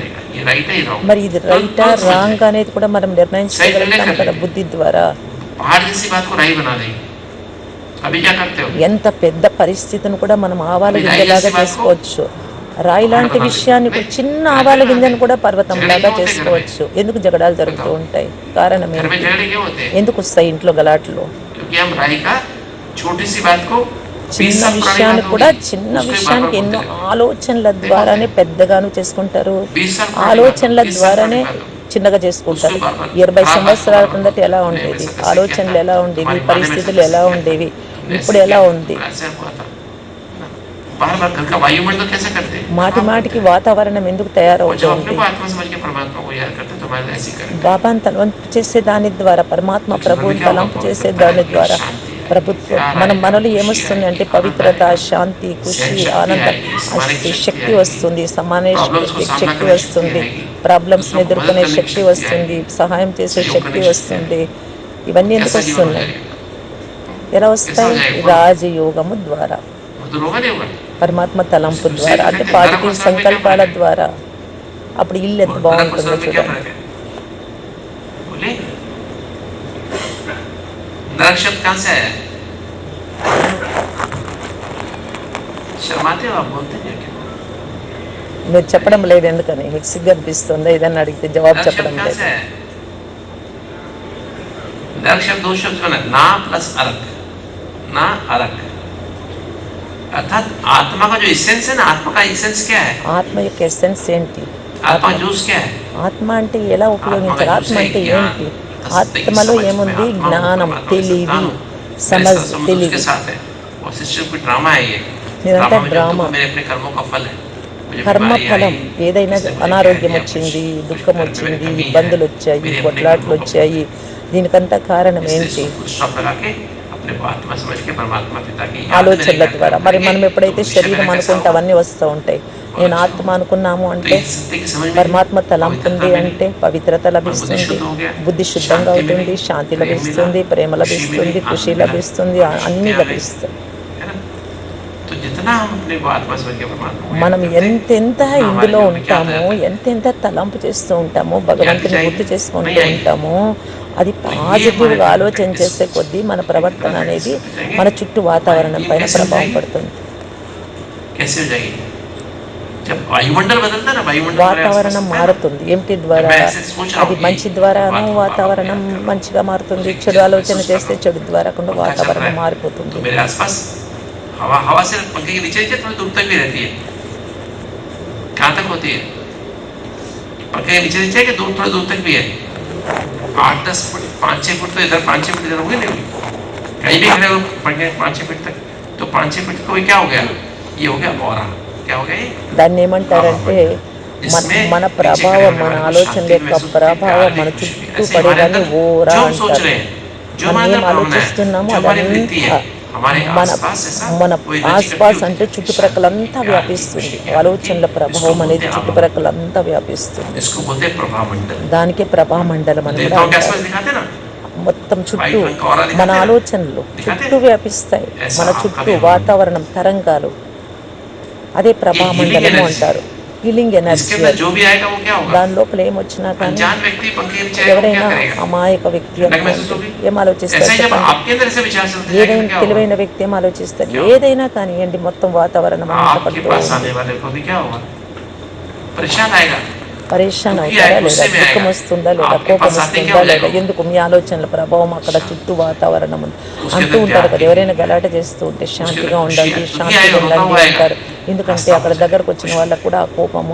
మరి ఇది రైటా రాంగ్ అనేది కూడా మనం నిర్ణయించగలుగుతాం కదా బుద్ధి ద్వారా. ఎంత పెద్ద పరిస్థితిని కూడా మనం ఆవాల గింజలాగా చేసుకోవచ్చు. రాయి లాంటి విషయాన్ని కూడా, చిన్న ఆవాల గింజను కూడా పర్వతం లాగా చేసుకోవచ్చు. ఎందుకు జగడాలు జరుగుతూ ఉంటాయి? కారణం ఏంటి? ఎందుకు వస్తాయి ఇంట్లో గలాట్లు? చిన్న విషయాన్ని కూడా, చిన్న విషయానికి ఎన్నో ఆలోచనల ద్వారానే పెద్దగాను చేసుకుంటారు, ఆలోచనల ద్వారానే చిన్నగా చేసుకుంటారు. 20 సంవత్సరాల కిందట ఎలా ఉండేది? ఆలోచనలు ఎలా ఉండేవి? పరిస్థితులు ఎలా ఉండేవి? ఇప్పుడు ఎలా ఉంది? మాటి మాటికి వాతావరణం ఎందుకు తయారవుతుంది? బాబాను తలంపు చేసే దాని ద్వారా, పరమాత్మ ప్రభువుని తలంపు చేసే దాని ద్వారా ప్రభుత్వం మనలో ఏమొస్తుంది అంటే పవిత్రత, శాంతి, ఖుషి, ఆనందం, శక్తి వస్తుంది, సమాన శక్తి వస్తుంది, ప్రాబ్లమ్స్ని ఎదుర్కొనే శక్తి వస్తుంది, సహాయం చేసే శక్తి వస్తుంది. ఇవన్నీ ఎందుకు వస్తున్నాయి? ఎలా వస్తాయి? రాజయోగము ద్వారా, పరమాత్మ తలంపు ద్వారా, అంటే పాజిటివ్ సంకల్పాల ద్వారా. అప్పుడు ఇల్లు ఎంత బాగుంటుందో చూడండి. शर्माते हो आप, बोलते नहीं हो क्या? మీరు చెప్పడం లేదు ఎందుకని? మీకు సిగ్గు అనిపిస్తుందా? ఏదన్నా అడిగితే జవాబు नर చెప్పడం शब्द कहाँ లేదు. से है? नर शब्द दो शब्द बना, ना प्लस अर्क, ना अर्क, अर्थात आत्मा का जो इसेंस है ना, आत्मा का इसेंस क्या है? ఆత్మ యొక్క ఎసెన్స్ ఏంటి? आत्मा जूस क्या है? ఆత్మ అంటే ఎలా ఉపయోగించాలి? ఆత్మ ఆత్మ అంటే జ్ఞానం, ఏంటి? तस्दीक ఆత్మలో समझ में, ఏముంది? आत्मा జ్ఞానం, परमात्मा का తెలివి, संतान हूँ। मेरे समझ, साथ समझ తెలివి. उसके साथ है, और सिस्टम कोई ड्रामा है ये। ఇదంతా ड्रामा में जो డ్రామా. दुख मेरे अपने कर्मों का फल है। मुझे కర్మ बीमारी ఫలం. आई, ఏదైనా किसने मुझे అనారోగ్యం कह दिया వచ్చింది, कुछ, దుఃఖం घर में వచ్చింది, मेरी कमी है, ఇబ్బందులు వచ్చాయి, मेरे अपने కొట్లాట్లు कर्मों का వచ్చాయి. దీనికంతా కారణం इसलिए ఏంటి? इसको स्टॉप लगा के अपने को आत्मा समझ के परमात्मा पिता की याद में ఆలోచనల लेके ద్వారా. कर्म మరి करेंगे, మనం ఎప్పుడైతే तो శరీరం भविष्य में कैसा అనుకుంటే होगा? అవన్నీ వస్తూ ఉంటాయి. నేను ఆత్మ అనుకున్నాము तो అంటే इस सत्य की समझ में పరమాత్మ తలంపు पवित्रता ఉంది मिली, అంటే పవిత్రత मन बुद्धि లభిస్తుంది, शुद्ध हो गया, బుద్ధి శుద్ధంగా शांति అవుతుంది, मिली, శాంతి प्रेम లభిస్తుంది, मिला, ప్రేమ खुशी లభిస్తుంది, मिली, ఖుషి आनंद मिला, లభిస్తుంది, అన్నీ शुक्तियाँ मिली, లభిస్తాయి. है ना? तो जितना हम अपने को आत्मा समझ के परमात्मा को याद మనం करते हैं, ఎంతెంత उतना हमारे ఇందులో जीवन में क्या आता ఉంటామో, जाता है? ఎంతెంత తలంపు చేస్తూ ఉంటామో, याद భగవంతుని जाएगी, గుర్తు చేసుకుంటూ नहीं आएगी? ఉంటామో, అది तो ये పాజిటివ్గా हमारे ఆలోచన practice, చేసే కొద్దీ మన जितना ప్రవర్తన practice అనేది करते जाएंगे, మన చుట్టూ వాతావరణం हमारी పైన कैसे हो ప్రభావం जाएगी? పడుతుంది. कैसे हो जाएगी? जब वायुमंडल बदलता है ना, वायुमंडल हमारे आसपास వాతావరణం होता है ना, మారుతుంది. ఏమిటి ద్వారా? मैं ऐसे सोच रहा అది हूँ మంచి कि ద్వారాను बात వాతావరణం याद कर रहा हूँ, మంచిగా మారుతుంది, उसी చెడు चीज़ को ఆలోచన महसूस చేస్తే कर रहा చెడు ద్వారా కూడా हूँ, पंखा चल వాతావరణం रहा है, మారిపోతుంది. तो मेरे आसपास हवा हवा से पंखे के नीचे नीचे थोड़ी दूर तक भी रहती है. कहाँ तक होती है? पंखे के नीचे नीचे कि दूर, थोड़ी दूर तक भी है. 8-10 फुट, 5-6 फुट तो इधर, 5-6 फुट इधर होगी नहीं हुई. कहीं भी खड़े हो पंखे 5-6 फुट तक, तो 5-6 फुट को क्या हो गया? ये हो गया ऑरा. क्या हो गया ये? దాన్ని ఏమంటారంటే మన ప్రభావం, మన ఆలోచనల యొక్క ప్రభావం మన చుట్టూ పడేదాన్ని ఓరా అంటారు. మనం ఏం ఆలోచిస్తున్నామో అదంతా మన ఆస్పాస్ అంటే చుట్టుప్రక్కలంతా వ్యాపిస్తుంది. ఆలోచనల ప్రభావం అనేది చుట్టుప్రక్కలంతా వ్యాపిస్తుంది. इसको बोलते हैं प्रभामंडल. దానికే ప్రభామండలం అని కూడా देवताओं के అంటారు. आसपास दिखाते हैं ना, మొత్తం చుట్టూ మన ఆలోచనలు చుట్టూ వ్యాపిస్తాయి. మన చుట్టూ వాతావరణం తరంగాలు, అదే ప్రభామండలము అంటారు. హీలింగ్ इसके ఎనర్జీ. अंदर जो भी आएगा वो क्या होगा? దాని లోపల ఏమొచ్చినా కానీ अनजान व्यक्ति पंखे के नीचे आएगा वो ఎవరైనా क्या करेगा? అమాయక వ్యక్తి लगने महसूस అనుకోండి, होगी? ఏం ఆలోచిస్తారు ऐसा ही जब చెప్పండి? आपके अंदर ऐसे विचार चलते जाएंगे ఏదైనా तो क्या होगा? తెలివైన వ్యక్తి ఏం ఆలోచిస్తారు? क्या? ఏదైనా కానివ్వండి, మొత్తం వాతావరణం అంతా आपके పడుతూ पास ఉంది. आने वाले को भी क्या होगा? परेशान आएगा. పరేషాన్ दुखी అవుతారా आएगा, లేదా? गुस्से में దుఃఖం आएगा. వస్తుందా లేదా? आपके కోపం पास आते क्या వస్తుందా हो లేదా? जाएगा? ఎందుకు? మీ ఆలోచనల ప్రభావం అక్కడ చుట్టూ వాతావరణం ఉంది. उसके అంటూ अंदर ఉంటారు क्या కదా, ఎవరైనా గలాట చేస్తూ ఉంటే శాంతిగా अंदर ఉండండి, खुशी है, శాంతిగా दुखी ఉండండి आएगा, అంటారు. ఎందుకంటే हंसता అక్కడ है, దగ్గరకు వచ్చిన खुश వాళ్ళకు కూడా ఆ కోపము,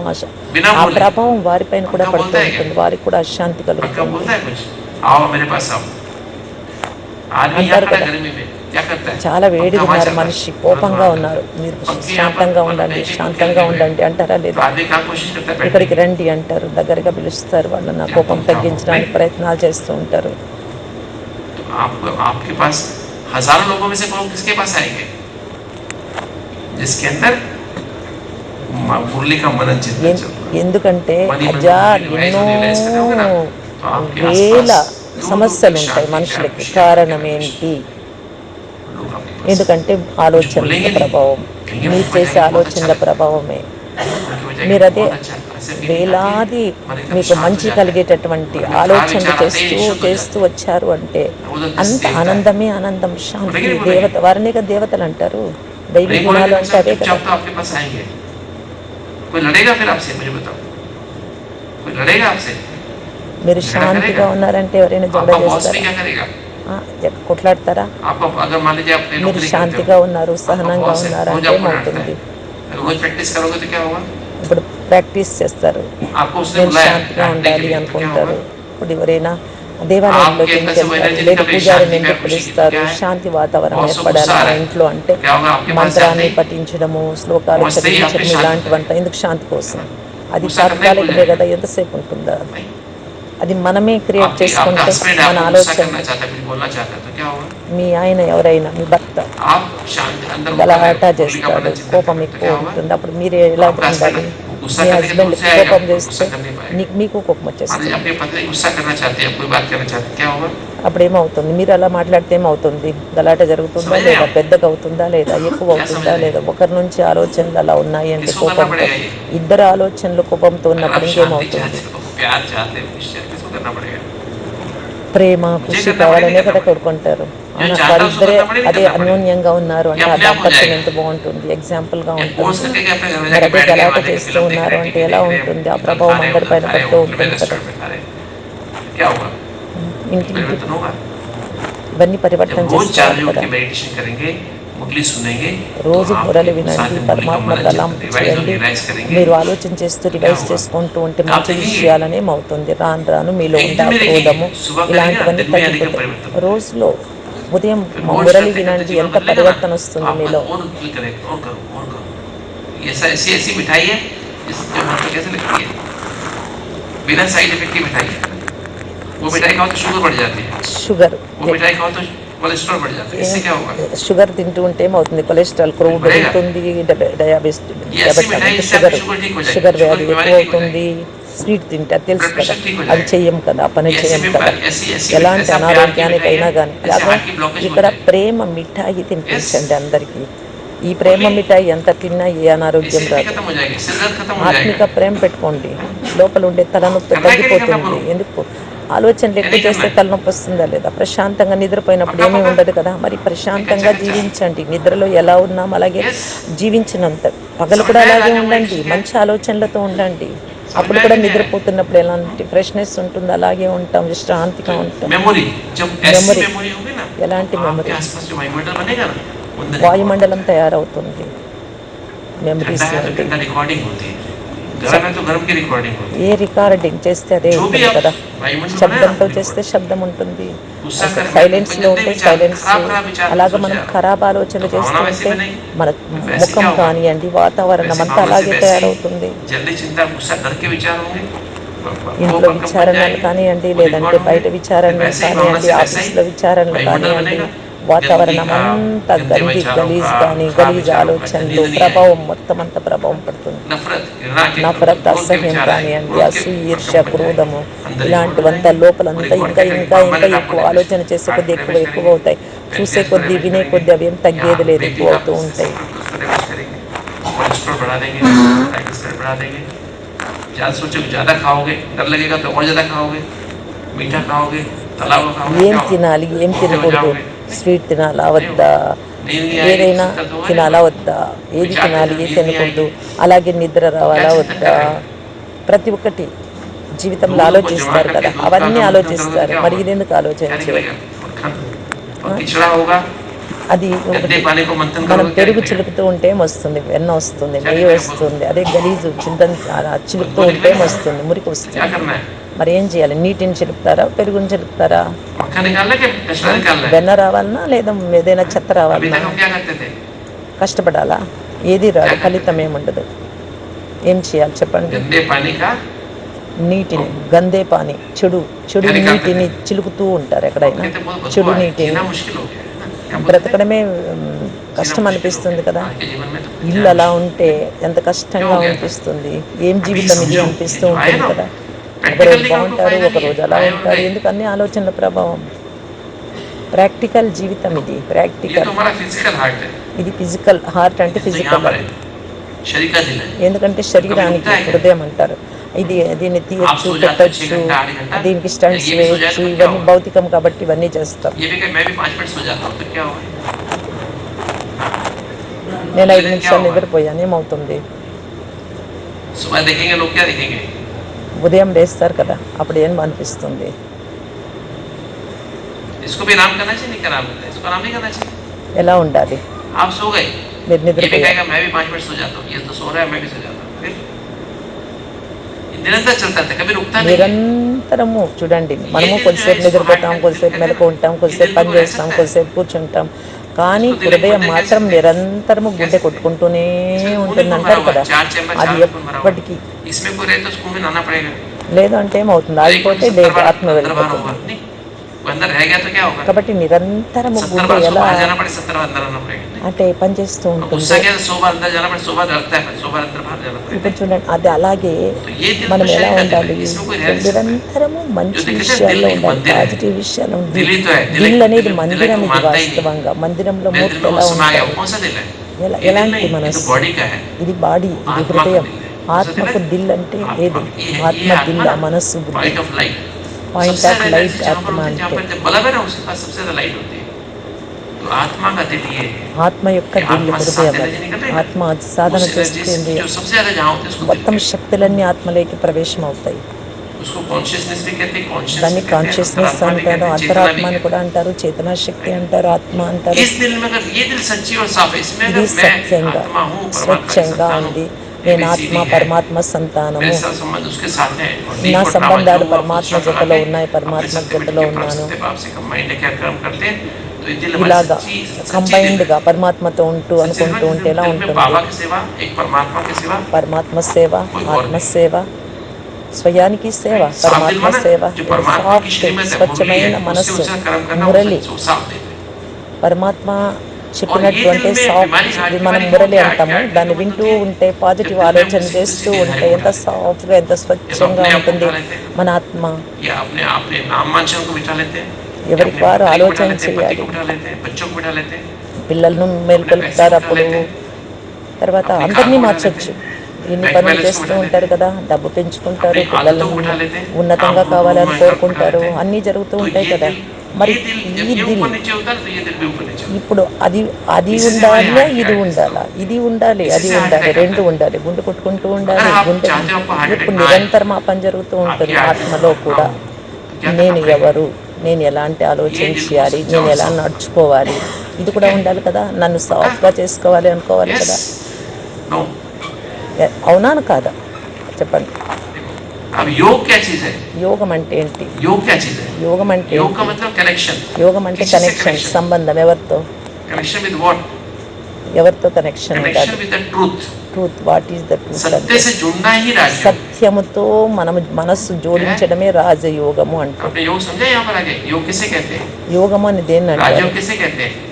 बिना ఆ बोले. ప్రభావం వారిపైన కూడా पंखा పడుతూ बोलता है ఉంటుంది, వారికి కూడా అశాంతి पंखा కలుగుతుంది. बोलता है कुछ? आओ मेरे पास आओ. आदमी यहाँ अंदर खड़ा का- गर्मी में क्या करता है? చాలా వేడిగా पंखा वहाँ ఉన్నారు, चल रहा है. మనిషి కోపంగా ఉన్నారు, మీరు पंखे यहाँ पर శాంతంగా मतलब ఉండండి, एक-एक శాంతంగా पंखे ఉండండి అంటారా तो లేదా? आदमी कहाँ कोशिश करता है बैठने ఇక్కడికి की? రండి అంటారు, దగ్గరగా పిలుస్తారు, వాళ్ళు నా కోపం తగ్గించడానికి ప్రయత్నాలు చేస్తూ ఉంటారు. तो आपके पास हजारों लोगों में से कौन किसके पास आएंगे? जिसके अंदर मुरली का मनन चिंतन चल रहा है. ఎందుకంటే मनी मन హజార్ में ఎన్నో रियलाइज करते होंगे ना, तो आपके వేల आसपास दूर-दूर సమస్యలు तक ఉంటాయి शांति, మనుషులకి. शांति, కారణం शांति, ఏంటి? लोग आपके पास ఎందుకంటే ఆలోచనల ప్రభావం, మీరు చేసే ఆలోచనల ప్రభావమే. మీరు అదే వేలాది మీకు మంచి కలిగేటటువంటి ఆలోచనలు చేస్తూ వచ్చారు అంటే అంత ఆనందమే ఆనందం, శాంతి. దేవత వారినే కదా దేవతలు అంటారు. దైవీ గుణాలు అంటే అవే కదా. चुपचाप तो आपके पास आएंगे. कोई लड़ेगा फिर आपसे? मुझे बताओ, कोई लड़ेगा आपसे? మీరు శాంతిగా ఉన్నారంటే ఎవరైనా జగడ आपका बॉस भी చేస్తారా? क्या करेगा? కొట్లాడతారా? आपको अगर मान लीजिए आप మీరు नौकरी करते శాంతిగా हो, ఉన్నారు, సహనంగా ఉన్నారు అంటే ఏమవుతుంది? रोज प्रैक्टिस करोगे तो क्या होगा? ఇప్పుడు ప్రాక్టీస్ చేస్తారు, आपको उसने నేను बुलाया శాంతిగా बैठने के ఉండాలి लिए, तो क्या అనుకుంటారు. होगा? ఇప్పుడు ఎవరైనా దేవాలయంలోకి ఎందుకు వెళ్తారు, లేదా పూజారిని ఎందుకు పిలుస్తారు? శాంతి వాతావరణం ఏర్పడాలి మా ఇంట్లో అంటే क्या होगा? आपके पास మంత్రాన్ని शांति, పఠించడము, శ్లోకాలు మస్తే చదివించడం, आपकी शांతి. ఇలాంటివంతా ఎందుకు? శాంతి కోసం. అది గుస్సా करने తాత్కాలికమే को కదా, ఎంతసేపు ఉంటుందా? नहीं. అది మనమే క్రియేట్ आपका చేసుకుంటే हस्बैंड మన आपको गुस्सा ఆలోచన. करना चाहता है, कुछ बोलना चाहता है, तो क्या होगा? మీ ఆయన ఎవరైనా, మీ భర్త आप शांति अंदर గలాట मुर्ली का చేస్తాడు, मनन चिंतन కోపం करते हो, तो ఎక్కువ क्या होगा? ఉంటుంది. అప్పుడు మీరు ఎలా आपका ఉండాలి? हस्बैंड गुस्सा మీ करने के హస్బెండ్ दूर से आएगा, కోపం गुस्सा చేస్తే करने पाएगा. మీకు కోపం मान వచ్చేస్తుంది. लीजिए आपकी पत्नी गुस्सा करना चाहती है, कोई बात करना चाहती है, क्या होगा? అప్పుడు ఏమవుతుంది? మీరు అలా మాట్లాడితే ఏమవుతుంది? గలాట జరుగుతుందా లేదా? పెద్దగా అవుతుందా లేదా? ఎక్కువ అవుతుందా లేదా? ఒకరి నుంచి ఆలోచనలు అలా ఉన్నాయి అంటే किसको करना కోపంతో, पड़ेगा ये? ఇద్దరు ఆలోచనలు కోపంతో अगर ఉన్నప్పుడు आप शांति ఇంకేమవుతుంది? चाहते हो, प्यार चाहते हो, निश्चय किसको करना पड़ेगा? ప్రేమ ఖుషి కావాలనే కదా కొడుకుంటారు. వారిద్దరే అదే అన్యోన్యంగా ఉన్నారు అంటే ఆ దాంపత్యం ఎంత బాగుంటుంది, ఎగ్జాంపుల్గా फोर्स ఉంటుంది. करके अपने घर में మరి जाके అదే बैठ गए, గలాట वादे की చేస్తూ फिल्म देख ఉన్నారు रहे हैं, అంటే टीवी ఎలా देख रहे ఉంటుంది, हैं, ఆ होटल ప్రభావం खा रहे हैं, అందరిపైన होटल खा रहे పడుతూ हैं, होटल में ఉంటుంది కదా. रेस्टोरेंट में खा रहे हैं, क्या होगा? ఇంటింటి परिवर्तन होगा। ఇవన్నీ పరివర్తన जब रोज 4 చేసుకోవాలి बजे उठ కదా. के मेडिटेशन करेंगे, मुरली सुनेंगे, तो రోజు మురళి आपके साथ వినండి, में मुरली का పరమాత్మ मन తలాంపు रिवाइज और చేయండి. रियलाइज करेंगे, మీరు ఆలోచన చేస్తూ क्या రివైజ్ होगा? చేసుకుంటూ ఉంటే आप మంచి देखेंगे విషయాలనే అవుతుంది. రాను రాను మీలో एक ఉండే दिन में క్రోధము देखेंगे, सुबह करेंगे ना, ఇలాంటివన్నీ दिन में आने का తగ్గిపోతాయి. परिवर्तन होता है। రోజులో ఉదయం फिर रोज మురళి करते करते వినండి, जीवन ఎంత बदलेगा ना, పరివర్తన तो వస్తుంది आपका మీలో. और फील करेगा और करो और करो। ये ऐसी ऐसी मिठाई है, इसके मन को कैसे लगती है, बिना साइड इफेक्ट की मिठाई है। वो मिठाई खाओ तो शुगर बढ़ जाती है, షుగర్ वो मिठाई खाओ तो कोलेस्ट्रॉल बढ़ जाता है, इससे क्या होगा? షుగర్ తింటూ ఉంటే ఏమవుతుంది, కొలెస్ట్రాల్ క్రూవ్ बढ़ेगा। పెరుగుతుంది, డయాబెటిస్ ये ऐसी मिठाई అంటే जिससे आपकी షుగర్ शुगर ठीक हो जाएगी, షుగర్ शुगर వ్యాధి की बीमारी ఎక్కువ ठीक हो అవుతుంది. స్వీట్ తింటే అది తెలుసు ब्लड కదా, प्रेशर ठीक हो అది जाएगा। చెయ్యం కదా, ఆ పని ये చెయ్యం ऐसी కదా. ऐसी ऐसी ఎలాంటి ऐसा प्यार की అనారోగ్యానికైనా मिठाई है, కానీ जैसे అలాగే हार्ट की ब्लॉकेज हो ఇక్కడ जाए। ప్రేమ మిఠాయి తినిపించండి అందరికీ. ఈ ప్రేమ Only మిఠాయి ఎంత తిన్నా ఏ అనారోగ్యం एसिडिटी రాదు. खत्म हो जाएगी, सिरदर्द खत्म हो ఆత్మిక जाएगा। ప్రేమ పెట్టుకోండి, లోపల ఉండే తలనొప్పి करना है कि नहीं करना తగ్గిపోతుంది. बोलो? ఎందుకు ఆలోచనలు या ఎక్కువ नहीं करना చేస్తే है? తలనొప్పి వస్తుందా లేదా? ప్రశాంతంగా నిద్రపోయినప్పుడు पक्का ఏమీ पक्का ఉండదు కదా. మరి ठीक है, ప్రశాంతంగా अच्छा अच्छा। జీవించండి. నిద్రలో ఎలా ఉన్నాం అలాగే यस, జీవించినంత పగలు समझ కూడా में आया అలాగే राजू ఉండండి, मेडिटेशन మంచి ఆలోచనలతో ఉండండి. समझ అప్పుడు में आया కూడా कि नहीं आया? నిద్రపోతున్నప్పుడు ఎలాంటి ఫ్రెష్నెస్ ఉంటుంది, అలాగే ఉంటాం, విశ్రాంతిగా ఉంటాం. मेमोरी, जब ऐसी మెమొరీ, मेमोरी होगी ना, ఎలాంటి तो आपके మెమొరీ, आसपास जो वायुमंडल बनेगा ना, वो अंदर వాయుమండలం తయారవుతుంది. మెమరీస్ ठंडा है तो నుండి ठंडा रिकॉर्डिंग होती है, गर्म है तो गर्म की रिकॉर्डिंग होती ఏ రికార్డింగ్ చేస్తే అదే है। जो भी ఉంటుంది आप కదా. वायुमंडल बनाए శబ్దంతో ना, చేస్తే శబ్దం ఉంటుంది, गुस्सा करके సైలెన్స్లో गंदे ఉంటే विचार, సైలెన్స్. खराब खराब विचार అలాగే सोचे మనం आप, ఖరాబ్ ఆలోచనలు तो చేస్తూ भावना वैसी ఉంటే बनेगी। మన वैसे ముఖం क्या होगा? కానివ్వండి, వాతావరణం वैसे అంతా भावना से అలాగే वैसे ही తయారవుతుంది. जल्दी चिंता गुस्सा घर के विचार होंगे, ఇంట్లో విచారణలు కానివ్వండి, లేదంటే బయట విచారణలు కానివ్వండి, ఆఫీస్లో విచారణలు కానివ్వండి, వాతావరణం అంతా గలీజ్ కానీ గలీజ్ ఆలోచనలు ప్రభావం మొత్తం అంతా ప్రభావం పడుతుంది. నఫరత్, అసహ్యం కానివ్వండి, అసూయ, ఈర్ష్య, క్రోధము, ఇలాంటివంతా లోపలంతా ఇంకా ఇంకా ఇంకా ఎక్కువ ఆలోచన చేసే కొద్ది ఎక్కువ అవుతాయి. చూసే కొద్ది వినే కొద్ది అవి ఏం తగ్గేది లేదు, ఎక్కువ అవుతూ ఉంటాయి. बढ़ा देंगे, बढ़ा देंगे। ज़्यादा सोचोगे ज़्यादा खाओगे, डर लगेगा तो और ज़्यादा खाओगे, मीठा खाओगे, तला हुआ खाओगे, ఏం क्या होगा? తినాలి ఏం भूखे हो తినకూడదు, जाओगे, స్వీట్ తినాలా వద్దా, नींद नहीं आएगी, ఏదైనా दिक्कत होगा తినాలా नहीं, వద్దా, ఏది विचार తినాలి करके ఏది नींद नहीं తినకూడదు, आएगी। అలాగే నిద్ర రావాలా क्या चिंतन వద్దా, कर रहे हो? ప్రతి ఒక్కటి జీవితంలో दूध को जमा ఆలోచిస్తారు करके కదా, दूध का అవన్నీ गम करोगे तो ఆలోచిస్తారు. क्या మరి होगा? ఇది ఎందుకు क्या ఆలోచించే, निकलेगा? मक्खन और किचड़ा होगा, అది गंदे ఒకటి. पानी को मंथन మనం करोगे, क्या పెరుగు निकलेगा? చిలుకుతూ ఉంటే ఏమొస్తుంది, వెన్న వస్తుంది, क्या నెయ్యి निकलेगा? बोलो। వస్తుంది. అదే గలీజు చింతన చిలుకుతూ बदबू ఉంటే निकलेगी, ఏమొస్తుంది, మురికి क्या వస్తుంది. करना है? మరి ఏం చేయాలి, నీటిని చిలుకుతారా పెరుగుని చిలుకుతారా? मक्खन निकालना है कि कचरा निकालना है? వెన్న రావాలన్నా లేదా ఏదైనా చెత్త अभी రావాలన్నా तक हम क्या करते थे? కష్టపడాలా, ఏది రాదు, ఫలితం ఏముండదు. ఏం చేయాలి చెప్పండి? गंदे पानी का నీటిని గందే పాని, చెడు చెడు क्या निकालते నీటిని थे? చిలుకుతూ ఉంటారు ఎక్కడైనా. कहते बहुत बदबू చెడు आ रही है, నీటిని जीना मुश्किल हो गया है ना? क्या बोलते थे? బ్రతకడమే जीना కష్టం मुश्किल हो అనిపిస్తుంది गया। కదా. आज के जीवन में तो ఇల్లు क्या అలా मुश्किल। ఉంటే ఎంత కష్టంగా हो गया? అనిపిస్తుంది, ఏం अभी జీవితం ఇది समझो, అనిపిస్తూ ये जो आया ఉంటుంది ना, కదా. प्रैक्टिकल ఒకరోజు नहीं का कोई బాగుంటారు, फायदा नहीं ఒకరోజు है, అలా आए और ఉంటారు. गए। ఎందుకు అన్ని ఆలోచనల ప్రభావం. ప్రాక్టికల్ జీవితం ఇది, ये ప్రాక్టికల్. तो हमारा फिजिकल हार्ट है, ఇది ఫిజికల్ హార్ట్ అంటే तो यहाँ ఫిజికల్, पर है, शरीर का दिल है। ఎందుకంటే कभी శరీరానికి रुकता है क्या? హృదయం అంటారు. ఇది దీన్ని आप తీయచ్చు, सो जाते हो 6 పెట్టచ్చు, घंटा 8 घंटा, దీనికి స్టంట్స్ ये भी सो जाए వేయచ్చు, तो क्या ఇవన్నీ होगा? భౌతికం కాబట్టి ఇవన్నీ చేస్తాం. ये भी कहीं मैं भी 5 मिनट सो जाता हूँ तो क्या होगा? నేను 5 क्या నిమిషాలు होगा? నిద్రపోయాను ఏమవుతుంది? सुबह देखेंगे लोग, क्या देखेंगे? ఉదయం లేస్తారు కదా, అప్పుడు ఏం అనిపిస్తుంది? इसको भी आराम करना चाहिए, नहीं आराम करना है, इसको आराम नहीं करना चाहिए। ఎలా ఉండాలి? आप सो गए, మీరు ये भी నిద్రపోయారు, कहेगा मैं भी 5 मिनट सो जाता हूँ, ये तो सो रहा है मैं भी सो जाता हूँ, फिर ये निरंतर चलता था, कभी रुकता नहीं है। నిరంతరము చూడండి, మనము కొద్దిసేపు నిద్రపోతాం, కొద్దిసేపు మెలకు ఉంటాం, కొద్దిసేపు పని చేస్తాం, కొద్దిసేపు కూర్చుంటాం, కానీ హృదయం మాత్రం నిరంతరము గుండె కొట్టుకుంటూనే ఉంటుంది అంటారు కదా. అది ఎప్పటికీ इसमें कोई रहे तो उसको भी नहाना पड़ेगा। లేదు అంటే ఏమవుతుంది, ఆగిపోతే లేదు, ఆత్మ अंदर बाहर होगा వెళ్ళిపోతుంది. नहीं, वो अंदर रह गया तो क्या होगा? కాబట్టి నిరంతరము 70 గుండె बार उसको ఎలా बाहर जाना पड़े, 70 बार अंदर आना पड़ेगा। అంటే పనిచేస్తూ और ఉంటుంది. गुस्सा क्या है, 100 बार अंदर जाना पड़े, 100 बार लगता है, 100 बार अंदर बाहर जाना पड़ेगा। ఇప్పుడు చూడండి, అది అలాగే तो ये दिल మనం तो ఎలా शरीर का दिल ఉండాలి, है, इसमें कोई रह नहीं सकता है। నిరంతరము మంచి जो देखते हैं విషయాల్లో दिल एक ఉండాలి, मंदिर है। పాజిటివ్ విషయాలు ఉండాలి. दिल ही तो है, दिल దిల్ एक- అనేది दिल- दिल మందిరం, को ఇది मानता ही नहीं। వాస్తవంగా మందిరంలో मेरे మూర్తి दिल में ఎలా उसमें आ गया, ఉంటాయి, कौन सा दिल है? ఎలా- ये दिल ఎలాంటి नहीं, ये మనసు, तो बॉडी का है। ఇది బాడీ, ఇది आत्मा का హృదయం. दिल है। कौन सा दिल ఆత్మకు है? దిల్ అంటే आत्मा- ఏది? ये है- ఆత్మ ये దిల్ల, आत्मा ना, మనస్సు, బుద్ధి. fight of life, పాయింట్ सबसे ఆఫ్ ज्यादा లైట్ एनर्जी जहाँ पर ఆత్మ होती है, जहाँ అంటే पर जब बल्ब है ना उसके पास सबसे ज्यादा लाइट होती है। तो आत्मा का दिल ये है ఆత్మ యొక్క कि దిల్లు आत्मा హృదయం साधना అది. नहीं कर रही ना, ఆత్మ సాధన उस एनर्जी చేస్తుంది, जो सबसे ज्यादा जहाँ होती है उसको दिल మొత్తం कहते हैं। శక్తులన్నీ ఆత్మలోకి ప్రవేశం అవుతాయి. उसको कॉन्शियसनेस भी कहते हैं, कॉन्शियस దాన్ని भी कहते हैं, కాన్షియస్నెస్ अंतरात्मा भी అంటారు, कहते हैं, चेतना అంతరాత్మ भी అని कहते కూడా అంటారు, చేతనా శక్తి అంటారు, ఆత్మ అంటారు. हैं। इस दिल में अगर ये दिल सच्ची और साफ है, इसमें ఇది अगर मैं సత్యంగా आत्मा हूँ, परमात्मा की స్వచ్ఛంగా संतान ఉంది, हूँ, నేను ఆత్మ ABCD है, పరమాత్మ मेरे సంతానము, साथ संबंध उसके साथ है और डीप నా और ड्रामा जो సంబంధాలు हुआ పరమాత్మ फुल स्टॉप लगा జతలో के ఉన్నాయి, अपने పరమాత్మ सत्य में జతలో टिके परम ఉన్నాను. सत्य भाव से कंबाइंड है, क्या कर्म करते हैं तो ये दिल हमारी ఇలాగా सच्ची सच्ची दिल కంబైన్డ్గా है। పరమాత్మతో ఉంటూ सच्ची అనుకుంటూ दिल ఉంటే ఎలా में ఉంటుంది? बाबा की सेवा, एक परमात्मा की सेवा, పరమాత్మ సేవ, कोई और ఆత్మ नहीं। సేవ, స్వయానికి సేవ, साफ दिल పరమాత్మ माना సేవ. जो ఇది परमात्मा की సాఫ్ట్ श्रीमत है, मुरली స్వచ్ఛమైన है, उससे మనస్సు, उसका कर्म करना మురళి. वो साफ दिल है। పరమాత్మ और ये చెప్పినటువంటి दिल में సాఫ్ట్, बीमारी हार्ट ఇది की మనం बीमारी మురళి क्यों అంటాము. क्या దాన్ని क्या వింటూ होती है? ఉంటే పాజిటివ్ जब दिल में ఆలోచన किसी చేస్తూ किसी ఉంటే ध्यान ఎంత उठा लेते సాఫ్ట్గా, ఎంత हैं, స్వచ్ఛంగా अपने आप को ఉంటుంది उठा लेते हैं, మన ఆత్మ. या अपने अपने नाम वांछन को बिठा लेते हैं, या ఎవరికి अपने వారు पत्नी को बिठा ఆలోచన लेते हैं, पति చేయాలి, को बिठा लेते हैं, बच्चों को बिठा लेते हैं, పిల్లలను अपने पैसे మేల్కొల్పుతారు. को बिठा అప్పుడు लेते हैं, తర్వాత अपनी कार అందరినీ को बिठा మార్చొచ్చు. लेते हैं, ఇన్ని बैंक పనులు बैलेंस को చేస్తూ बिठा लेते ఉంటారు हैं, కదా, డబ్బు పెంచుకుంటారు, अपनी आदतों పిల్లలను को बिठा लेते हैं, ఉన్నతంగా काम కావాలని में కోరుకుంటారు, करते हैं। అన్నీ జరుగుతూ तो ఉంటాయి ये కదా. दिल మరి ये दिल ఈ जब ये దిల్ ऊपर नीचे होता है तो ये दिल भी ऊपर नीचे होता ఇప్పుడు అది అది इससे ఉండాలి, हमारे हार्ट की ఇది arteries ఉండాలా, को- ఇది ఉండాలి, इससे అది हार्ट ఉండాలి, अटैक రెండు आता है। ఉండాలి, గుండె కొట్టుకుంటూ अगर ఉండాలి, आप గుండె चाहते हो आपको हार्ट ఇప్పుడు अटैक ना आए, నిరంతరం ఆ పని జరుగుతూ आपकी ఉంటుంది arteries ఆత్మలో block ना కూడా. हो, तो क्या నేను करना पड़ेगा? ఎవరు, నేను ఎలాంటి ఆలోచన ये दिल को చేయాలి, सच्चा నేను और ఎలా साफ- నడుచుకోవాలి, ఇది కూడా ఉండాలి కదా. నన్ను సాఫ్ట్గా చేసుకోవాలి అనుకోవాలి Yes? కదా. No? అవునా కాదా చెప్పండి. अब योग क्या चीज है? యోగం అంటే ఏంటి? योग क्या चीज है? యోగం అంటే योग का ఏంటి? मतलब कनेक्शन। యోగం అంటే किसी से కనెక్షన్, connection? సంబంధం. ఎవరితో? Connection with what? ఎవరితో కనెక్షన్ कनेक्शन ఉండాలి? With the truth. Truth. What is the truth सत्य అంటే से जुड़ना ही राजयोग। సత్యముతో మనము మనస్సు జోడించడమే రాజయోగము అంటారు. आपने योग समझा? यहाँ पर आगे योग किसे कहते हैं? యోగము అని దేన్ని అంటారు? राजयोग किसे कहते हैं?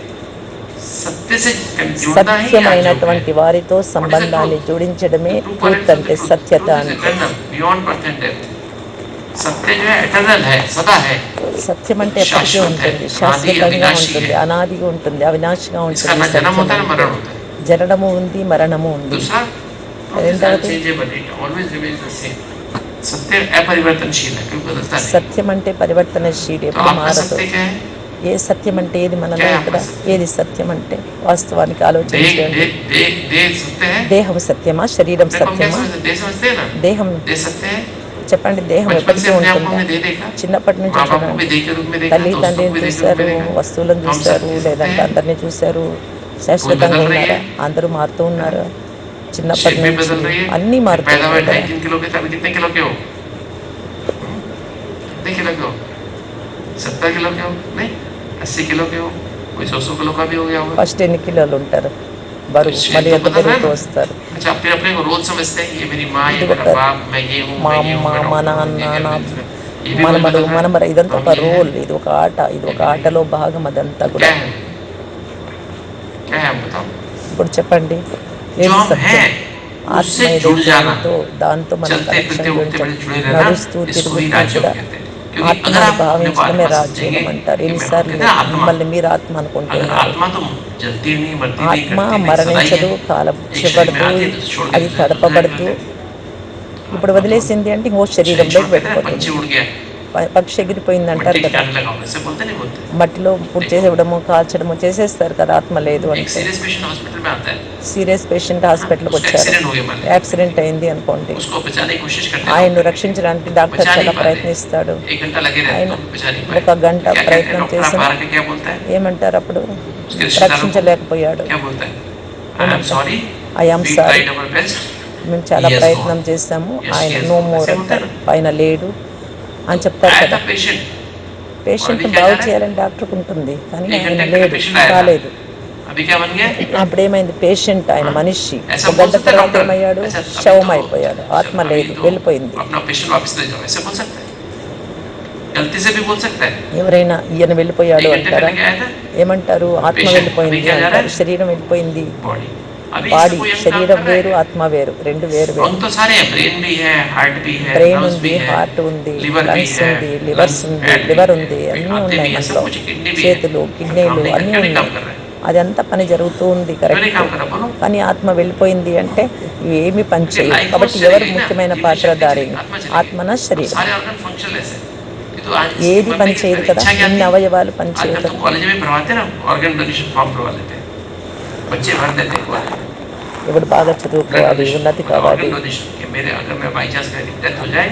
सत्य से जुड़ना ही राजयोग है। సత్యమైనటువంటి వారితో సంబంధాన్ని జోడించడమే ట్రూత్ అంటే, సత్యత అంటే. Beyond birth and death. सत्य जो है एटर्नल है, सदा है। సత్యం అంటే ఎప్పటికీ ఉంటుంది, శాశ్వతంగా ఉంటుంది, అనాదిగా ఉంటుంది, అవినాశిగా इसका ఉంటుంది. न जन्म होता है न సత్యం मरण అంటే होता है। జననము ఉంది, మరణము ఉంది. दूसरा రెండవది ऑलवेज रिमेन्स द सेम। सत्य अपरिवर्तनशील है, क्योंकि बदलता नहीं। సత్యం అంటే పరివర్తనశీలి, तो ఎప్పుడు आपका మారదు. सत्य क्या है? ఏ సత్యం అంటే ఏది మనలో क्या है ఇక్కడ? आपका सत्य? ఏది సత్యం అంటే వాస్తవానికి देह ఆలోచించండి. देह देह देह सत्य है। దేహం సత్యమా, శరీరం देखो हम क्या సత్యమా? समझते हैं? देह समझते हैं ना? దేహం देह सत्य है। చెప్పండి, దేహం बचपन ఎప్పటికీ से अपने आप को ఉంటుందా? हमने देह देखा, చిన్నప్పటి నుంచి माँ बाप को भी చూడండి, देह के रूप में देखा, తల్లి दोस्तों को తండ్రిని भी देह के रूप చూశారు, में देखा। వస్తువులను हम చూశారు, सत्य లేదంటే हैं। అందరినీ చూశారు. శాశ్వతంగా बदल रही ఉన్నారా? है। అందరూ మారుతూ ఉన్నారు. చిన్నప్పటి शेप भी నుంచి बदल रही है। అన్నీ మారుతూ पैदा हुए ఉన్నాయి కదా. 2.5 किलो के थे, अभी कितने किलो के हो? कितने किलो के हो? 70 किलो के हो? नहीं, 80 किलो के हो? कोई 100 किलो का भी हो गया होगा। ఫస్ట్ ఎన్ని కిలోలు ఉంటారు బరువు, शेप మళ్ళీ तो ఎంత बदल रहा है పెరుగుతూ ना। వస్తారు. अच्छा, अपने अपने को रोज समझते हैं, ये मेरी माँ, ये ఇది मेरा ఒక बाप, मैं ये हूँ, మా मैं ये हूँ, అమ్మ, मैं మా डॉक्टर हूँ, నాన్న, ये నా ये भी మనమడు, बदल रहा है। మనమర, ఇదంతా ఒక हम ये हैं। రోల్, ఇది ఒక ఆట, ఇది ఒక ఆటలో భాగం అదంతా కూడా. क्या है? क्या है आप बताओ? ఇప్పుడు చెప్పండి, जो ఏది हम సత్యం? हैं ఆత్మ उससे ఏది जुड़ जाना, దాంతో మనం चलते కనెక్షన్ फिरते उठते बैठते जुड़े रहना, నడుస్తూ इसको ही తిరుగుతూ राजयोग కూడా कहते हैं। क्योंकि अगर ఆత్మను आप अपने భావించడమే बात రాజ్యోగం समझेंगे అంటారు. कि मैं ఎన్నిసార్లు कहते हैं आत्मा, మిమ్మల్ని మీరు ఆత్మ अगर అనుకుంటున్నారు. आत्मा तो जलती नहीं, मरती नहीं, ఆత్మ करती नहीं, सदा ही మరణించదు, है। కాలం एक शरीर में చేయబడదు, आती है तो छोड़ అది के తడపబడదు. ఇప్పుడు వదిలేసింది అంటే ఇంకో శరీరంలోకి వెళ్ళిపోతుంది. पंछी उड़ गया, పక్షి ఎగిరిపోయింది అంటారు मिट्टी కదా. ठिकाने लगाओ, ऐसे बोलते नहीं बोलते। మట్టిలో పుట్టి చేసేయడము, కాల్చడము చేసేస్తారు కదా, ఆత్మ లేదు एक అంటే. सीरियस पेशेंट हॉस्पिटल में आता है, సీరియస్ పేషెంట్ హాస్పిటల్కి उसका వచ్చారు, एक्सीडेंट हो गया मान लीजिए, యాక్సిడెంట్ అయింది అనుకోండి. उसको बचाने की कोशिश करते हैं, ఆయన్ను రక్షించడానికి డాక్టర్ बचा చాలా नहीं पाते, ప్రయత్నిస్తాడు. 1 घंटा लगे रहते ఆయన हैं, तो बचा नहीं पाए। ఒక గంట क्या कहते हैं ప్రయత్నం डॉक्टर? చేసిన आप आके क्या बोलता है? ఏమంటారు అప్పుడు? उसके रिश्तेदारों को రక్షించలేకపోయాడు. क्या बोलता है? I am sorry, I am we sorry, tried our best, మేము చాలా Yes, ప్రయత్నం Lord. చేశాము, Yes, ఆయన yes, నో Lord. మోర్ ऐसे అంటారు, बोलते ఆయన లేడు అని చెప్తారు आया కదా. था पेशेंट, పేషెంట్ అవి क्या బాగు जा रहा है? చేయాలని డాక్టర్కి ఉంటుంది, కానీ एक ఆయన घंटे के లేడు, पेशेंट आया था, రాలేదు. अभी क्या बन गया? అప్పుడు ఏమైంది? పేషెంట్ ఆయన మనిషి ऐसा ఒక बोल గంట सकता है తర్వాత डॉक्टर? ఏమయ్యాడు? अच्छा, अभी శవం तो- అయిపోయాడు, ఆత్మ अभी లేదు, तो వెళ్ళిపోయింది. अपना पेशेंट वापस ले जाओ, ऐसे बोल सकता है? गलती से भी बोल सकता है? ఎవరైనా ఈయన వెళ్ళిపోయాడు एक घंटे అంటారా? पहले क्या आया था? ఏమంటారు? ఆత్మ Patient, వెళ్ళిపోయింది अभी क्या जा रहा है? అంటారు, శరీరం వెళ్ళిపోయింది. बॉडी, अभी బాడీ, इससे कोई अंग काम శరీరం कर रहा వేరు, है? ఆత్మ వేరు, రెండు వేరు వేరు. अंग तो सारे हैं, ब्रेन भी है, हार्ट भी है, బ్రెయిన్ lungs ఉంది, भी है, హార్ట్ ఉంది, liver भी లంగ్స్ है, ఉంది, లివర్స్ lungs, ఉంది, fat भी లివర్ है, ఉంది, అన్నీ आते ఉన్నాయి भी है, सब మనలో. कुछ, किडनी भी है, చేతులు, కిడ్నీలు काम नहीं అన్నీ क्यों नहीं काम ఉన్నాయి. कर रहा है? అదంతా పని జరుగుతూ ఉంది, क्यों नहीं కరెక్ట్. काम कर रहा? बोलो। కానీ ఆత్మ వెళ్ళిపోయింది అంటే ఏమి పని क्योंकि చేయదు. लाइफ కాబట్టి फोर्स ఎవరు चलेगी ना, ముఖ్యమైన जीवन పాత్రధారి? शक्ति चलेगी, आत्मा चलेगी। ఆత్మన तो శరీరం. सारे ऑर्गन फंक्शनलेस है, ये तो आज ఏది इसकी పని बनने చేయదు की కదా, इच्छा क्या ఇన్ని थी? అవయవాలు పని చేయవు आजकल కదా. तो कॉलेज में भरवाते हैं ना, ऑर्गन डोनेशन फॉर्म भरवा लेते हैं, बच्चे भर देते हैं कॉलेज में ఇప్పుడు బాగా చదువుకోవాలి, ఉన్నతి కావాలి. ऑर्गन डोनेशन कि मेरे अगर मैं बाई चांस मेरी डेथ हो जाए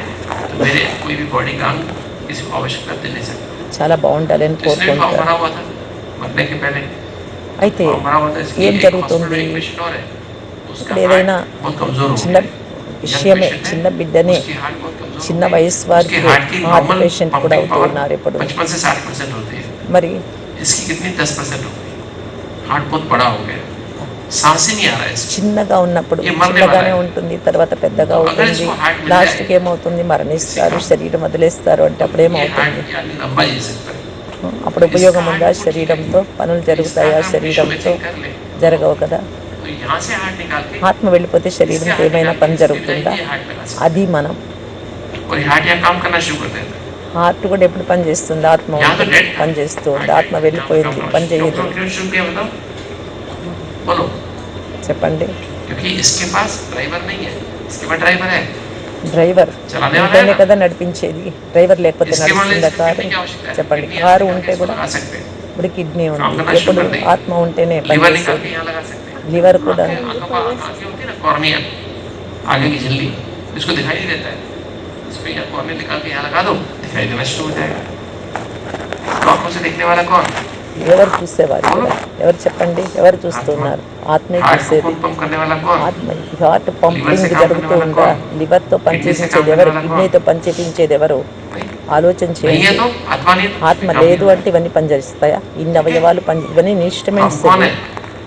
तो मेरे कोई भी बॉडी का अंग किसी को आवश्यकता दे नहीं सकता. చాలా బాగుండాలి అని तो इसलिए फॉर्म కోరుకుంటారు. भरा हुआ था मरने के पहले. అయితే फॉर्म भरा हुआ था. इसकी ఏం एक జరుగుతుంది, हॉस्पिटल एक पेशेंट और है, उसका ఇప్పుడు ఏదైనా हार्ट बहुत कमजोर हो చిన్న गया. విషయమే, చిన్న బిడ్డనే, उसकी हार्ट बहुत कमजोर చిన్న हो गई. వయసు వారికి उसकी हार्ट की హార్ట్ नॉर्मल పేషెంట్ కూడా पंपिंग అవుతూ पावर ఉన్నారు ఇప్పుడు. 55 से 60% होती है. మరి इसकी कितनी 10% हो गई. हार्ट बहुत बड़ा हो गया, सांस ही नहीं आ रहा है इसको. చిన్నగా ఉన్నప్పుడు ఏ మరణే చిన్నగానే వాలా. ఉంటుంది, తర్వాత పెద్దగా तो अगर అవుతుంది, इसको हार्ट मिल లాస్ట్కి जाए, ఏమవుతుంది, మరణిస్తారు, శరీరం వదిలేస్తారు. అంటే అప్పుడు ये ఏమవుతుంది, हार्ट आदमी लंबा जी सकता है. అప్పుడు ఉపయోగం ఉందా? శరీరంతో పనులు జరుగుతాయా? శరీరంతో జరగవు కదా. तो यहाँ से हार्ट निकाल के ఆత్మ వెళ్ళిపోతే శరీరంతో ఏమైనా పని జరుగుతుందా? అది మనం. और ये हार्ट यहाँ काम करना शुरू कर देता है. హార్ట్ కూడా ఎప్పుడు పని చేస్తుంది? ఆత్మ ఉంటుంది, పని చేస్తుంది. ఆత్మ వెళ్ళిపోయింది, పని చేయదు. क्यों शुरू किया बताओ, बोलो. చెప్పండి. क्योंकि इसके पास ड्राइवर नहीं है, इसके पास ड्राइवर है. డ్రైవర్ చలానే వాళ్ళే ఉంటేనే కదా నడిపించేది. డ్రైవర్ లేకపోతే इसके वाले నడుస్తుందా కారు? की आवश्यकता है. చెప్పండి. किडनी కారు यहाँ ఉంటే इसको కూడా, लगा सकते हैं. ఇప్పుడు కిడ్నీ ఉంది, काम करना शुरू ఎప్పుడు कर देंगे. ఆత్మ ఉంటేనే పని लीवर निकाल చేసేది. के यहाँ लगा सकते हैं. లివర్ కూడా आंखें होती है ना, कॉर्निया, आगे की झिल्ली, इसको दिखाई नहीं देता है. इसको यहाँ कॉर्निया निकाल के यहाँ लगा दो, दिखाई देना शुरू हो जाएगा. तो आंखों से देखने वाला कौन? ఎవరు చూసేవారు కూడా? ఎవరు చెప్పండి, ఎవరు చూస్తున్నారు? ఆత్మే हार्ट को చూసేది. खून पंप करने वाला कौन? ఆత్మ హార్ట్ పంపింగ్ జరుగుతూ ఉందా? లివర్తో పనిచేపించేది ఎవరు? కిడ్నీతో పనిచేపించేది ఎవరు? ఆలోచన नहीं చేయండి. है तो आत्मा नहीं. ఆత్మ లేదు అంటే ఇవన్నీ పనిచేస్తాయా? ఇన్ని అవయవాలు ఇవన్నీ ఇన్స్ట్రుమెంట్స్. हम कौन है?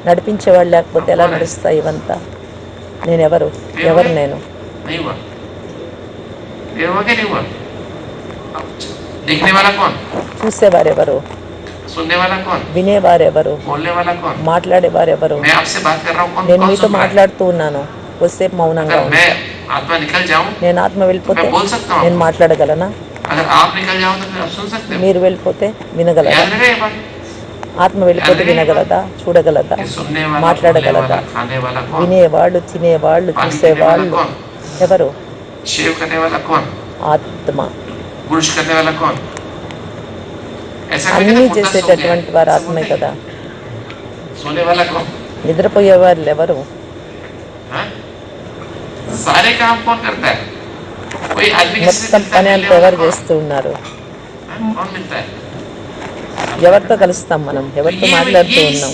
నడిపించేవాళ్ళు లేకపోతే ఎలా నడుస్తాయి ఇవంతా? నేను ఎవరు? ఎవరు నేను? नहीं हुआ. ये हुआ क्या नहीं हुआ? देखने वाला कौन? చూసేవారెవరు? सुनने वाला कौन? వినేవారెవరు? बोलने वाला कौन? మాట్లాడేవారెవరు? मैं आपसे बात कर रहा हूँ, कौन నేను कौन మీతో सुन रहा है? మాట్లాడుతూ ఉన్నాను, కొద్దిసేపు మౌనంగా अगर ఉంది. मैं आत्मा निकल जाऊं, నేను ఆత్మ వెళ్ళిపోతే मैं बोल सकता हूँ. నేను మాట్లాడగలనా? अगर आप निकल जाओ तो फिर आप सुन सकते हो. మీరు వెళ్ళిపోతే వినగలరా? याद रहे ये बात. ఆత్మ వెళ్ళిపోతే వినగలదా? చూడగలదా? कि सुनने वाला, बोलने మాట్లాడగలదా? वाला, खाने वाला कौन? వినేవాళ్ళు, తినేవాళ్ళు, पानी पीने वाला చూసేవాళ్ళు कौन? ఎవరు? शेव करने वाला कौन? ఆత్మ. ब्रुश करने वाला कौन? ऐसा करके అన్నీ तो मुद्दा सो చేసేటటువంటి गया. వారు ఆత్మే కదా. सोने वाला कौन? నిద్రపోయే వాళ్ళు ఎవరు? हाँ? सारे काम कौन करता है? कोई आदमी किसी से మొత్తం मिलता పని है, అంతా मिलने वाला ఎవరు कौन? చేస్తూ ఉన్నారు? हाँ? कौन मिलता है? ఎవరితో కలుస్తాం మనం? ఎవరితో మాట్లాడుతూ ఉన్నాం?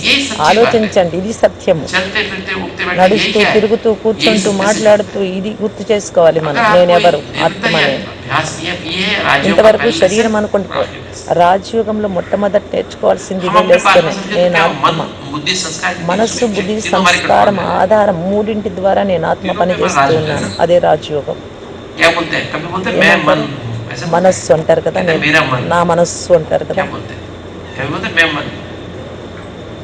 ఆలోచించండి, ఇది సత్యము. चलते फिरते उठते बैठते यही నడుస్తూ, क्या है? తిరుగుతూ, కూర్చుంటూ, यही మాట్లాడుతూ ఇది గుర్తు చేసుకోవాలి మనం. अगर आप నేనెవరు? कोई निरंतर ఆత్మనే. ये अभ्यास ये राजयोग का ఇంతవరకు पहले శరీరం से అనుకుంటూ राजयोग है. రాజయోగంలో మొట్టమొదటి నేర్చుకోవాల్సింది हम ఇదే अपने पास లేస్తేనే में समझे నేను क्या ఆత్మ. मन बुद्धि संस्कार మనస్సు, బుద్ధి, तीनों हमारे సంస్కారం, control में है. ఆధారం మూడింటి ద్వారా నేను ఆత్మ పని చేస్తూ ఉన్నాను. అదే రాజయోగం. क्या बोलते हैं? कभी बोलते हैं मैं मन हूँ. ऐसे बोलते हैं. మనస్సు అంటారు కదా, कहते हैं, నేను मेरा मन. నా మనస్సు అంటారు కదా. क्या बोलते हैं? कभी बोलते हैं मैं मन.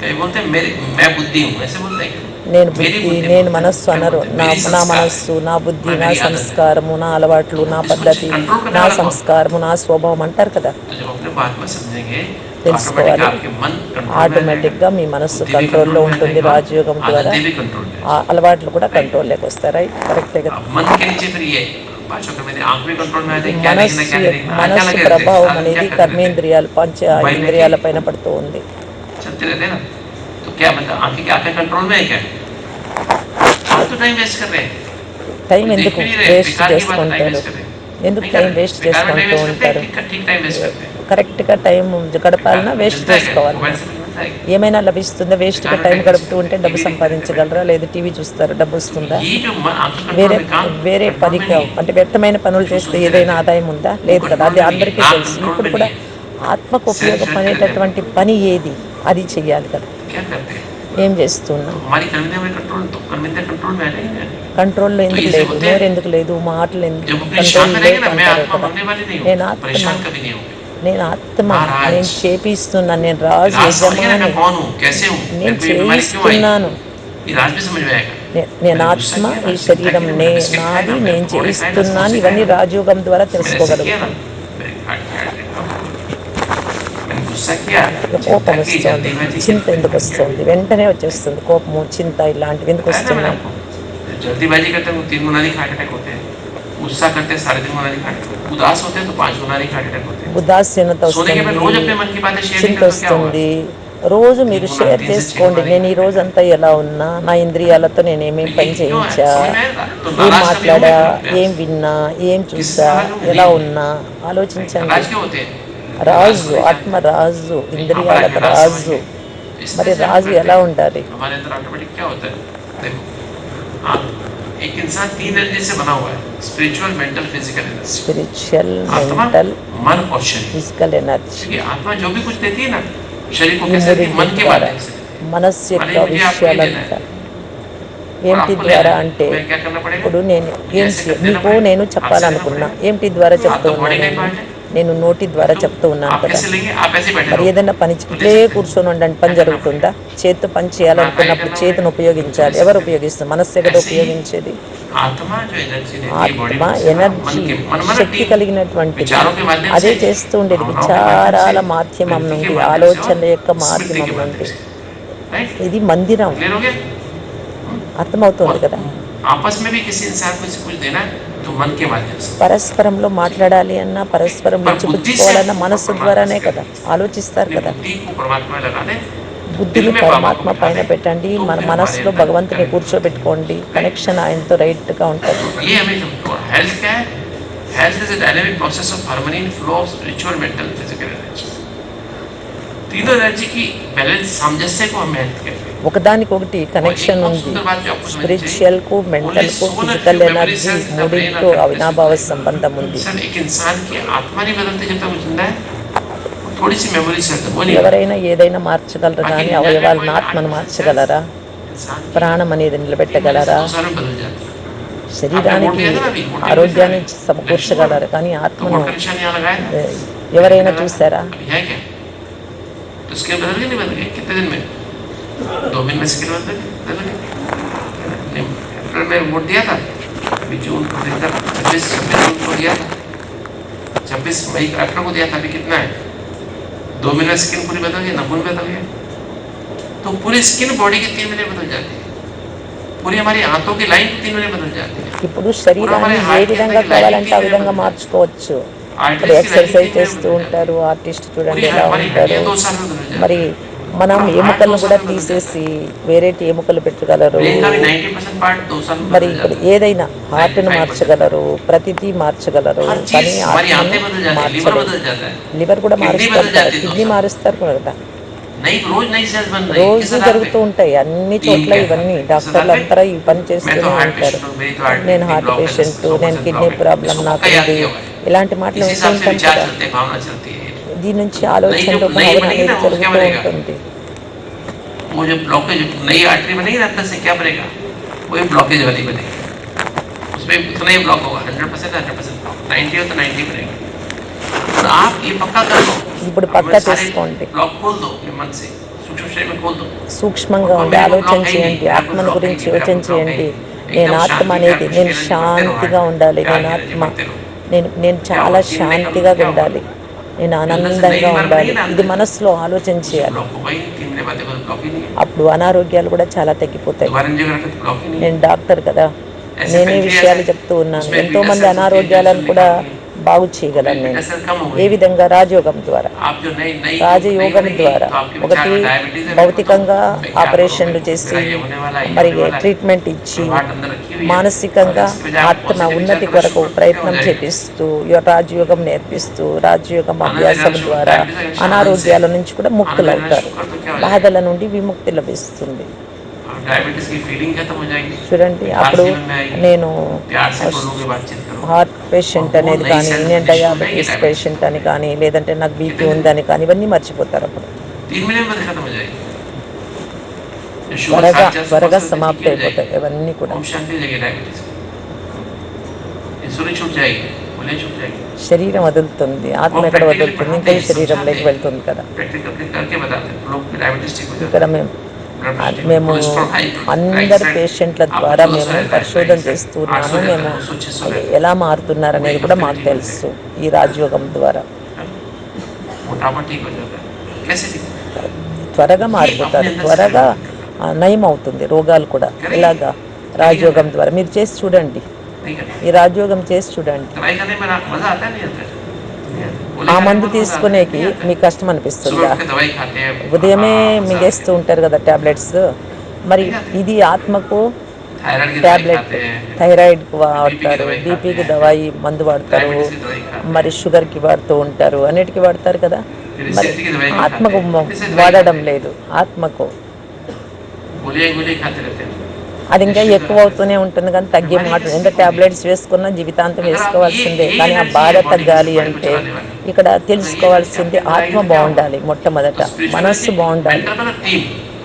कभी बोलते हैं मेरी मैं बुद्धि हूँ. ऐसे बोलते हैं. నేను मेरी బుద్ధి, बुद्धि నేను बोलते हैं. మనస్సు क्या అనరు. बोलते हैं? నా मेरी నా संस्कार. మనస్సు, నా బుద్ధి, నా मेरी आदत है. సంస్కారము, నా అలవాట్లు, నా इसको పద్ధతి, control करने నా वाला कौन? సంస్కారము, నా స్వభావం అంటారు కదా. तो जब अपने बात में समझेंगे तो తెలుసుకోవాలి. ऑटोमेटिक आपके मन कंट्रोल में ఆటోమేటిక్గా మీ మనస్సు बुद्धि भी కంట్రోల్లో control में ఉంటుంది. रहेगा, రాజయోగం ద్వారా आदतें भी कंट्रोल में. ఆ అలవాట్లు కూడా కంట్రోల్లోకి వస్తాయి. రైట్, కరెక్టే కదా. अब मन के नीचे फिर ये बातों का मेरे आंख भी कंट्रोल में आ जाए. क्या देखना क्या नहीं देखना. क्या మనస్సు लगे ప్రభావం रहते हैं, అనేది क्या करते रहते కర్మేంద్రియాలు, పంచ ఇంద్రియాల పైన పడుతూ ఉంది. हैं. चलते रहते हैं ना. तो क्या मतलब आंखें कंट्रोल में है क्या? आप तो टाइम वेस्ट कर रहे हैं. టైం देख ఎందుకు भी नहीं रहे. వేస్ట్ बेकार की बात टाइम చేసుకుంటారు? वेस्ट कर रहे हैं. ఎందుకు नहीं టైం कर रहे. వేస్ట్ बेकार में చేసుకుంటూ टाइम वेस्ट करते ఉంటారు? हैं, ठीक टाइम वेस्ट करते हैं. కరెక్ట్గా టైం గడపాలన్నా వేస్ట్ मिलता है क्या? చేసుకోవాలి. मोबाइल से मिलता है क्या? ఏమైనా లభిస్తుందా? వేస్ట్గా టైం గడుపుతూ ఉంటే డబ్బు సంపాదించగలరా? లేదు టీవీ చూస్తారా, డబ్బు వస్తుందా? ये जो आंखों कंट्रोल వేరే में काम వేరే कंट्रोल పని में नहीं है. అంటే వ్యర్థమైన పనులు చేస్తే ఏదైనా ఆదాయం ఉందా? లేదు కదా. అది అందరికీ తెలుసు. ఇప్పుడు కూడా ఆత్మకు ఉపయోగపడేటటువంటి పని ఏది అది చెయ్యాలి కదా. क्या करते हैं? ఏం చేస్తున్నాం? हमारी कर्मेंद्रियों में कंट्रोल तो कर्मेंद्रिय कंट्रोल में आ जाएंगे. కంట్రోల్లో ఎందుకు లేదు? నోరు ఎందుకు లేదు? మాటలు ఎందుకు जब अपने शांत కంట్రోల్ रहेंगे లేదు ना, मैं అంటారు आत्मा కదా. बनने वाली नहीं నేను हूँ. ఆత్మ, परेशान कभी नहीं होंगे. నేను ఆత్మ, మహారాజ్. నేను చేపిస్తున్నాను, నేను రాజు, राज समझिए ना, मैं యజమాని, कौन हूँ, कैसे हूँ, నేను मेरे को ये बीमारी क्यों आई, చేయిస్తున్నాను. ये राज भी समझ में आएगा. నేను ఆత్మ, ఈ శరీరం నాది, నేను చేయిస్తున్నాను. ఇవన్నీ రాజయోగం ద్వారా मैंने ऐसा किया ना, తెలుసుకోగలుగుతాను. मेरे हार्ट की आर्टरी ब्लॉक हो गई. मैंने गुस्सा किया, కోపం चिंता की, వస్తుంది, जल्दीबाजी చింత की. ఎందుకు వస్తుంది? వెంటనే వచ్చేస్తుంది కోపము, చింత, ఇలాంటివి ఎందుకు बताया था मैंने వస్తున్నాయి? आपको. जब जल्दीबाजी करते हैं वो 3 मुनादी हार्ट अटैक होते हैं. गुस्सा करते हैं 3.5 गुना नहीं हार्ट अटैक, उदास होते हैं तो 5 गुना नहीं हार्ट अटैक होते हैं। ఉదాసీనత सोने के बाद रोज వస్తుంది, अपने मन की बातें शेयर नहीं చింత करते तो क्या होगा? వస్తుంది. రోజు మీరు 3 गुना, షేర్ 3 से 6 చేసుకోండి, गुना నేను ఈ नहीं రోజంతా ఎలా ఉన్నా, నా ఇంద్రియాలతో నేను तो ఏమేం ये పని क्यों है? చేయించా, समझ में आएगा? तो ఏం नाराज कभी మాట్లాడా, होंगे ఏం విన్నా, ఏం किस చూసా, तरह जो ఎలా नहीं ఉన్నా ఆలోచించండి. नाराज क्यों होते हैं? రాజు, ఆత్మ రాజు, ఇంద్రియాలకు రాజు. మరి రాజు ఎలా ఉండాలి? हमारे अंदर ऑटोमेटिक क्या होता है? देखो, आप एक इंसान 3 एनर्जी से बना हुआ है, spiritual, mental, physical energy. Spiritual, आत्मा, మెంటల్, मन और शरीर। Physical energy. क्योंकि आत्मा जो भी कुछ देती है ना, शरीर को ఈ कैसे देती है? मन మూడింటి के ద్వారా, माध्यम से देती है। మనస్సు యొక్క माने मुझे आपको ये देना విషయాలంతా है और ఏమిటి आपको ద్వారా लेना है, అంటే, तो मैं क्या करना पड़ेगा? ఇప్పుడు నేను ఏం ऐसे कर देना నీకు पड़ेगा, నేను हाथ से చెప్పాలనుకున్నా देना पड़ेगा। ఏమిటి ద్వారా हाथ చెప్తూ तो ఉన్నా बॉडी का నేను पार्ट है, నేను నోటి ద్వారా तो చెప్తూ ఉన్నాను आप కదా. कैसे लेंगे? आप ऐसे बैठे మరి रहो, ఏదైనా పని तो ले ఇట్లే सकते हैं। కూర్చొని ఉండండి, పని क्या करना జరుగుతుందా? पड़ेगा? చేత్తో పని చేయాలనుకున్నప్పుడు करना చేతిని पड़ेगा, ఉపయోగించాలి. तो ले ఎవరు सकते हैं। ఉపయోగిస్తారు? మనస్సే కదా ऐसे ही ఉపయోగించేది. आत्मा जो एनर्जी देती है बॉडी ఆత్మ में, ఎనర్జీ, मन मन శక్తి కలిగినటువంటిది. विचारों के माध्यम అదే से, చేస్తూ ఉండేది भावनाओं के విచారాల माध्यम से, మాధ్యమం वृत्ति के నుండి, माध्यम से ఆలోచనల और యొక్క स्मृति మాధ్యమం के నుండి. माध्यम से, राइट? ఇది మందిరం. क्लियर हो गया? అర్థమవుతుంది और కదా. आपस में भी किसी इंसान को कुछ देना है तो मन के माध्यम से। పరస్పరంలో మాట్లాడాలి అన్నా, పరస్పరం पर बुद्धि से ఇచ్చిపుచ్చుకోవాలన్నా आपको మనస్సు परमात्मा ద్వారానే से కదా, ఆలోచిస్తారు अपनी కదా. बुद्धि को परमात्मा में लगा दे, బుద్ధిని दिल में बाबा పరమాత్మ को बिठा పైన दे, పెట్టండి, तो మన फिर మనసులో हमारे अंदर భగవంతుని connect కూర్చోబెట్టుకోండి, కనెక్షన్ ఆయనతో రైట్గా ఉంటుంది. ये हमें हेल्थ क्या है? Health is a dynamic process of harmony in flow of spiritual, mental, physical energy. तीनों एनर्जी की बैलेंस सामंजस्य को हम हेल्थ कहते हैं। ఒకదానికొకటి కనెక్షన్ ఉంది. స్పిరిచువల్కు, మెంటల్కు, ఫిజికల్ ఎనర్జీ మూడింటితో అవినాభావ సంబంధం ఉంది. सर एक इंसान की आत्मा नहीं बदलती जब तक वो जिंदा है, थोड़ी सी मेमोरी से वो नहीं ఎవరైనా ఏదైనా మార్చగలరు కానీ అవయవాలను, ఆత్మను మార్చగలరా? इंसान की ప్రాణం అనేది నిలబెట్టగలరా? 2 साल में बदल जाती है। శరీరానికి ఆరోగ్యాన్ని సమకూర్చగలరు కానీ तो ఆత్మను मोटर निशान यहाँ लगाया था, ఎవరైనా చూసారా? अभी है क्या? तो स्किन बदल गई नहीं बदल गई? कितने दिन में? 2 महीने में स्किन बदल गई। अप्रैल में वोट दिया था, अभी जून को 26 जून को दिया था, 26 मई अप्रैल को दिया था, अभी कितना है? 2 महीने में स्किन पूरी बदल गई, नाखून बदल गया। तो पूरी स्किन बॉडी की 3 महीने बदल जाती है, पूरी हमारी हाथों की लाइन 3 महीने बदल जाती है। ఇప్పుడు శరీరాన్ని ఏ విధంగా కావాలంటే ఆ విధంగా మార్చుకోవచ్చు. ఇప్పుడు ఎక్సర్సైజ్ చేస్తూ ఉంటారు, ఆర్టిస్ట్ చూడండి ఎలా ఉంటారు. మరి మనం ఎముకలను కూడా తీసేసి వేరేటి ఎముకలు పెట్టగలరు. మరి ఇప్పుడు ఏదైనా హార్ట్ని మార్చగలరు, ప్రతిదీ మార్చగలరు, కానీ ఆత్మను మార్చలేరు. లివర్ కూడా మారుస్తారు కదా, కిడ్నీ మారుస్తారు కదా. రోజు జరుగుతూ ఉంటాయి అన్ని చోట్ల ఇవన్నీ. డాక్టర్లు అందరూ ఈ పని చేస్తూనే ఉంటారు. నేను హార్ట్ పేషెంట్, నేను కిడ్నీ ప్రాబ్లం నాకు ఉంది, ఇలాంటి మాటలు వింటూ ఉంటాం కదా. దీని నుంచి ఆలోచనలు, భావన అనేది జరుగుతూ ఉంటుంది. वो जो ब्लॉकेज नई आर्टरी बनेगी ना, अंदर से क्या बनेगा? वही ब्लॉकेज वाली बनेगी, उसमें उतना ही ब्लॉक होगा, 100% ब्लॉक, 90 हो तो 90 बनेगा। और आप ये पक्का कर लो, ఇప్పుడు పక్కా చేసుకోండి, ब्लॉक खोल दो अपने मन से, सूक्ष्म शरीर में खोल दो, సూక్ష్మంగా ఉండి ఆలోచన చేయండి, ఆత్మను గురించి యోచన చేయండి. నేను ఆత్మ అనేది, నేను శాంతిగా ఉండాలి, నేను ఆత్మ, నేను చాలా శాంతిగా ఉండాలి, నేను ఆనందంగా ఉండాలి. ఇది మనసులో ఆలోచన చేయాలి. అప్పుడు అనారోగ్యాలు కూడా చాలా తగ్గిపోతాయి. నేను డాక్టర్ కదా, నేనే విషయాలు చెప్తూ ఉన్నాను. ఎంతోమంది అనారోగ్యాలను కూడా బాగు చేయగలను నేను. ఏ విధంగా? రాజయోగం ద్వారా. రాజయోగం ద్వారా ఒకటి భౌతికంగా ఆపరేషన్లు చేసి మరి ట్రీట్మెంట్ ఇచ్చి, మానసికంగా ఆత్మ ఉన్నతి కొరకు ప్రయత్నం చేపిస్తూ, రాజయోగం నేర్పిస్తూ, రాజయోగం అభ్యాసం ద్వారా అనారోగ్యాల నుంచి కూడా ముక్తులవుతారు, బాధల నుండి విముక్తి లభిస్తుంది. చూడండి, అప్పుడు నేను హార్ట్ పేషెంట్ అనేది కానీ, నేను డయాబెటీస్ పేషెంట్ అని కానీ, లేదంటే నాకు బీపీ ఉందని కానీ, ఇవన్నీ మర్చిపోతారు. అప్పుడు త్వరగా సమాప్తి అయిపోతాయి ఇవన్నీ కూడా. శరీరం వదులుతుంది, ఆత్మ ఎక్కడ వదులుతుంది? ఇంకో శరీరంలోకి వెళ్తుంది కదా. ఇక్కడ మేము అందరు పేషెంట్ల ద్వారా మేము పరిశోధన చేస్తున్నాము. మేము ఎలా మారుతున్నారనేది కూడా మాకు తెలుసు ఈ రాజయోగం ద్వారా. త్వరగా మారిపోతారు, త్వరగా నయం అవుతుంది రోగాలు కూడా. ఇలాగా రాజయోగం ద్వారా మీరు చేసి చూడండి. नहीं करना। ఈ రాజయోగం చేసి చూడండి. दवाई खाने में मजा आता है नहीं आता है? नहीं आता। गोली ఆ खाने में మందు बहुत मजा आता है, తీసుకునేకి नहीं आता है? మీకు కష్టం सुबह అనిపిస్తుందా? उठ के दवाई खाते हैं, ఉదయమే मजा మింగేస్తూ आता है। ఉంటారు కదా టాబ్లెట్స్. మరి ఇది ఆత్మకు थायराइड की दवाई టాబ్లెట్, खाते हैं, థైరాయిడ్కి बीपी की వాడతారు, दवाई खाते బీపీకి हैं, దవాయి మందు వాడతారు, डायबिटीज की दवाई खाते हैं, మరి షుగర్కి వాడుతూ ఉంటారు, అన్నిటికీ వాడతారు కదా. फिर మరి एसिडिटी की दवाई भी ఆత్మకు खाते हैं, इससे दवाई వాడడం खाते हैं। లేదు. ఆత్మకు गोली खाते रहते हैं। అది ఇంకా ఎక్కువ అవుతూనే ఉంటుంది కానీ తగ్గే మాట. ఎంత టాబ్లెట్స్ వేసుకున్నా జీవితాంతం వేసుకోవాల్సిందే. కానీ ఆ బాధ తగ్గాలి అంటే ఇక్కడ తెలుసుకోవాల్సింది ఆత్మ బాగుండాలి మొట్టమొదట, మనస్సు బాగుండాలి,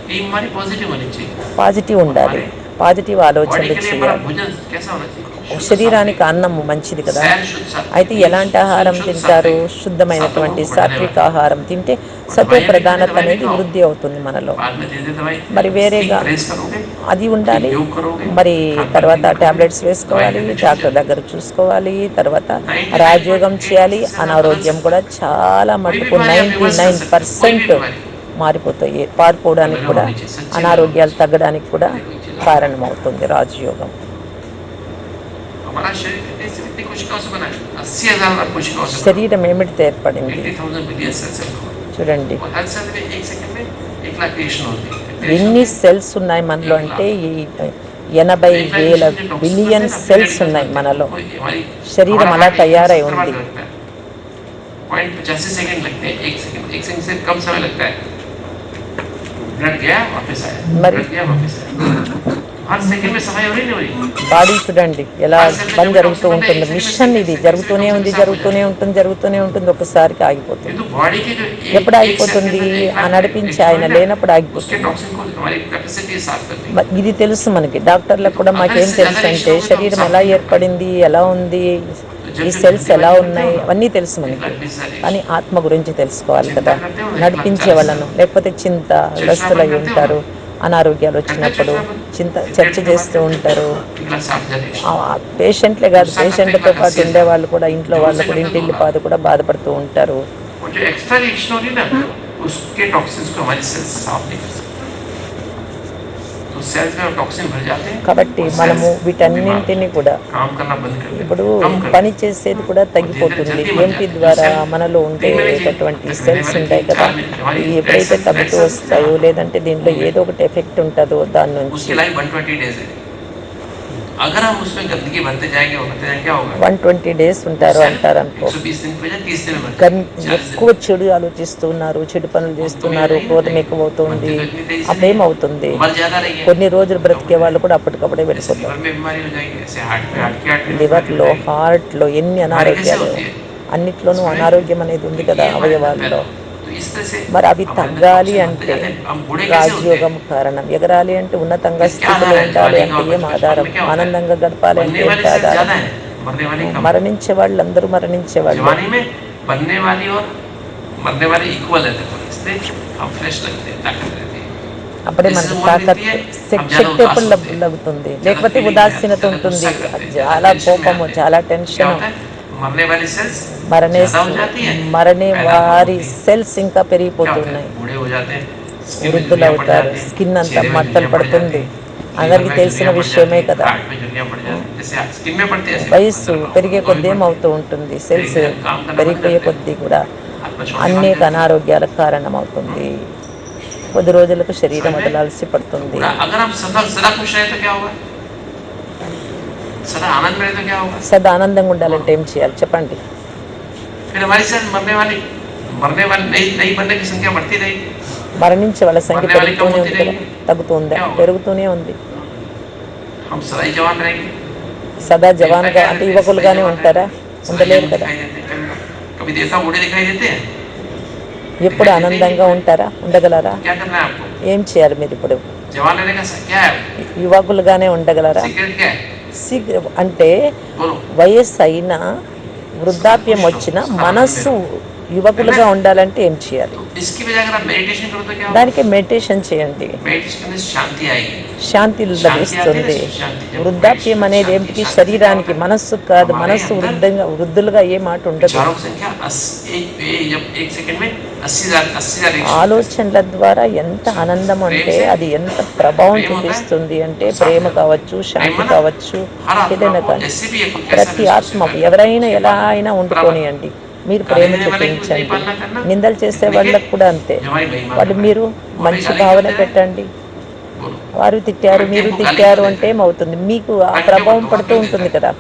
टीम हमारी पॉजिटिव होनी चाहिए। పాజిటివ్ ఉండాలి, పాజిటివ్ बॉडी ఆలోచనలు के लिए हमारा చేయాలి. भोजन कैसा होना चाहिए? शुद्ध శరీరానికి అన్నము మంచిది కదా. सात्विक, शुद्ध सात्विक। అయితే ఎలాంటి ఆహారం शुद्ध తింటారు? सात्विक। శుద్ధమైనటువంటి सत्वगुण को సాత్విక बढ़ाने ఆహారం తింటే वाला। సత్వ दवाइयाँ भी ప్రధానత दवाई भी అనేది खाओ। వృద్ధి అవుతుంది మనలో. बाद में धीरे-धीरे दवाई మరి వేరేగా ठीक परहेज करोगे, అది ఉండాలి. ठीक योग करोगे, మరి खान-पान తర్వాత ठीक करोगे, టాబ్లెట్స్ వేసుకోవాలి, दवाई लेने డాక్టర్ छूट దగ్గర చూసుకోవాలి, తర్వాత 99.8% రాజయోగం చేయాలి. से ना అనారోగ్యం बदल కూడా सकता है। చాలా कोई भी మటుకు बीमारी आप रिवर्स कर सकते हो, कोई भी 99% बीमारी। మారిపోతాయి. పారిపోవడానికి लगा కూడా, होनी चाहिए, सच्ची అనారోగ్యాలు लगा తగ్గడానికి కూడా होनी चाहिए। కారణమవుతుంది రాజయోగం. हमारा शरीर कितनी कोशिकाओं से बना है? 80,000 कोशिकाओं से बना శరీరం ఏమిటితో ఏర్పడింది? 80,000 बिलियन सेल्स से बना है। చూడండి और हर सेल में एक सेकंड में 1 लाख क्रिएशन होती है। ఎన్ని సెల్స్ ఉన్నాయి మనలో అంటే ఈ 80,000 బిలియన్ సెల్స్ ఉన్నాయి మనలో. శరీరం అలా తయారై ఉంది. 0.85 सेकंड लगते हैं, 1 सेकंड से कम समय लगता है। ब्लड गया वापस आया, మరి ब्लड गया वापस आया। हर सेकंड में सफाई हो रही नहीं हो रही? బాడీ చూడండి ఎలా పని జరుగుతూ ఉంటుంది. మిషన్ ఇది జరుగుతూనే ఉంటుంది, ఒకసారికి ఆగిపోతుంది. किंतु बॉडी के जो ఎప్పుడు ఆగిపోతుంది? ఆ నడిపించి ఆయన లేనప్పుడు उसके ఆగిపోతుంది. टॉक्सिन को हमारी कैपेसिटी साफ करती है। మరి ఇది తెలుసు మనకి. డాక్టర్లకు కూడా మాకేం తెలుసు అంటే శరీరం ఎలా ఏర్పడింది, ఎలా ఉంది, ఈ సెల్స్ ఎలా ఉన్నాయి, అవన్నీ తెలుసు మనకి. కానీ ఆత్మ గురించి తెలుసుకోవాలి కదా. నడిపించే వాళ్ళను, లేకపోతే చింత గ్రస్తులై ఉంటారు, అనారోగ్యాలు వచ్చినప్పుడు చర్చ చేస్తూ ఉంటారు. పేషెంట్లే కాదు, పేషెంట్లతో పాటు ఉండే వాళ్ళు కూడా, ఇంట్లో వాళ్ళు కూడా, ఇంటిల్లిపాది కూడా బాధపడుతూ ఉంటారు. और जो एक्स्ट्रा रिएक्शन हो रही है ना, उसके टॉक्सिन्स को हमारी सेल्स साफ नहीं कर सकती। तो सेल्स में टॉक्सिन भर जाते हैं। కాబట్టి మనము వీటన్నింటినీ కూడా काम करना बंद कर देते हैं, ఇప్పుడు कम कर పని చేసేది కూడా తగ్గిపోతుంది. ఏంటి ద్వారా మనలో ఉండేటటువంటి సెల్స్ ఉంటాయి కదా, ఇవి ఎప్పుడైతే తగ్గుతూ వస్తాయో, లేదంటే దీంట్లో ఏదో ఒకటి ఎఫెక్ట్ ఉంటుందో దాని నుంచి उसकी लाइफ 120 डेज है। अगर हम उसमें गंदगी भरते जाएंगे क्या होगा? 120 days ఉంటారు అంటారు అనుకో. 120 दिन पे 30 दिन में ఎక్కువ చెడు ఆలోచిస్తున్నారు, చెడు పనులు చేస్తున్నారు, క్రోధం ఎక్కువ అవుతుంది. అప్పుడేమవుతుంది? उम्र ज्यादा नहीं है, కొన్ని రోజులు బ్రతికే వాళ్ళు కూడా అప్పటికప్పుడే వెళ్ళిపోతారు. लिवर में बीमारी हो जाएगी, ऐसे हार्ट की లివర్లో, హార్ట్లో ఎన్ని అనారోగ్యాలు, అన్నిట్లోనూ అనారోగ్యం అనేది ఉంది కదా అవయవాల్లో. तो इस तरह से మరి అవి తగ్గాలి అంటే రాజయోగం కారణం. ఎగరాలి అంటే ఉన్నతంగా స్థితిలో ఉండాలి అంటే ఏం ఆధారం? ఆనందంగా గడపాలి అంటే ఏంటి ఆధారం? मरने वाली कम। మరణించే వాళ్ళందరూ మరణించే వాళ్ళు. जवानी में बनने वाली और मरने वाली इक्वल है, इसलिए हम फ्रेश लगते हैं, ताकत रहती है। అప్పుడే మనకు తాకత్, శక్తి ఎప్పుడు లగుతుంది. లేకపోతే ఉదాసీనత ఉంటుంది, చాలా కోపము, చాలా టెన్షన్. मरने वाली सेल्स మరణే వారి సెల్స్ ఇంకా పెరిగిపోతున్నాయి, बूढ़े हो जाते हैं, వృద్ధులు అవుతారు, స్కిన్ అంతా మట్టలు పడుతుంది. అందరికీ తెలిసిన విషయమే కదా. వయస్సు పెరిగే కొద్దీ ఏమవుతూ ఉంటుంది, సెల్స్ పెరిగిపోయే కొద్దీ కూడా అనేక అనారోగ్యాలకు కారణమవుతుంది. కొద్ది రోజులకు శరీరం వదలాల్సి పడుతుంది. సదా ఆనందంగా ఉండాలంటే ఏం చేయాలి చెప్పండి? మరణించే వాళ్ళ సంఖ్య పెరుగుతూనే ఉంది కదా, తగ్గుతుందా? పెరుగుతూనే ఉంది. సదా జవాన్గా అంటే యువకులుగానే ఉంటారా? ఉండలేరు కదా. ఎప్పుడు ఆనందంగా ఉంటారా? ఉండగలరా? ఏం చేయాలి మీరు ఇప్పుడు? యువకులుగానే ఉండగలరా? అంటే వయస్సు అయినా, వృద్ధాప్యం వచ్చినా మనస్సు యువకులుగా ఉండాలంటే ఏం చేయాలి? तो इसकी बजाय अगर आप मेडिटेशन करो तो क्या होगा? దానికి మెడిటేషన్ చేయండి, मेडिटेशन करने से शांति आएगी। శాంతి शांति आती है లభిస్తుంది. ना, शांति जब వృద్ధాప్యం शांति- అనేది शांति- ఏమిటి? शांति से శరీరానికి, क्या होता है? మనస్సు కాదు. हमारे మనస్సు अंदर వృద్ధులుగా ఏ మాట ఉండదు. विचारों की संख्या एक सेकंड में 80,000 ఆలోచనల ద్వారా ఎంత ఆనందం అంటే అది ఎంత ప్రభావం చూపిస్తుంది అంటే ప్రేమ కావచ్చు, శాంతి కావచ్చు, ఏదైనా కానీ ప్రతి ఆత్మ ఎవరైనా ఎలా అయినా ఉండుకోనియండి, మీరు ప్రేమ చూపించండి. నిందలు చేసే వాళ్ళకు కూడా అంతే. వాళ్ళు మీరు మంచి భావన పెట్టండి. వారు తిట్టారు, మీరు తిట్టారు అంటే ఏమవుతుంది? మీకు ఆ ప్రభావం పడుతూ ఉంటుంది కదా,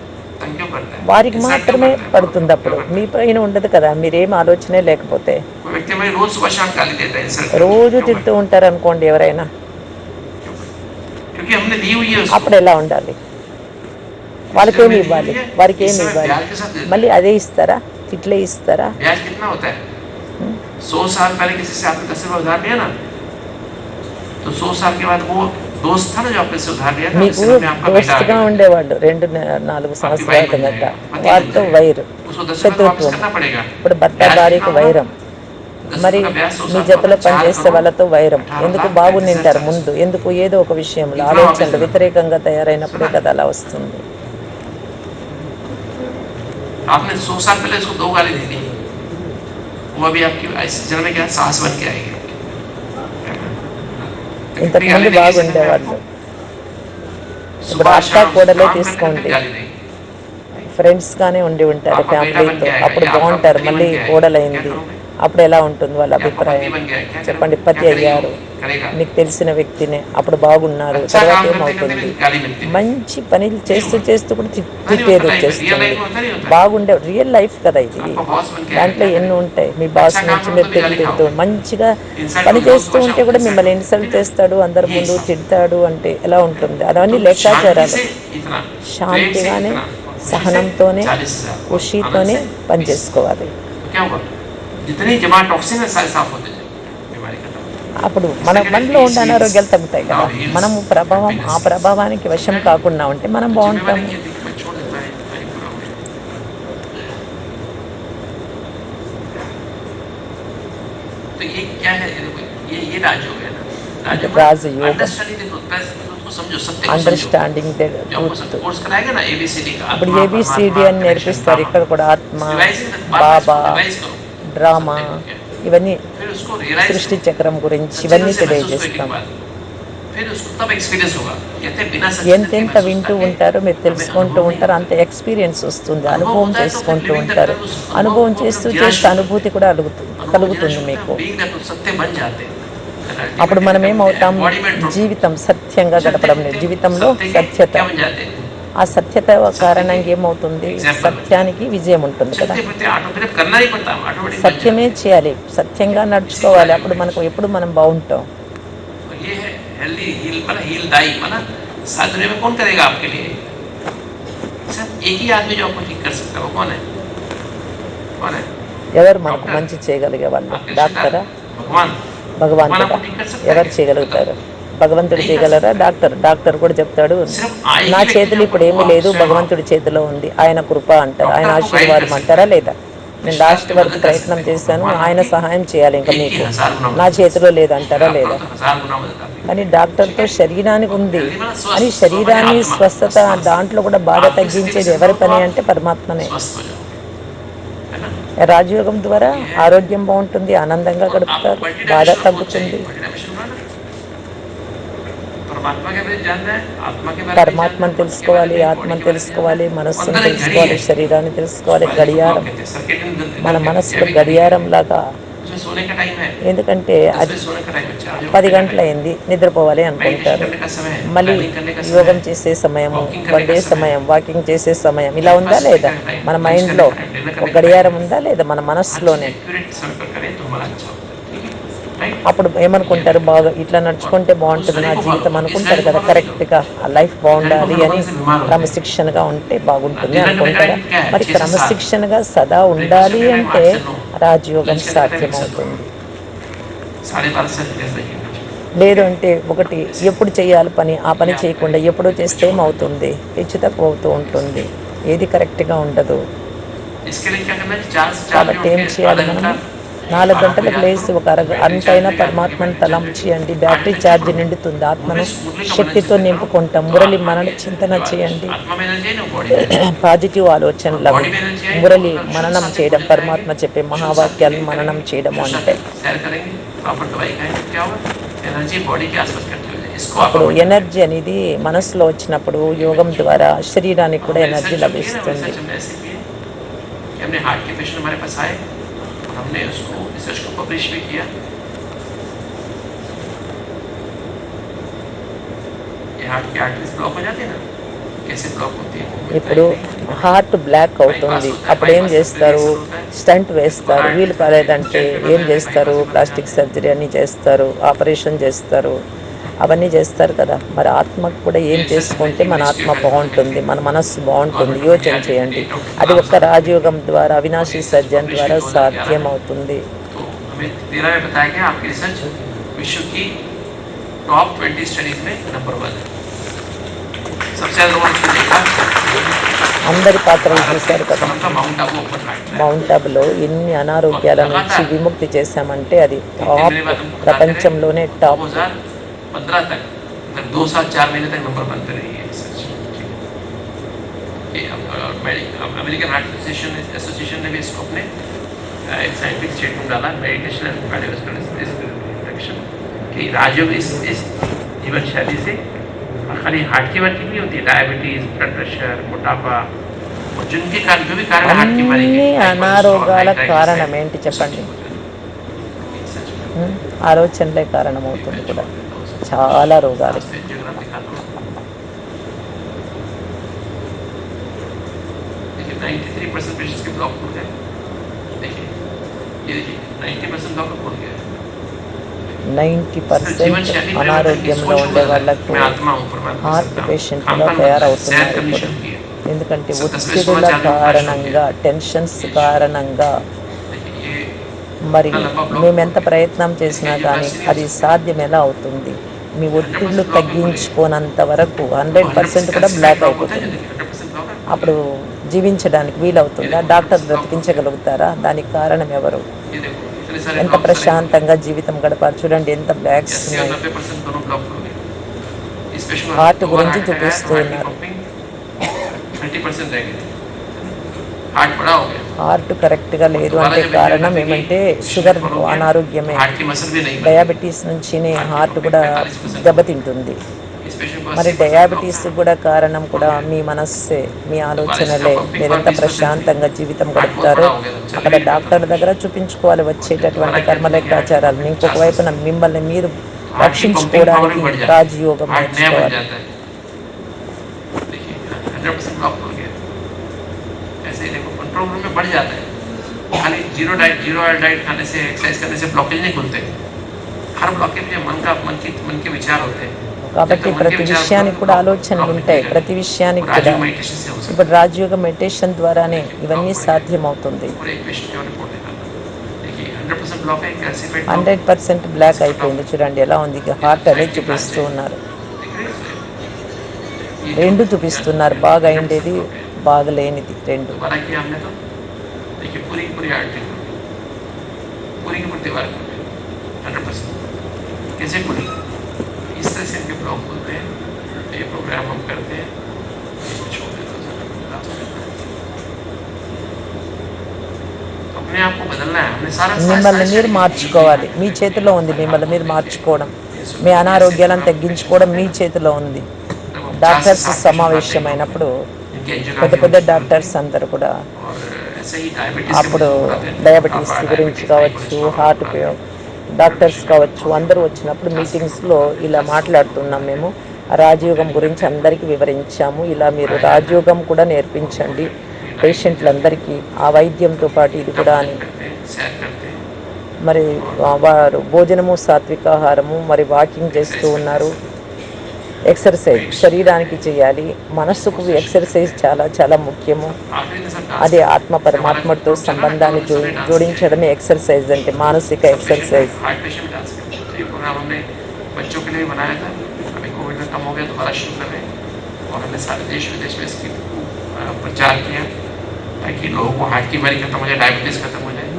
వారికి మాత్రమే పడుతుంది. అప్పుడు మీ పైన ఉండదు కదా, మీరేం ఆలోచనే లేకపోతే. రోజు తిడుతూ ఉంటారు అనుకోండి ఎవరైనా, అప్పుడు ఎలా ఉండాలి? వాళ్ళకేమి ఇవ్వాలి? వారికి ఏమి ఇవ్వాలి? మళ్ళీ అదే ఇస్తారా? తిట్లే ఇస్తారా? 100 साल पहले किसी से आपने 10 रुपये उधार लिया ना, तो 100 साल के बाद वो दोस्त था ना जो आपने से उधार लिया था, మీకు దోస్తుగా ఉండేవాళ్ళు 2-4 సంవత్సరాల కిందట, వారితో వైరం, శత్రుత్వం. ఇప్పుడు భర్త భార్యకు వైరం, మరి మీ జతలో పనిచేసే వాళ్ళతో వైరం. ఎందుకు? బాగుంటారు ముందు, ఎందుకు? ఏదో ఒక విషయంలో ఆలోచనలు వ్యతిరేకంగా తయారైనప్పుడే కదా అలా వస్తుంది. आपने 100 साल पहले उसको 2 गाली दी थी, वो अभी आपकी इस जन्म में क्या सास बन के आएगी। ఇంతకుముందు బాగుండేవాళ్ళు, ఇప్పుడు అక్క కోడలే తీసుకోండి, ఫ్రెండ్స్గానే ఉండి ఉంటారు ఫ్యామిలీతో, అప్పుడు బాగుంటారు. మళ్ళీ కోడలైంది, అప్పుడు ఎలా ఉంటుంది వాళ్ళ అభిప్రాయం? చెప్పండి. పతి అయ్యారు, మీకు తెలిసిన వ్యక్తినే, అప్పుడు బాగున్నారు, తర్వాత ఏమవుతుంది? మంచి పనులు చేస్తూ చేస్తూ కూడా తిట్టేది వచ్చేస్తుంది. బాగుండే రియల్ లైఫ్ కదా ఇది, దాంట్లో ఎన్ని ఉంటాయి. మీ బాస్ నుంచి మీరు తిడుతూ మంచిగా పని చేస్తూ ఉంటే కూడా మిమ్మల్ని ఇన్సల్ట్ చేస్తాడు, అందరి ముందు తిడతాడు అంటే ఎలా ఉంటుంది? అవన్నీ లెక్కాచారాలు. శాంతిగానే, సహనంతోనే, ఖుషీతోనే పని చేసుకోవాలి. అప్పుడు మన మనలో ఉండే అనారోగ్యాలు తగ్గుతాయి కదా. మనము ఆ ప్రభావానికి వశం కాకుండా ఉంటే మనం బాగుంటాము. రాజయోగం, అండర్స్టాండింగ్ ద ట్రూత్. ఇప్పుడు ఏబిసిడి అని నేర్పిస్తారు ఇక్కడ కూడా. ఆత్మ, బాబా, డ్రామా, ఇవన్నీ సృష్టి చక్రం గురించి ఇవన్నీ తెలియజేస్తాం. ఎంతెంత వింటూ ఉంటారో మీరు తెలుసుకుంటూ ఉంటారు, అంత ఎక్స్పీరియన్స్ వస్తుంది, అనుభవం చేసుకుంటూ ఉంటారు. అనుభవం చేస్తూ చేస్తూ అనుభూతి కూడా కలుగుతుంది మీకు. అప్పుడు మనం ఏమవుతాం? జీవితం సత్యంగా గడపడం లేదు, జీవితంలో సత్యత. ఆ సత్యత కారణంగా ఏమవుతుంది? సత్యానికి విజయం ఉంటుంది కదా. సత్యమే చేయాలి, సత్యంగా నడుచుకోవాలి, అప్పుడు మనకు ఎప్పుడు మనం బాగుంటాం. ఎవరు మనకు మంచి చేయగలిగే వాళ్ళు? డాక్టరా? భగవంతుడా? ఎవరు చేయగలుగుతారు? భగవంతుడు చేయగలరా? డాక్టర్ కూడా చెప్తాడు, నా చేతులు ఇప్పుడు ఏమీ లేదు, భగవంతుడి చేతిలో ఉంది, ఆయన కృప అంటారు, ఆయన ఆశీర్వాదం అంటారా లేదా? నేను లాస్ట్ వరకు ప్రయత్నం చేశాను, ఆయన సహాయం చేయాలి, ఇంకా మీకు నా చేతిలో లేదంటారా లేదా? కానీ డాక్టర్తో శరీరానికి ఉంది అని, శరీరాన్ని స్వస్థత, దాంట్లో కూడా బాధ తగ్గించేది ఎవరి పని అంటే పరమాత్మనే. రాజయోగం ద్వారా ఆరోగ్యం బాగుంటుంది, ఆనందంగా గడుపుతారు, బాధ తగ్గుతుంది. పరమాత్మను తెలుసుకోవాలి, ఆత్మను తెలుసుకోవాలి, మనస్సును తెలుసుకోవాలి, శరీరాన్ని తెలుసుకోవాలి. గడియారం, మన మనస్సులో గడియారం లాగా. ఎందుకంటే అది 10 గంటలైంది, నిద్రపోవాలి అనుకుంటారు. మళ్ళీ యోగం చేసే సమయము, వండే సమయం, వాకింగ్ చేసే సమయం, ఇలా ఉందా లేదా? మన మైండ్లో ఒక గడియారం ఉందా లేదా? మన మనస్సులోనే. అప్పుడు ఏమనుకుంటారు? బాగా ఇట్లా నడుచుకుంటే బాగుంటుంది నా జీవితం అనుకుంటారు కదా. కరెక్ట్గా ఆ లైఫ్ బాగుండాలి అని క్రమశిక్షణగా ఉంటే బాగుంటుంది అనుకుంటారా? మరి క్రమశిక్షణగా సదా ఉండాలి అంటే రాజయోగం సాధ్యమవుతుంది. లేదు అంటే ఒకటి ఎప్పుడు చేయాలి పని, ఆ పని చేయకుండా ఎప్పుడో చేస్తే ఏమవుతుంది? హెచ్చు తక్కువ అవుతూ ఉంటుంది, ఏది కరెక్ట్గా ఉండదు. इसके लिए क्या करना है, 4 से 4 కాబట్టి ఏం చేయాలి आधा మనము घंटा 4 आप గంటలకు याद లేచి करो, ఒక बैटरी चार्ज అరంతైనా लेगा, आपकी పరమాత్మను बैटरी चार्ज తలం लेगा, చేయండి, 8 బ్యాటరీ बजे ఛార్జ్ छोड़ो, నిండుతుంది, ఆత్మను स्मूथली का मनन శక్తితో चिंतन करो, నింపుకుంటాం. तो మురళి మనన आगे చింతన जो చేయండి, आत्मा में एनर्जी है ना, बॉडी में एनर्जी, పాజిటివ్ और ఆలోచనలు, बॉडी में एनर्जी आई तो మురళి अगर शुद्ध మననం सात्विक చేయడం, भोजन खाएंगे, పరమాత్మ చెప్పే शुद्ध सात्विक మహావాక్యాలను नींद మననం करेंगे, చేయడము शुद्ध అంటే सात्विक सैर करेंगे, प्रॉपर दवाई खाएंगे, क्या होगा, एनर्जी बॉडी के आसपास इकट्ठी हो जाए, इसको आप అప్పుడు अवॉइड करें. ఎనర్జీ అనేది మనసులో వచ్చినప్పుడు యోగం ద్వారా శరీరానికి కూడా हमने ఎనర్జీ रिसर्च जो की है ना, वो లభిస్తుంది. रिसर्च हमने ऐसे की है कि हमने हार्ट के पेशेंट हमारे पास आए और हमने उसको रिसर्च को पब्लिश भी किया. ये हार्ट की आर्टरीज ब्लॉक हो जाती है ना, कैसे ब्लॉक होती है, वो मिलता ఇప్పుడు ही नहीं. హార్ట్ బ్లాక్ అవుతుంది, అప్పుడు ఏం చేస్తారు, స్టంట్ వేస్తారు, వీలు కాలేదంటే ఏం చేస్తారు, ప్లాస్టిక్ సర్జరీ అన్నీ చేస్తారు, ఆపరేషన్ చేస్తారు, అవన్నీ చేస్తారు కదా. మరి ఆత్మకు కూడా ఏం చేసుకుంటే మన ఆత్మ బాగుంటుంది, మన మనస్సు బాగుంటుంది, యోచన చేయండి. అది ఒక్క రాజయోగం ద్వారా, అవినాశి సర్జన్ ద్వారా సాధ్యం అవుతుంది. तो हमें 13 में बताया गया आपकी रिसर्च विश्व की टॉप 20 स्टडीज में नंबर 1 है. सबसे ज्यादा लोगों ने देखा అందరి పాత్రలు చూశారు కదా. का माउंट आबू ओपन हार्ट है. మౌంట్ ఆబులో ఎన్ని అనారోగ్యాల నుంచి విముక్తి చేశామంటే అది టాప్, ప్రపంచంలోనే టాప్. 2015 तक, मतलब 2 साल 4 महीने तक नंबर 1 पे रही है रिसर्च. अमेरिकन हार्ट एसोसिएशन ने भी इसको अपने एक साइंटिफिक स्टेटमेंट डाला, मेडिटेशन एंड कार्डियोवैस्कुलर कि राजयोग इस जीवन शैली से खाली हार्ट की वर्किंग नहीं होती है, डायबिटीज, ब्लड प्रेशर, मोटापा और जिनके कारण जो भी कारण हार्ट की बीमारी అన్ని के అనారోగ్యాల కారణం ఏంటి చెప్పండి? ఆలోచనలే కారణమవుతుంది కూడా చాలా రోగాలు. देखिए 93% पेशेंट्स के ब्लॉक खुल गए. देखिए ये देखिए 90% ब्लॉक खुल गया. 90% అనారోగ్యంలో ఉండే వాళ్ళకు హార్ట్ పేషెంట్గా తయారవుతున్నారు ఇప్పుడు. ఎందుకంటే ఒత్తిడుల కారణంగా, టెన్షన్స్ కారణంగా. మరి మేము ఎంత ప్రయత్నం చేసినా కానీ అది సాధ్యం ఎలా అవుతుంది? మీ ఒత్తిళ్లు తగ్గించుకోనంత వరకు 100% కూడా బ్లాక్ అయిపోతుంది. అప్పుడు జీవించడానికి వీలవుతుందా? డాక్టర్ బ్రతికించగలుగుతారా? దానికి కారణం ఎవరు? ఎంత ప్రశాంతంగా జీవితం గడపాలి చూడండి, ఎంత బ్లాక్స్ ఉన్నాయి. హార్ట్ గురించి చూపిస్తూ ఉన్నారు. హార్ట్ కరెక్ట్గా లేదు అంటే కారణం ఏమంటే షుగర్ అనారోగ్యమే. డయాబెటీస్ నుంచి హార్ట్ కూడా దెబ్బతింటుంది. మరి డయాబెటీస్ కూడా కారణం కూడా మీ మనస్సే, మీ ఆలోచనలే. మీరెంత ప్రశాంతంగా జీవితం గడుపుతారో అక్కడ డాక్టర్ దగ్గర చూపించుకోవాలి వచ్చేటటువంటి కర్మలెక్కాచారాలను. ఇంకొక వైపున మిమ్మల్ని మీరు రక్షించుకోవడానికి రాజయోగం నేర్చుకోవాలి. ऐसे देखो कंट्रोल रूम में बढ़ जाता है. खाली जीरो ऑयल डाइट खाने से, एक्सरसाइज करने से ब्लॉकेज नहीं खुलते. हर ब्लॉकेज में मन के विचार होते हैं. కాబట్టి ప్రతి విషయానికి కూడా ఆలోచనలు ఉంటాయి, ప్రతి విషయానికి కూడా. ఇప్పుడు రాజయోగ మెడిటేషన్ ద్వారానే ఇవన్నీ సాధ్యమవుతుంది. 100% బ్లాక్ అయిపోయింది చూడండి ఎలా ఉంది. హార్ట్ అనేది చూపిస్తూ ఉన్నారు, రెండు చూపిస్తున్నారు, బాగా అయిండేది, బాగలేనిది రెండు. इस तरह से इनके ब्लॉक खुलते हैं. ये प्रोग्राम हम करते हैं. छोड़ देता हूँ अपने आप को बदलना है. हमने सारा మిమ్మల్ని మీరు మార్చుకోవాలి. మీ చేతిలో ఉంది మిమ్మల్ని మీరు మార్చుకోవడం. మీ అనారోగ్యాలను తగ్గించుకోవడం మీ చేతిలో ఉంది. డాక్టర్స్ సమావేశమైనప్పుడు పెద్ద పెద్ద డాక్టర్స్ అందరూ కూడా అప్పుడు డయాబెటీస్ గురించి కావచ్చు, హార్ట్ డాక్టర్స్ కావచ్చు, అందరూ వచ్చినప్పుడు మీటింగ్స్లో ఇలా మాట్లాడుతున్నాం. మేము రాజయోగం గురించి అందరికీ వివరించాము. ఇలా మీరు రాజయోగం కూడా నేర్పించండి పేషెంట్లందరికీ, ఆ వైద్యంతో పాటు ఇది కూడా అని. మరి వారు భోజనము, సాత్వికాహారము, మరి వాకింగ్ చేస్తూ ఉన్నారు. ఎక్సర్సైజ్ శరీరానికి చేయాలి, మనస్సుకు ఎక్సర్సైజ్ చాలా చాలా ముఖ్యము. అదే ఆత్మ పరమాత్మతో సంబంధాన్ని జోడించడమే ఎక్సర్సైజ్ అంటే, మానసిక ఎక్సర్సైజ్. प्रचार किया ताकि लोगों को हार्ट की बीमारी खत्म हो जाए, डायबिटीज खत्म हो जाए।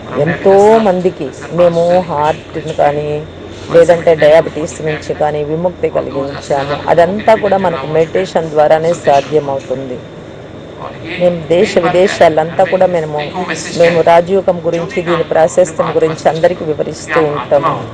और हमने ఎంతో अभी 10 साल మందికి 10 साल మేము 5 से హార్ట్ని కానీ कौन से లేదంటే मिठाई को డయాబెటీస్ 45 నుంచి में కానీ విముక్తి और 2000 से కలిగించాము. ज़्यादा लोगों को అదంతా కూడా गिरमिट మనకు रामोस में మెడిటేషన్ ద్వారానే सतीश సాధ్యమవుతుంది. और ये మేము దేశ मेन बात क्या है విదేశాలంతా घर కూడా में మేము टेक होम मैसेज क्या మేము है, రాజయోగం जो గురించి भी దీని काम करो अपने ప్రాశస్త్యం आत्मा గురించి से అందరికీ चलो, क्योंकि వివరిస్తూ आप आत्मा ఉంటాము. हो,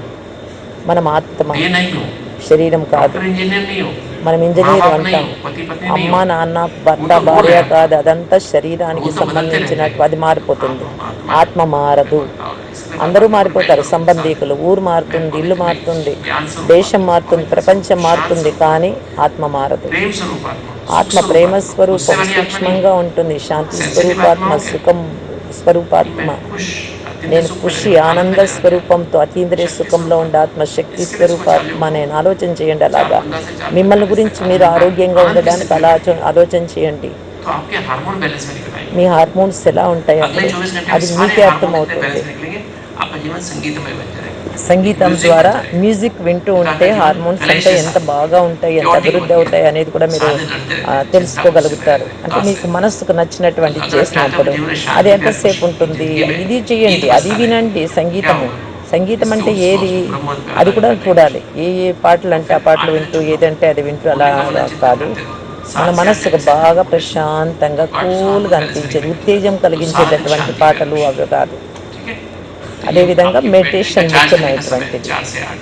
మనం ఆత్మ, देह नहीं हो, శరీరం కాదు. डॉक्टर इंजीनियर नहीं हो, మనం माँ ఇంజనీర్ बाप नहीं అంటాం, हो, पति पत्नी नहीं అమ్మ हो, నాన్న वो భర్త तो वो భార్య है आपका, కాదు. అదంతా वो శరీరానికి तो बदलते रह సంబంధించినట్టు जाएगा। అది మారిపోతుంది. आप आत्मा ఆత్మ మారదు. और इसलिए అందరూ बाबा మారిపోతారు, बैठे సంబంధీకులు, ఊరు మారుతుంది, ఇల్లు पवित्र नहीं, మారుతుంది, ज्ञान स्वरूप దేశం आत्मा, మారుతుంది, पवित्र ప్రపంచం स्वरूप, शांत మారుతుంది, स्वरूप కానీ आत्मा, ఆత్మ మారదు. प्रेम स्वरूप आत्मा, ఆత్మ सुख ప్రేమ स्वरूप आत्मा, उससे స్వరూపం, बड़ी आत्मा नहीं సూక్ష్మంగా ఉంటుంది. శాంతి सेंसिटिव స్వరూపాత్మ, आत्मा हो क्या సుఖం कि స్వరూపాత్మ. मैं खुश अत्यंत నేను सुख में ఖుషి रहना, आनंद ఆనంద में रहना స్వరూపంతో అతీంద్రియ शक्ति సుఖంలో स्वरूप ఉండే आत्मा, ఆత్మ శక్తి इसके लिए सोचा స్వరూపాత్మ. योग నేను ఆలోచన చేయండి అలాగా. 415 से మిమ్మల్ని 445 గురించి तक మీరు आनंद ఆరోగ్యంగా आनंद की ఉండడానికి स्थिति అలా में ఆలోచన చేయండి. तो आपके हार्मोन बैलेंस में निकल आएंगे। మీ హార్మోన్స్ ఎలా अगले ఉంటాయంటే 24 घंटे में అది सारे మీకే हार्मोन इतने అర్థమవుతుంది. बैलेंस में निकलेंगे, आपका जीवन संगीतमय बन जाएगा, సంగీతం म्यूजिक ద్వారా बन जाएगा, మ్యూజిక్ వింటూ फिर ఉంటే आपका जीवन హార్మోన్స్ फ्लैश అంతా जैसा ఎంత బాగా ఉంటాయి, ఎంత chaotic అభివృద్ధి बन అవుతాయి गया, అనేది కూడా మీరు सारे लड़ते रहते हैं, चिंता తెలుసుకోగలుగుతారు. उससे అంటే रहते మీకు हैं, మనస్సుకు నచ్చినటువంటి अगर आप चाहते हो చేసినప్పుడు कि जीवन में అది शांति प्यार ఎంతసేపు खुशी ఉంటుంది. जिंदगी में ఇది गीत చేయండి, అది बजता रहे, వినండి. क्या సంగీతము, होगा, సంగీతం इसके అంటే उसको ఏది, ब्रह्मोद में అది अलग కూడా कर చూడాలి. देंगे। ఏ ఏ పాటలు तो అంటే फिर ఆ పాటలు आधे వింటూ, दिन चुप ఏదంటే అది వింటూ बोलने का అలాగా मन चिंतन కాదు. करते रहो, మన 7 से 8 మనస్సుకు घंटे से బాగా meditation, ప్రశాంతంగా तो 800 కూల్గా हार्मोन बैलेंस में అనిపించేది, निकलेंगे, ఉత్తేజం तो सारा दिन కలిగించేటటువంటి शांति పాటలు प्यार అవి కాదు. खुशी, ठीक है। तो ये అదేవిధంగా आपकी बैटरी का మెడిటేషన్ चार्ज करने का समय है ముఖ్యమైనటువంటిది. 4 से 8,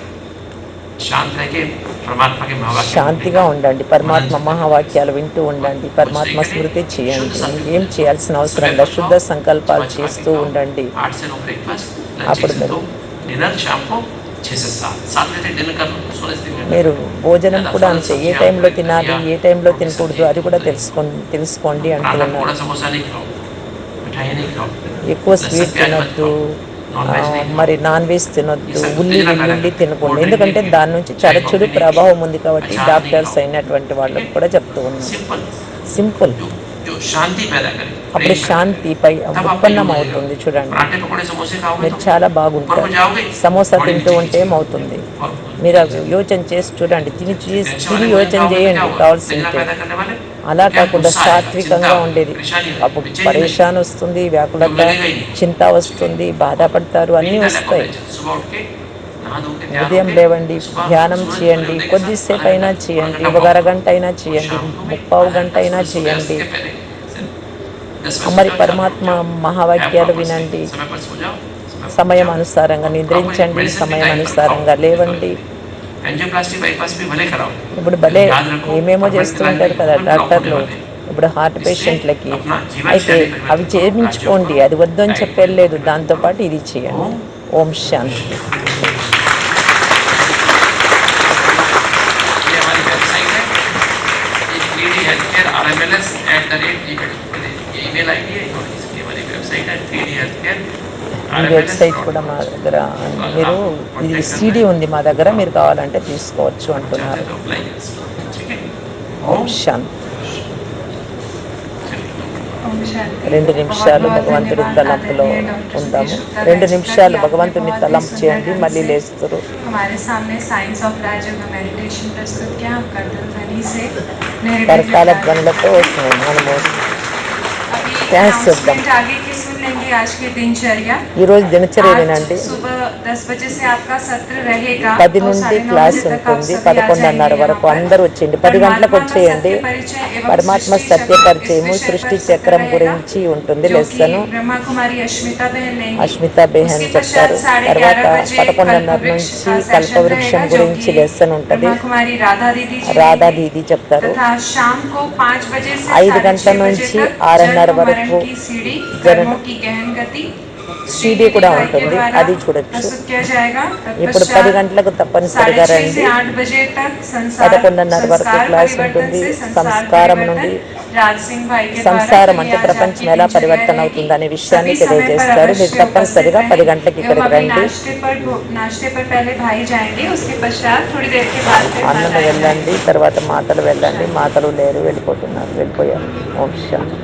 शांत रह के परमात्मा के महावाक्य को శాంతిగా लेकर ఉండండి, मनन పరమాత్మ चिंतन మహావాక్యాలు వింటూ और ఉండండి, कुछ పరమాత్మ नहीं करे, స్మృతి शुद्ध చేయండి. संकल्प ఏం చేయాల్సిన అవసరం सुबह లేదు, को శుద్ధ खाओ, సంకల్పాలు सुबह खा के చేస్తూ खाओ, ఉండండి. 8 से 9 ब्रेकफास्ट, लंच 1 అప్పుడు से 2 डिनर, शाम को 6 से 7 बजे तक डिनर कर लो, सोने से 3 घंटे మీరు భోజనం ज़्यादा కూడా फल అంతే, ఏ सब्जियाँ టైంలో ब्रेड తినాలి, दलिया ఏ టైంలో रोटी తినకూడదు सब्जी అది కూడా दूध दही తెలుసుకోండి అంటూ पराठा ఉన్నారు. पूड़ा समोसा नहीं खाओ, मिठाई नहीं खाओ, ఎక్కువ लहसुन స్వీట్ प्याज मत తినొద్దు, खाओ, नॉन वेज नहीं खाओ, మరి నాన్ వెజ్ ये తినొద్దు, सब ఉల్లి उत्तेजना पैदा వెల్లుల్లి करते हैं, తినకూడదు. कोल्ड ड्रिंक ఎందుకంటే नहीं దాని నుంచి पिए, చాలా चाय చెడు कॉफी नहीं ప్రభావం पिए, ఉంది కాబట్టి अचार नहीं డాక్టర్స్ खाओ, అయినటువంటి ठीक వాళ్ళకు है, కూడా చెప్తూ ఉన్నాం. Simple simple. जो जो शांति पैदा करे, అప్పుడు प्रेम पैदा శాంతి करे, तब आपका ఉత్పన్నం योग लगेगा। అవుతుంది. చూడండి, पराठे पकौड़े समोसे खाओगे మీరు तो చాలా ऊपर को బాగుంటారు. जाओगे, సమోసా बॉडी తింటూ नीचे ఉంటే खींचेगी ఏమవుతుంది, और మీరు नीचे जाएगी। యోచన చేసి చూడండి, टेंशन తిని वाले भोजन యోచన खाओगे तो क्या చేయండి होगा, उत्तेजना కావాల్సింటే. पैदा करने वाले, అలా तो क्या కాకుండా गुस्सा आएगा, चिंता సాత్వికంగా होगी, ఉండేది. परेशानी అప్పుడు होगी, बेचैनी नहीं, పరేషాన్ వస్తుంది, जो వ్యాకులత, मिलेगा ही नहीं, చింత ठीक है। వస్తుంది, బాధపడతారు, అన్నీ Feel the lack of వస్తాయి. nature। सुबह उठ के नहा धो के तैयार ఉదయం होके లేవండి, सुबह ధ్యానం सूरज చేయండి, उदय के साथ కొద్దిసేపు आधा అయినా घंटा पौना చేయండి, घंटा ఒక वॉक అరగంట అయినా और చేయండి, शाम को भी ముప్పావు आधा గంట घंटा అయినా सूरज सूर्यास्त చేయండి. के पहले 10 बजे सो మరి जाओ, 4 बजे उठ పరమాత్మ जाओ, మహావాక్యాలు ऐप वापस వినండి, समय पर सो जाओ, समय पर उठ సమయం जाओ అనుసారంగా और प्रॉपर నిద్రించండి, मेडिसिन भी సమయం टाइम पर అనుసారంగా खाओ, లేవండి. एंजियोप्लास्टी बाईपास भी भले कराओ, ఇప్పుడు लेकिन భలే याद रखो ఏమేమో परमानेंट చేస్తూ इलाज ఉంటారు नहीं, కదా वो भी ब्लॉक होने డాక్టర్లు. वाले हैं। ఇప్పుడు హార్ట్ इससे పేషెంట్లకి अपना जीवन అయితే शैली అవి परिवर्तन करो, राजयोग చేయించుకోండి, करो, అది వద్దని डाइट చెప్పేది లేదు, परिवर्तन దాంతోపాటు करो। ఇది చేయండి. ओम ఓం శాంతి. ये हमारी वेबसाइट है, ये 3D Healthcare RMLS@gmail, ये ईमेल आईडी है और इसकी हमारी वेबसाइट है 3D Healthcare ఈ వెబ్సైట్ కూడా మా దగ్గర, మీరు ఇది సీడీ ఉంది మా దగ్గర, మీరు కావాలంటే తీసుకోవచ్చు అంటున్నారు. तो अप्लाई कर सकते हो, ठीक है। ఓం శాంతి. चलिए। ओम शांति। 2 నిమిషాలు बहुत-बहुत భగవంతుడి धन्यवाद తలంపులో आदरणीय डॉक्टर ఉంటాము. सुदेश गुप्ता 2 जी నిమిషాలు आपने భగవంతుని बहुत ही తలంపు सुंदर చేయండి, ढंग మళ్ళీ से లేస్తారు. हमारे सामने साइंस ऑफ राजयोग मेडिटेशन प्रस्तुत किया। हम करतल ध्वनि से निर्विघ्न కరతాల कार्य ధ్వనులతో మనము अभी థ్యాంక్స్ చెప్దాం. अनाउंसमेंट आगे की सुन लेंगे। आज की दिनचर्या ఈరోజు దినచర్య आज వినండి. सुबह 10 बजे से आपका सत्र रहेगा। 10 तो నుండి 9:30 క్లాస్ बजे तक आप ఉంటుంది, सभी आ 11:30 जाएंगे यहाँ వరకు पर। అందరూ వచ్చేయండి. 10 గంటలకు परमात्मा का వచ్చేయండి. सत्य परिचय एवं పరమాత్మ सृष्टि సత్య चक्र పరిచయము, इस विषय సృష్టి पर చక్రం सत्र గురించి ఉంటుంది रहेगा, जो कि లెసను. ब्रह्मा कुमारी अश्मिता बहन लेंगी। అష్మితా బెహన్ उसके చెప్తారు. पश्चात 11:30 తర్వాత बजे 11:30 कल्पवृक्ष నుంచి का सेशन కల్పవృక్షం रहेगा, जो గురించి कि లెసన్ ఉంటుంది. ब्रह्मा कुमारी राधा दीदी जी రాధా लेंगी। దీది చెప్తారు. तथा शाम को 5 बजे से 5 6:30 గంటల बजे నుంచి तक 6:30 जन्म వరకు मरण की सीढ़ी, జనన कर्मों की गहन गति సీడీ కూడా ఉంటుంది, అది చూడొచ్చు. प्रस्तुत किया जाएगा। ఇప్పుడు 10 గంటలకు తప్పనిసరిగా 6:30 రండి. से 8 बजे तक संसार 11:30 వరకు संस्कार క్లాస్ परिवर्तन ఉంటుంది. से संसार సంస్కారం నుండి परिवर्तन राज सिंह भाई के द्वारा సంసారం जो అంటే ये आज ప్రపంచం आपकी ఎలా दिनचर्या పరివర్తన रहेगी। అవుతుంది అనే విషయాన్ని सभी समय पर తెలియజేస్తారు. మీరు अवश्य తప్పనిసరిగా उपस्थित 10 रहें। గంటలకు एवं ఇక్కడికి अभी రండి. नाश्ते पर पहले भाई जाएंगे, उसके पश्चात थोड़ी देर के बाद फिर అన్నలు माताएं వెళ్ళండి, जाएंगी। తర్వాత మాటలు వెళ్ళండి. మాటలు లేరు, వెళ్ళిపోయారు. ఓం శాంతి.